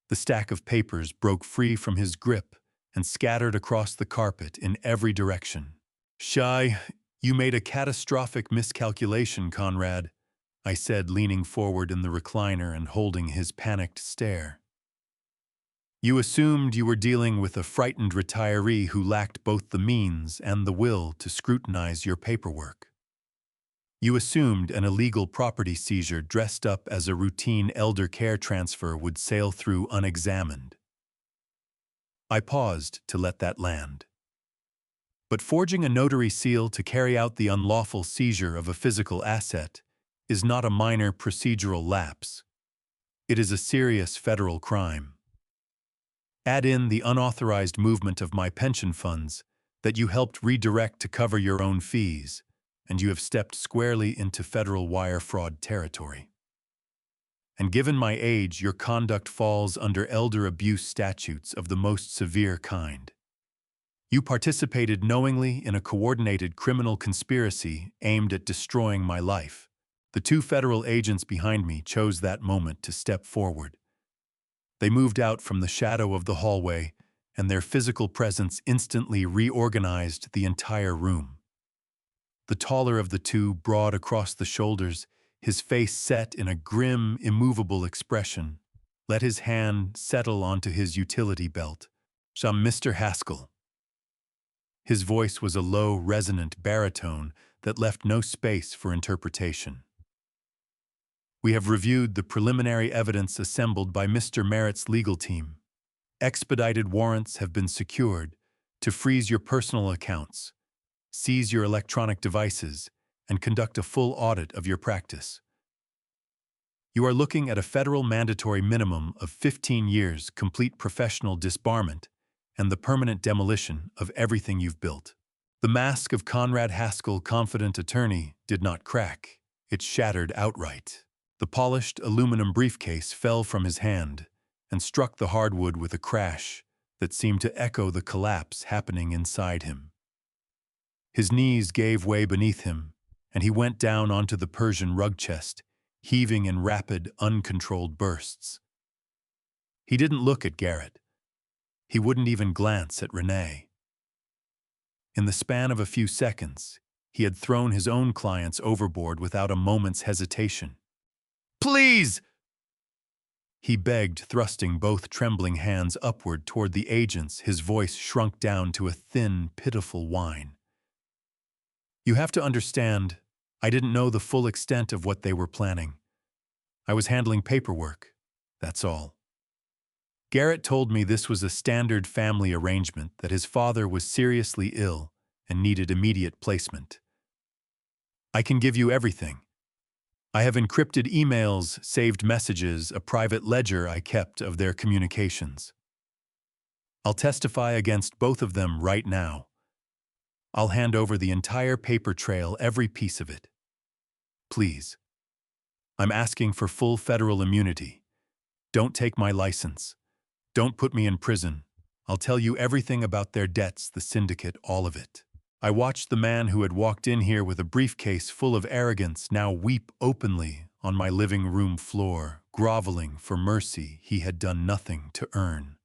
The stack of papers broke free from his grip and scattered across the carpet in every direction. You made a catastrophic miscalculation, Conrad, I said, leaning forward in the recliner and holding his panicked stare. You assumed you were dealing with a frightened retiree who lacked both the means and the will to scrutinize your paperwork. You assumed an illegal property seizure dressed up as a routine elder care transfer would sail through unexamined. I paused to let that land. But forging a notary seal to carry out the unlawful seizure of a physical asset is not a minor procedural lapse. It is a serious federal crime. Add in the unauthorized movement of my pension funds that you helped redirect to cover your own fees, and you have stepped squarely into federal wire fraud territory. And given my age, your conduct falls under elder abuse statutes of the most severe kind. You participated knowingly in a coordinated criminal conspiracy aimed at destroying my life. The two federal agents behind me chose that moment to step forward. They moved out from the shadow of the hallway, and their physical presence instantly reorganized the entire room. The taller of the two, broad across the shoulders, his face set in a grim, immovable expression, let his hand settle onto his utility belt. Mr. Haskell. His voice was a low, resonant baritone that left no space for interpretation. We have reviewed the preliminary evidence assembled by Mr. Merritt's legal team. Expedited warrants have been secured to freeze your personal accounts, seize your electronic devices, and conduct a full audit of your practice. You are looking at a federal mandatory minimum of 15 years complete professional disbarment and the permanent demolition of everything you've built. The mask of Conrad Haskell, confident attorney, did not crack. It shattered outright. The polished aluminum briefcase fell from his hand, and struck the hardwood with a crash that seemed to echo the collapse happening inside him. His knees gave way beneath him, and he went down onto the Persian rug chest, heaving in rapid, uncontrolled bursts. He didn't look at Garrett. He wouldn't even glance at Renee. In the span of a few seconds, he had thrown his own clients overboard without a moment's hesitation. "Please!" he begged, thrusting both trembling hands upward toward the agents, his voice shrunk down to a thin, pitiful whine. "You have to understand, I didn't know the full extent of what they were planning. I was handling paperwork, that's all. Garrett told me this was a standard family arrangement, that his father was seriously ill and needed immediate placement. I can give you everything. I have encrypted emails, saved messages, a private ledger I kept of their communications. I'll testify against both of them right now. I'll hand over the entire paper trail, every piece of it. Please. I'm asking for full federal immunity. Don't take my license. Don't put me in prison. I'll tell you everything about their debts, the syndicate, all of it." I watched the man who had walked in here with a briefcase full of arrogance now weep openly on my living room floor, groveling for mercy he had done nothing to earn.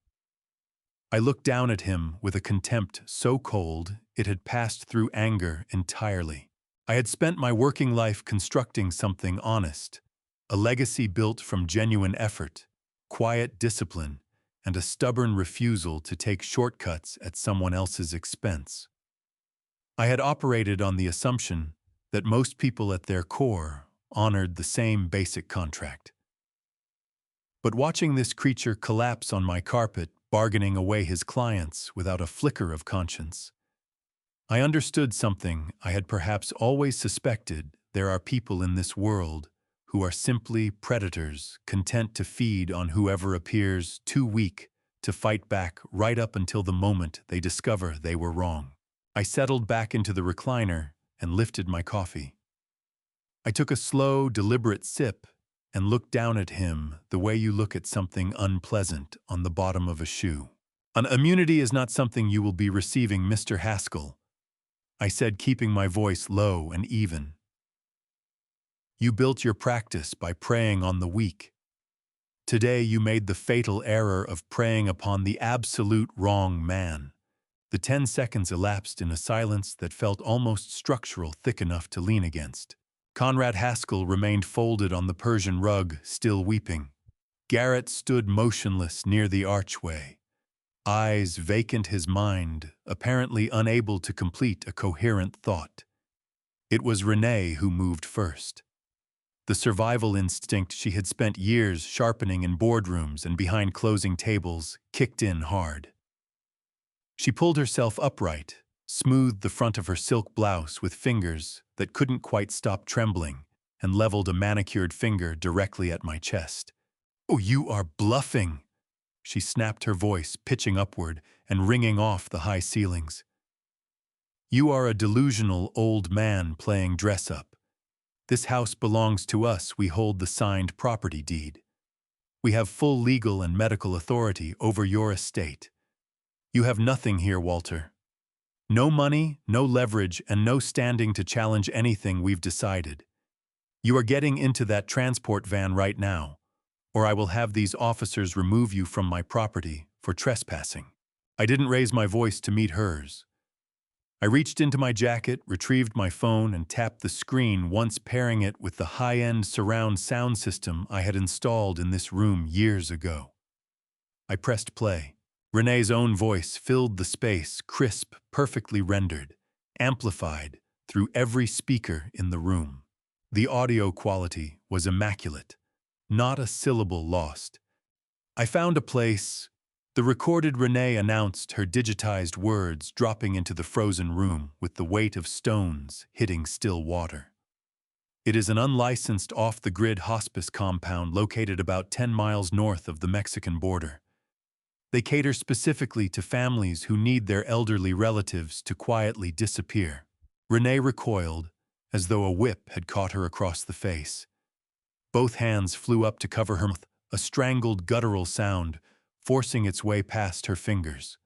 I looked down at him with a contempt so cold it had passed through anger entirely. I had spent my working life constructing something honest, a legacy built from genuine effort, quiet discipline, and a stubborn refusal to take shortcuts at someone else's expense. I had operated on the assumption that most people at their core honored the same basic contract. But watching this creature collapse on my carpet, bargaining away his clients without a flicker of conscience, I understood something I had perhaps always suspected: there are people in this world who are simply predators, content to feed on whoever appears too weak to fight back right up until the moment they discover they were wrong. I settled back into the recliner and lifted my coffee. I took a slow, deliberate sip and looked down at him the way you look at something unpleasant on the bottom of a shoe. "An immunity is not something you will be receiving, Mr. Haskell," I said, keeping my voice low and even. "You built your practice by preying on the weak. Today you made the fatal error of preying upon the absolute wrong man." The 10 seconds elapsed in a silence that felt almost structural, thick enough to lean against. Conrad Haskell remained folded on the Persian rug, still weeping. Garrett stood motionless near the archway, eyes vacant, his mind apparently unable to complete a coherent thought. It was Renee who moved first. The survival instinct she had spent years sharpening in boardrooms and behind closing tables kicked in hard. She pulled herself upright, smoothed the front of her silk blouse with fingers that couldn't quite stop trembling, and leveled a manicured finger directly at my chest. "Oh, you are bluffing!" she snapped, her voice pitching upward and ringing off the high ceilings. "You are a delusional old man playing dress-up. This house belongs to us. We hold the signed property deed. We have full legal and medical authority over your estate. You have nothing here, Walter. No money, no leverage, and no standing to challenge anything we've decided. You are getting into that transport van right now, or I will have these officers remove you from my property for trespassing." I didn't raise my voice to meet hers. I reached into my jacket, retrieved my phone, and tapped the screen, once pairing it with the high-end surround sound system I had installed in this room years ago. I pressed play. Renee's own voice filled the space, crisp, perfectly rendered, amplified through every speaker in the room. The audio quality was immaculate, not a syllable lost. I found a place. The recorded Renee announced, her digitized words dropping into the frozen room with the weight of stones hitting still water. "It is an unlicensed, off-the-grid hospice compound located about 10 miles north of the Mexican border. They cater specifically to families who need their elderly relatives to quietly disappear." Renee recoiled, as though a whip had caught her across the face. Both hands flew up to cover her mouth. a strangled guttural sound, forcing its way past her fingers.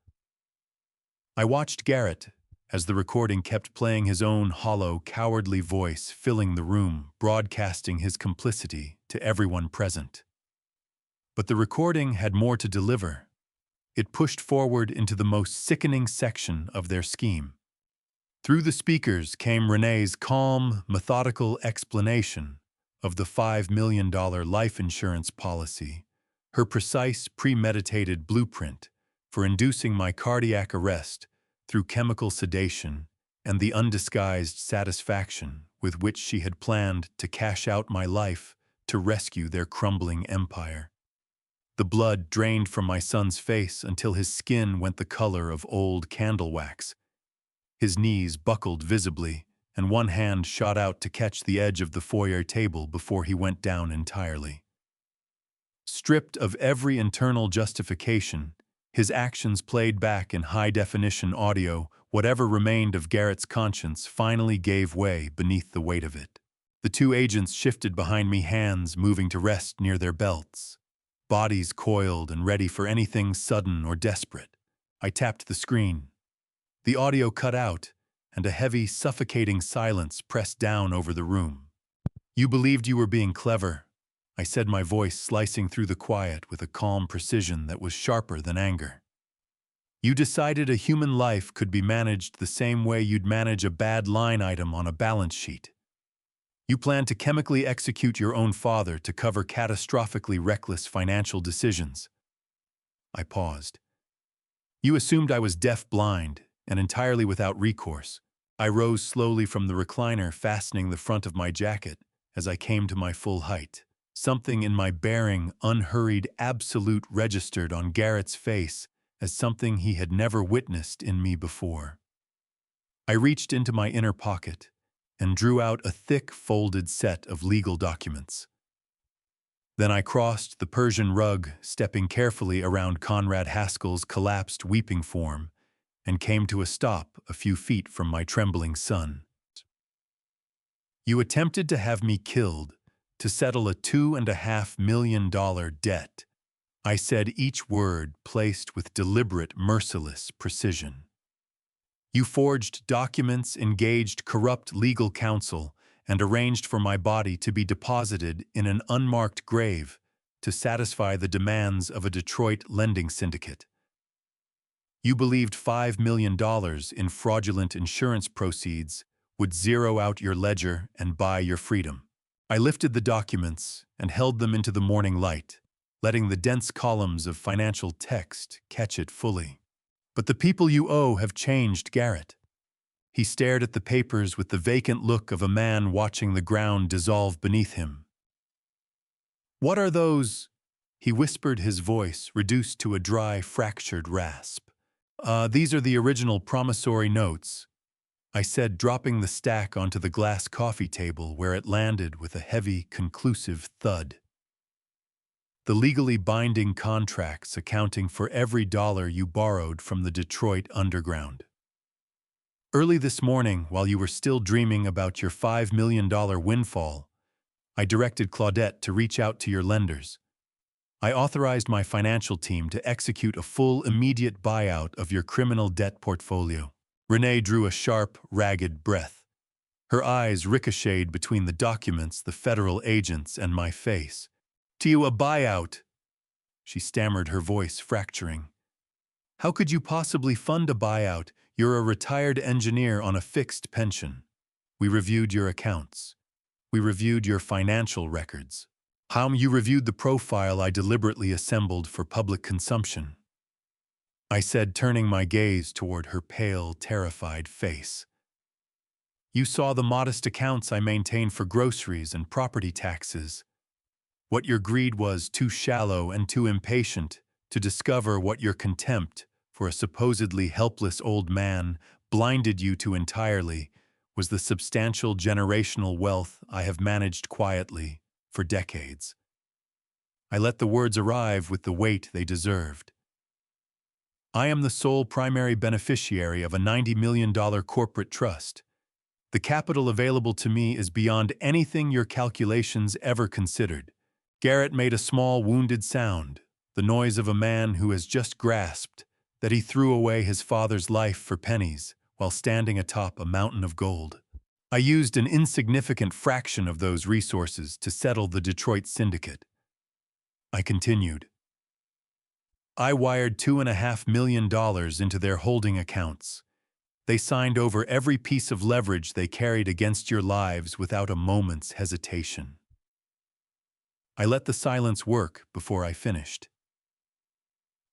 I watched Garrett as the recording kept playing, his own hollow, cowardly voice filling the room, broadcasting his complicity to everyone present. But the recording had more to deliver. It pushed forward into the most sickening section of their scheme. Through the speakers came Renee's calm, methodical explanation of the $5 million life insurance policy, her precise, premeditated blueprint for inducing my cardiac arrest through chemical sedation, and the undisguised satisfaction with which she had planned to cash out my life to rescue their crumbling empire. The blood drained from my son's face until his skin went the color of old candle wax. His knees buckled visibly, and one hand shot out to catch the edge of the foyer table before he went down entirely. Stripped of every internal justification, his actions played back in high-definition audio, whatever remained of Garrett's conscience finally gave way beneath the weight of it. The two agents shifted behind me, hands moving to rest near their belts, bodies coiled and ready for anything sudden or desperate. I tapped the screen. The audio cut out, and a heavy, suffocating silence pressed down over the room. "You believed you were being clever," I said, my voice slicing through the quiet with a calm precision that was sharper than anger. "You decided a human life could be managed the same way you'd manage a bad line item on a balance sheet. You planned to chemically execute your own father to cover catastrophically reckless financial decisions." I paused. "You assumed I was deaf-blind and entirely without recourse." I rose slowly from the recliner, fastening the front of my jacket as I came to my full height. Something in my bearing, unhurried, absolute, registered on Garrett's face as something he had never witnessed in me before. I reached into my inner pocket and drew out a thick, folded set of legal documents. Then I crossed the Persian rug, stepping carefully around Conrad Haskell's collapsed weeping form, and came to a stop a few feet from my trembling son. "You attempted to have me killed to settle a $2.5 million debt," I said, each word placed with deliberate, merciless precision. "You forged documents, engaged corrupt legal counsel, and arranged for my body to be deposited in an unmarked grave to satisfy the demands of a Detroit lending syndicate. You believed $5 million in fraudulent insurance proceeds would zero out your ledger and buy your freedom." I lifted the documents and held them into the morning light, letting the dense columns of financial text catch it fully. "But the people you owe have changed, Garrett." He stared at the papers with the vacant look of a man watching the ground dissolve beneath him. "What are those?" he whispered, his voice reduced to a dry, fractured rasp. These are the original promissory notes," I said, dropping the stack onto the glass coffee table where it landed with a heavy, conclusive thud. "The legally binding contracts accounting for every dollar you borrowed from the Detroit underground. Early this morning, while you were still dreaming about your $5 million windfall, I directed Claudette to reach out to your lenders. I authorized my financial team to execute a full, immediate buyout of your criminal debt portfolio." Renee drew a sharp, ragged breath. Her eyes ricocheted between the documents, the federal agents, and my face. "To you, a buyout?" she stammered, her voice fracturing. "How could you possibly fund a buyout? You're a retired engineer on a fixed pension. We reviewed your accounts. We reviewed your financial records. You reviewed the profile I deliberately assembled for public consumption," I said, turning my gaze toward her pale, terrified face. "You saw the modest accounts I maintained for groceries and property taxes. What your greed was too shallow and too impatient to discover what your contempt for a supposedly helpless old man blinded you to entirely was the substantial generational wealth I have managed quietly for decades." I let the words arrive with the weight they deserved. "I am the sole primary beneficiary of a $90 million corporate trust. The capital available to me is beyond anything your calculations ever considered. Garrett made a small, wounded sound, the noise of a man who has just grasped that he threw away his father's life for pennies while standing atop a mountain of gold. I used an insignificant fraction of those resources to settle the Detroit syndicate. I continued. I wired $2.5 million into their holding accounts. They signed over every piece of leverage they carried against your lives without a moment's hesitation. I let the silence work before I finished.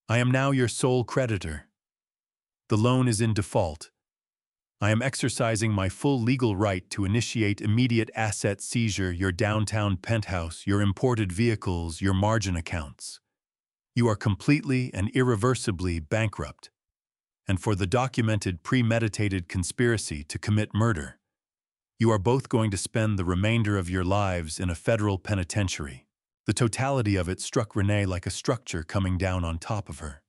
I am now your sole creditor. The loan is in default. I am exercising my full legal right to initiate immediate asset seizure, your downtown penthouse, your imported vehicles, your margin accounts. You are completely and irreversibly bankrupt. And for the documented, premeditated conspiracy to commit murder, you are both going to spend the remainder of your lives in a federal penitentiary. The totality of it struck Renee like a structure coming down on top of her.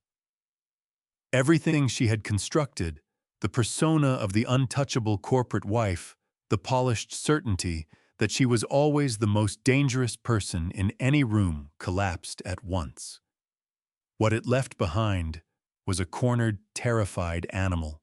Everything she had constructed, the persona of the untouchable corporate wife, the polished certainty that she was always the most dangerous person in any room, collapsed at once. What it left behind was a cornered, terrified animal.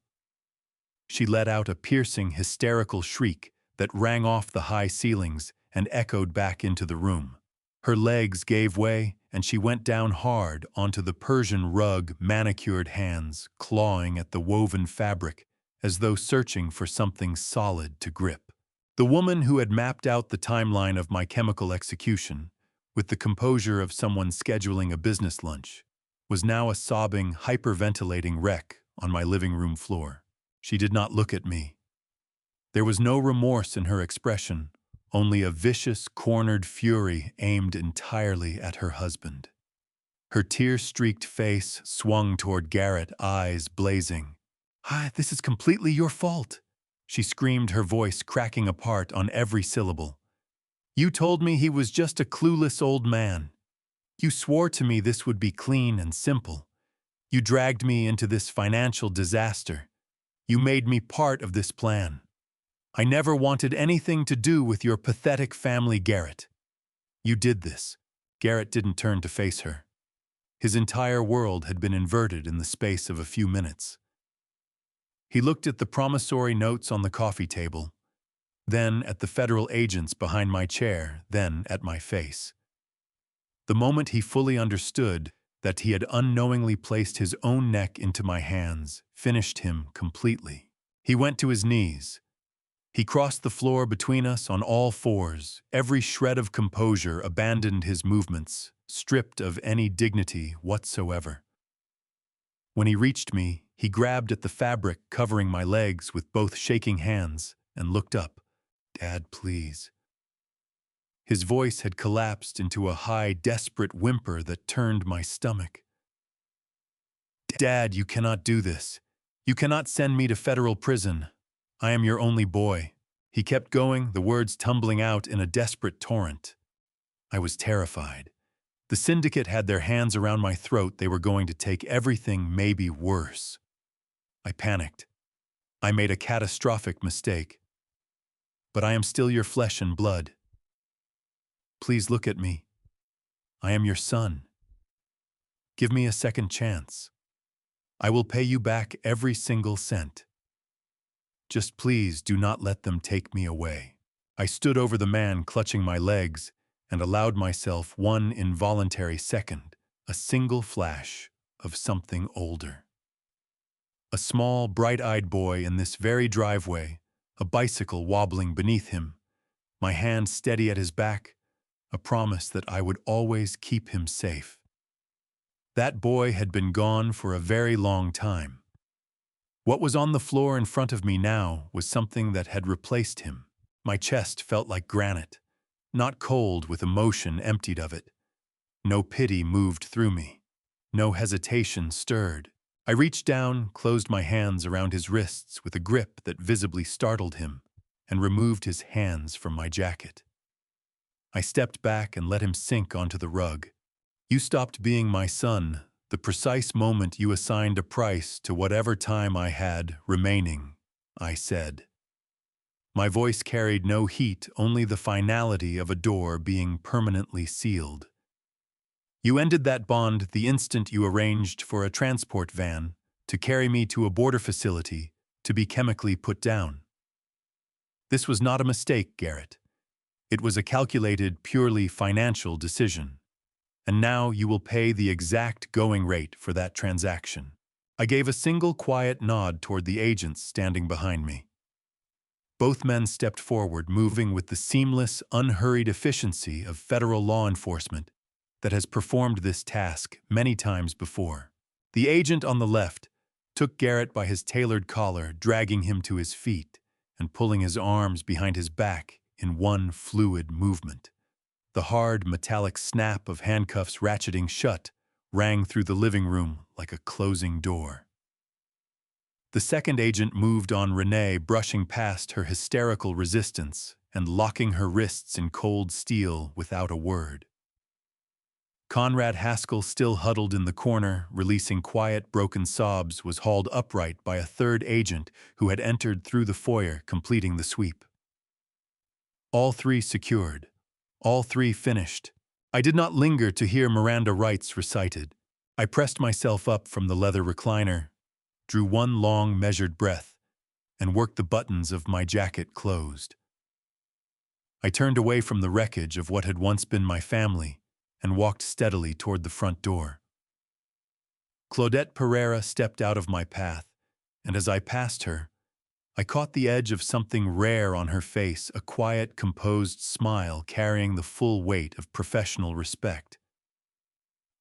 She let out a piercing, hysterical shriek that rang off the high ceilings and echoed back into the room. Her legs gave way, and she went down hard onto the Persian rug, manicured hands clawing at the woven fabric as though searching for something solid to grip. The woman who had mapped out the timeline of my chemical execution, with the composure of someone scheduling a business lunch, was now a sobbing, hyperventilating wreck on my living room floor. She did not look at me. There was no remorse in her expression, only a vicious, cornered fury aimed entirely at her husband. Her tear-streaked face swung toward Garrett, eyes blazing. This is completely your fault," she screamed, her voice cracking apart on every syllable. "You told me he was just a clueless old man. You swore to me this would be clean and simple. You dragged me into this financial disaster. You made me part of this plan. I never wanted anything to do with your pathetic family, Garrett. You did this." Garrett didn't turn to face her. His entire world had been inverted in the space of a few minutes. He looked at the promissory notes on the coffee table, then at the federal agents behind my chair, then at my face. The moment he fully understood that he had unknowingly placed his own neck into my hands finished him completely. He went to his knees. He crossed the floor between us on all fours. Every shred of composure abandoned his movements, stripped of any dignity whatsoever. When he reached me, he grabbed at the fabric covering my legs with both shaking hands and looked up. "Dad, please." His voice had collapsed into a high, desperate whimper that turned my stomach. "Dad, you cannot do this. You cannot send me to federal prison. I am your only boy." He kept going, the words tumbling out in a desperate torrent. I was terrified. The syndicate had their hands around my throat. They were going to take everything, maybe worse. I panicked. I made a catastrophic mistake. "But I am still your flesh and blood. Please look at me. I am your son. Give me a second chance. I will pay you back every single cent. Just please do not let them take me away." I stood over the man clutching my legs and allowed myself one involuntary second, a single flash of something older. A small, bright-eyed boy in this very driveway, a bicycle wobbling beneath him, my hand steady at his back, a promise that I would always keep him safe. That boy had been gone for a very long time. What was on the floor in front of me now was something that had replaced him. My chest felt like granite, not cold with emotion emptied of it. No pity moved through me. No hesitation stirred. I reached down, closed my hands around his wrists with a grip that visibly startled him, and removed his hands from my jacket. I stepped back and let him sink onto the rug. "You stopped being my son the precise moment you assigned a price to whatever time I had remaining," I said. My voice carried no heat, only the finality of a door being permanently sealed. You ended that bond the instant you arranged for a transport van to carry me to a border facility to be chemically put down. This was not a mistake, Garrett. It was a calculated, purely financial decision. And now you will pay the exact going rate for that transaction. I gave a single quiet nod toward the agents standing behind me. Both men stepped forward, moving with the seamless, unhurried efficiency of federal law enforcement that has performed this task many times before. The agent on the left took Garrett by his tailored collar, dragging him to his feet and pulling his arms behind his back in one fluid movement. The hard, metallic snap of handcuffs ratcheting shut rang through the living room like a closing door. The second agent moved on Renee, brushing past her hysterical resistance and locking her wrists in cold steel without a word. Conrad Haskell, still huddled in the corner, releasing quiet, broken sobs, was hauled upright by a third agent who had entered through the foyer, completing the sweep. All three secured. All three finished. I did not linger to hear Miranda rights recited. I pressed myself up from the leather recliner, drew one long, measured breath, and worked the buttons of my jacket closed. I turned away from the wreckage of what had once been my family and walked steadily toward the front door. Claudette Pereira stepped out of my path, and as I passed her, I caught the edge of something rare on her face, a quiet, composed smile carrying the full weight of professional respect.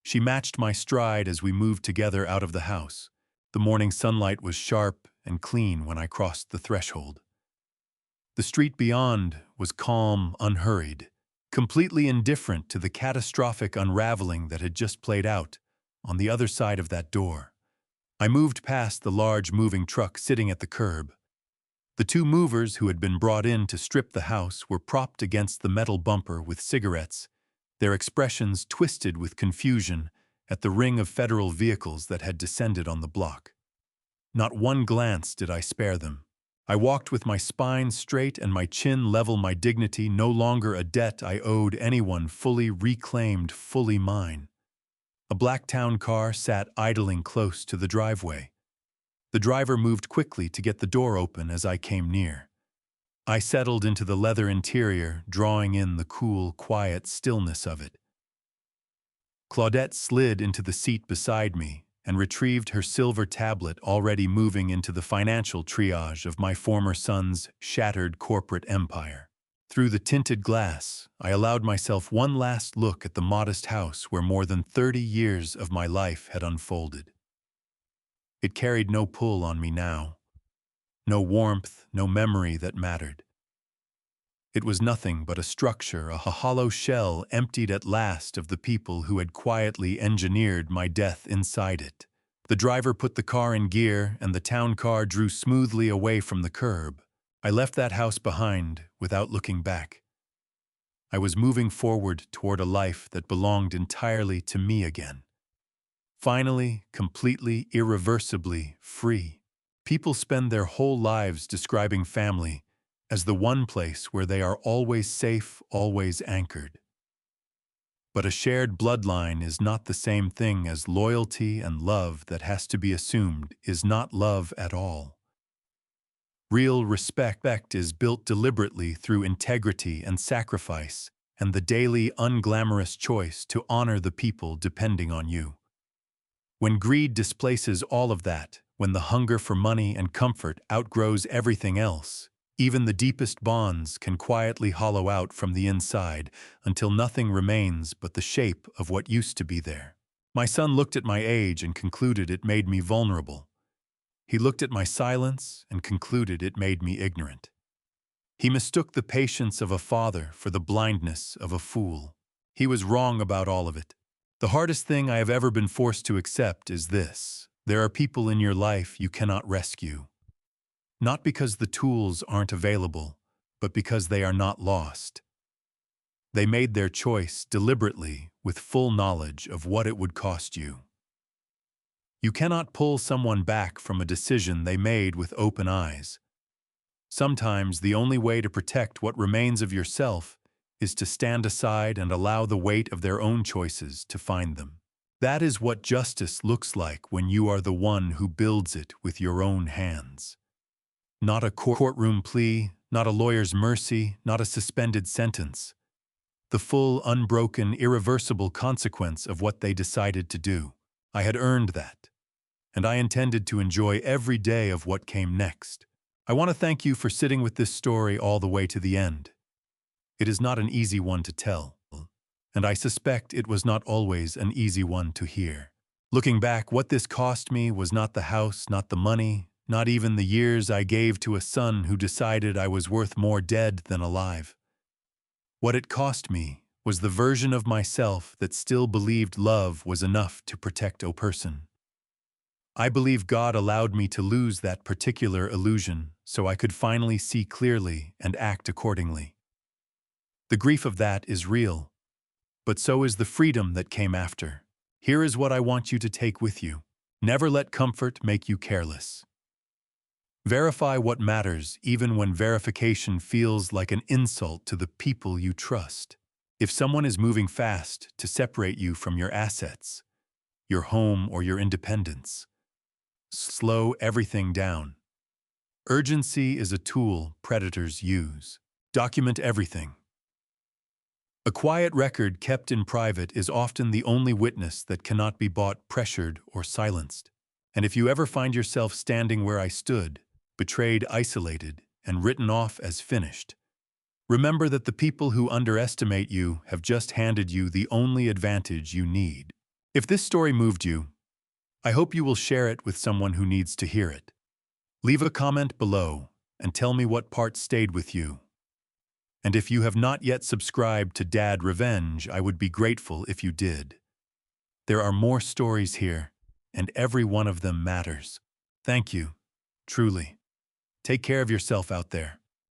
She matched my stride as we moved together out of the house. The morning sunlight was sharp and clean when I crossed the threshold. The street beyond was calm, unhurried, completely indifferent to the catastrophic unraveling that had just played out on the other side of that door. I moved past the large moving truck sitting at the curb. The two movers who had been brought in to strip the house were propped against the metal bumper with cigarettes, their expressions twisted with confusion at the ring of federal vehicles that had descended on the block. Not one glance did I spare them. I walked with my spine straight and my chin level, my dignity no longer a debt I owed anyone, fully reclaimed, fully mine. A black town car sat idling close to the driveway. The driver moved quickly to get the door open as I came near. I settled into the leather interior, drawing in the cool, quiet stillness of it. Claudette slid into the seat beside me and retrieved her silver tablet, already moving into the financial triage of my former son's shattered corporate empire. Through the tinted glass, I allowed myself one last look at the modest house where more than 30 years of my life had unfolded. It carried no pull on me now, no warmth, no memory that mattered. It was nothing but a structure, a hollow shell emptied at last of the people who had quietly engineered my death inside it. The driver put the car in gear and the town car drew smoothly away from the curb. I left that house behind without looking back. I was moving forward toward a life that belonged entirely to me again. Finally, completely, irreversibly free. People spend their whole lives describing family as the one place where they are always safe, always anchored. But a shared bloodline is not the same thing as loyalty, and love that has to be assumed is not love at all. Real respect is built deliberately through integrity and sacrifice, and the daily, unglamorous choice to honor the people depending on you. When greed displaces all of that, when the hunger for money and comfort outgrows everything else, even the deepest bonds can quietly hollow out from the inside until nothing remains but the shape of what used to be there. My son looked at my age and concluded it made me vulnerable. He looked at my silence and concluded it made me ignorant. He mistook the patience of a father for the blindness of a fool. He was wrong about all of it. The hardest thing I have ever been forced to accept is this: there are people in your life you cannot rescue. Not because the tools aren't available, but because they are not lost. They made their choice deliberately with full knowledge of what it would cost you. You cannot pull someone back from a decision they made with open eyes. Sometimes the only way to protect what remains of yourself is to stand aside and allow the weight of their own choices to find them. That is what justice looks like when you are the one who builds it with your own hands. Not a courtroom plea, not a lawyer's mercy, not a suspended sentence. The full, unbroken, irreversible consequence of what they decided to do. I had earned that, and I intended to enjoy every day of what came next. I want to thank you for sitting with this story all the way to the end. It is not an easy one to tell, and I suspect it was not always an easy one to hear. Looking back, what this cost me was not the house, not the money, not even the years I gave to a son who decided I was worth more dead than alive. What it cost me was the version of myself that still believed love was enough to protect a person. I believe God allowed me to lose that particular illusion so I could finally see clearly and act accordingly. The grief of that is real, but so is the freedom that came after. Here is what I want you to take with you. Never let comfort make you careless. Verify what matters even when verification feels like an insult to the people you trust. If someone is moving fast to separate you from your assets, your home or your independence, slow everything down. Urgency is a tool predators use. Document everything. A quiet record kept in private is often the only witness that cannot be bought, pressured, or silenced. And if you ever find yourself standing where I stood, betrayed, isolated, and written off as finished, remember that the people who underestimate you have just handed you the only advantage you need. If this story moved you, I hope you will share it with someone who needs to hear it. Leave a comment below and tell me what part stayed with you. And if you have not yet subscribed to Dad Revenge, I would be grateful if you did. There are more stories here, and every one of them matters. Thank you, truly. Take care of yourself out there.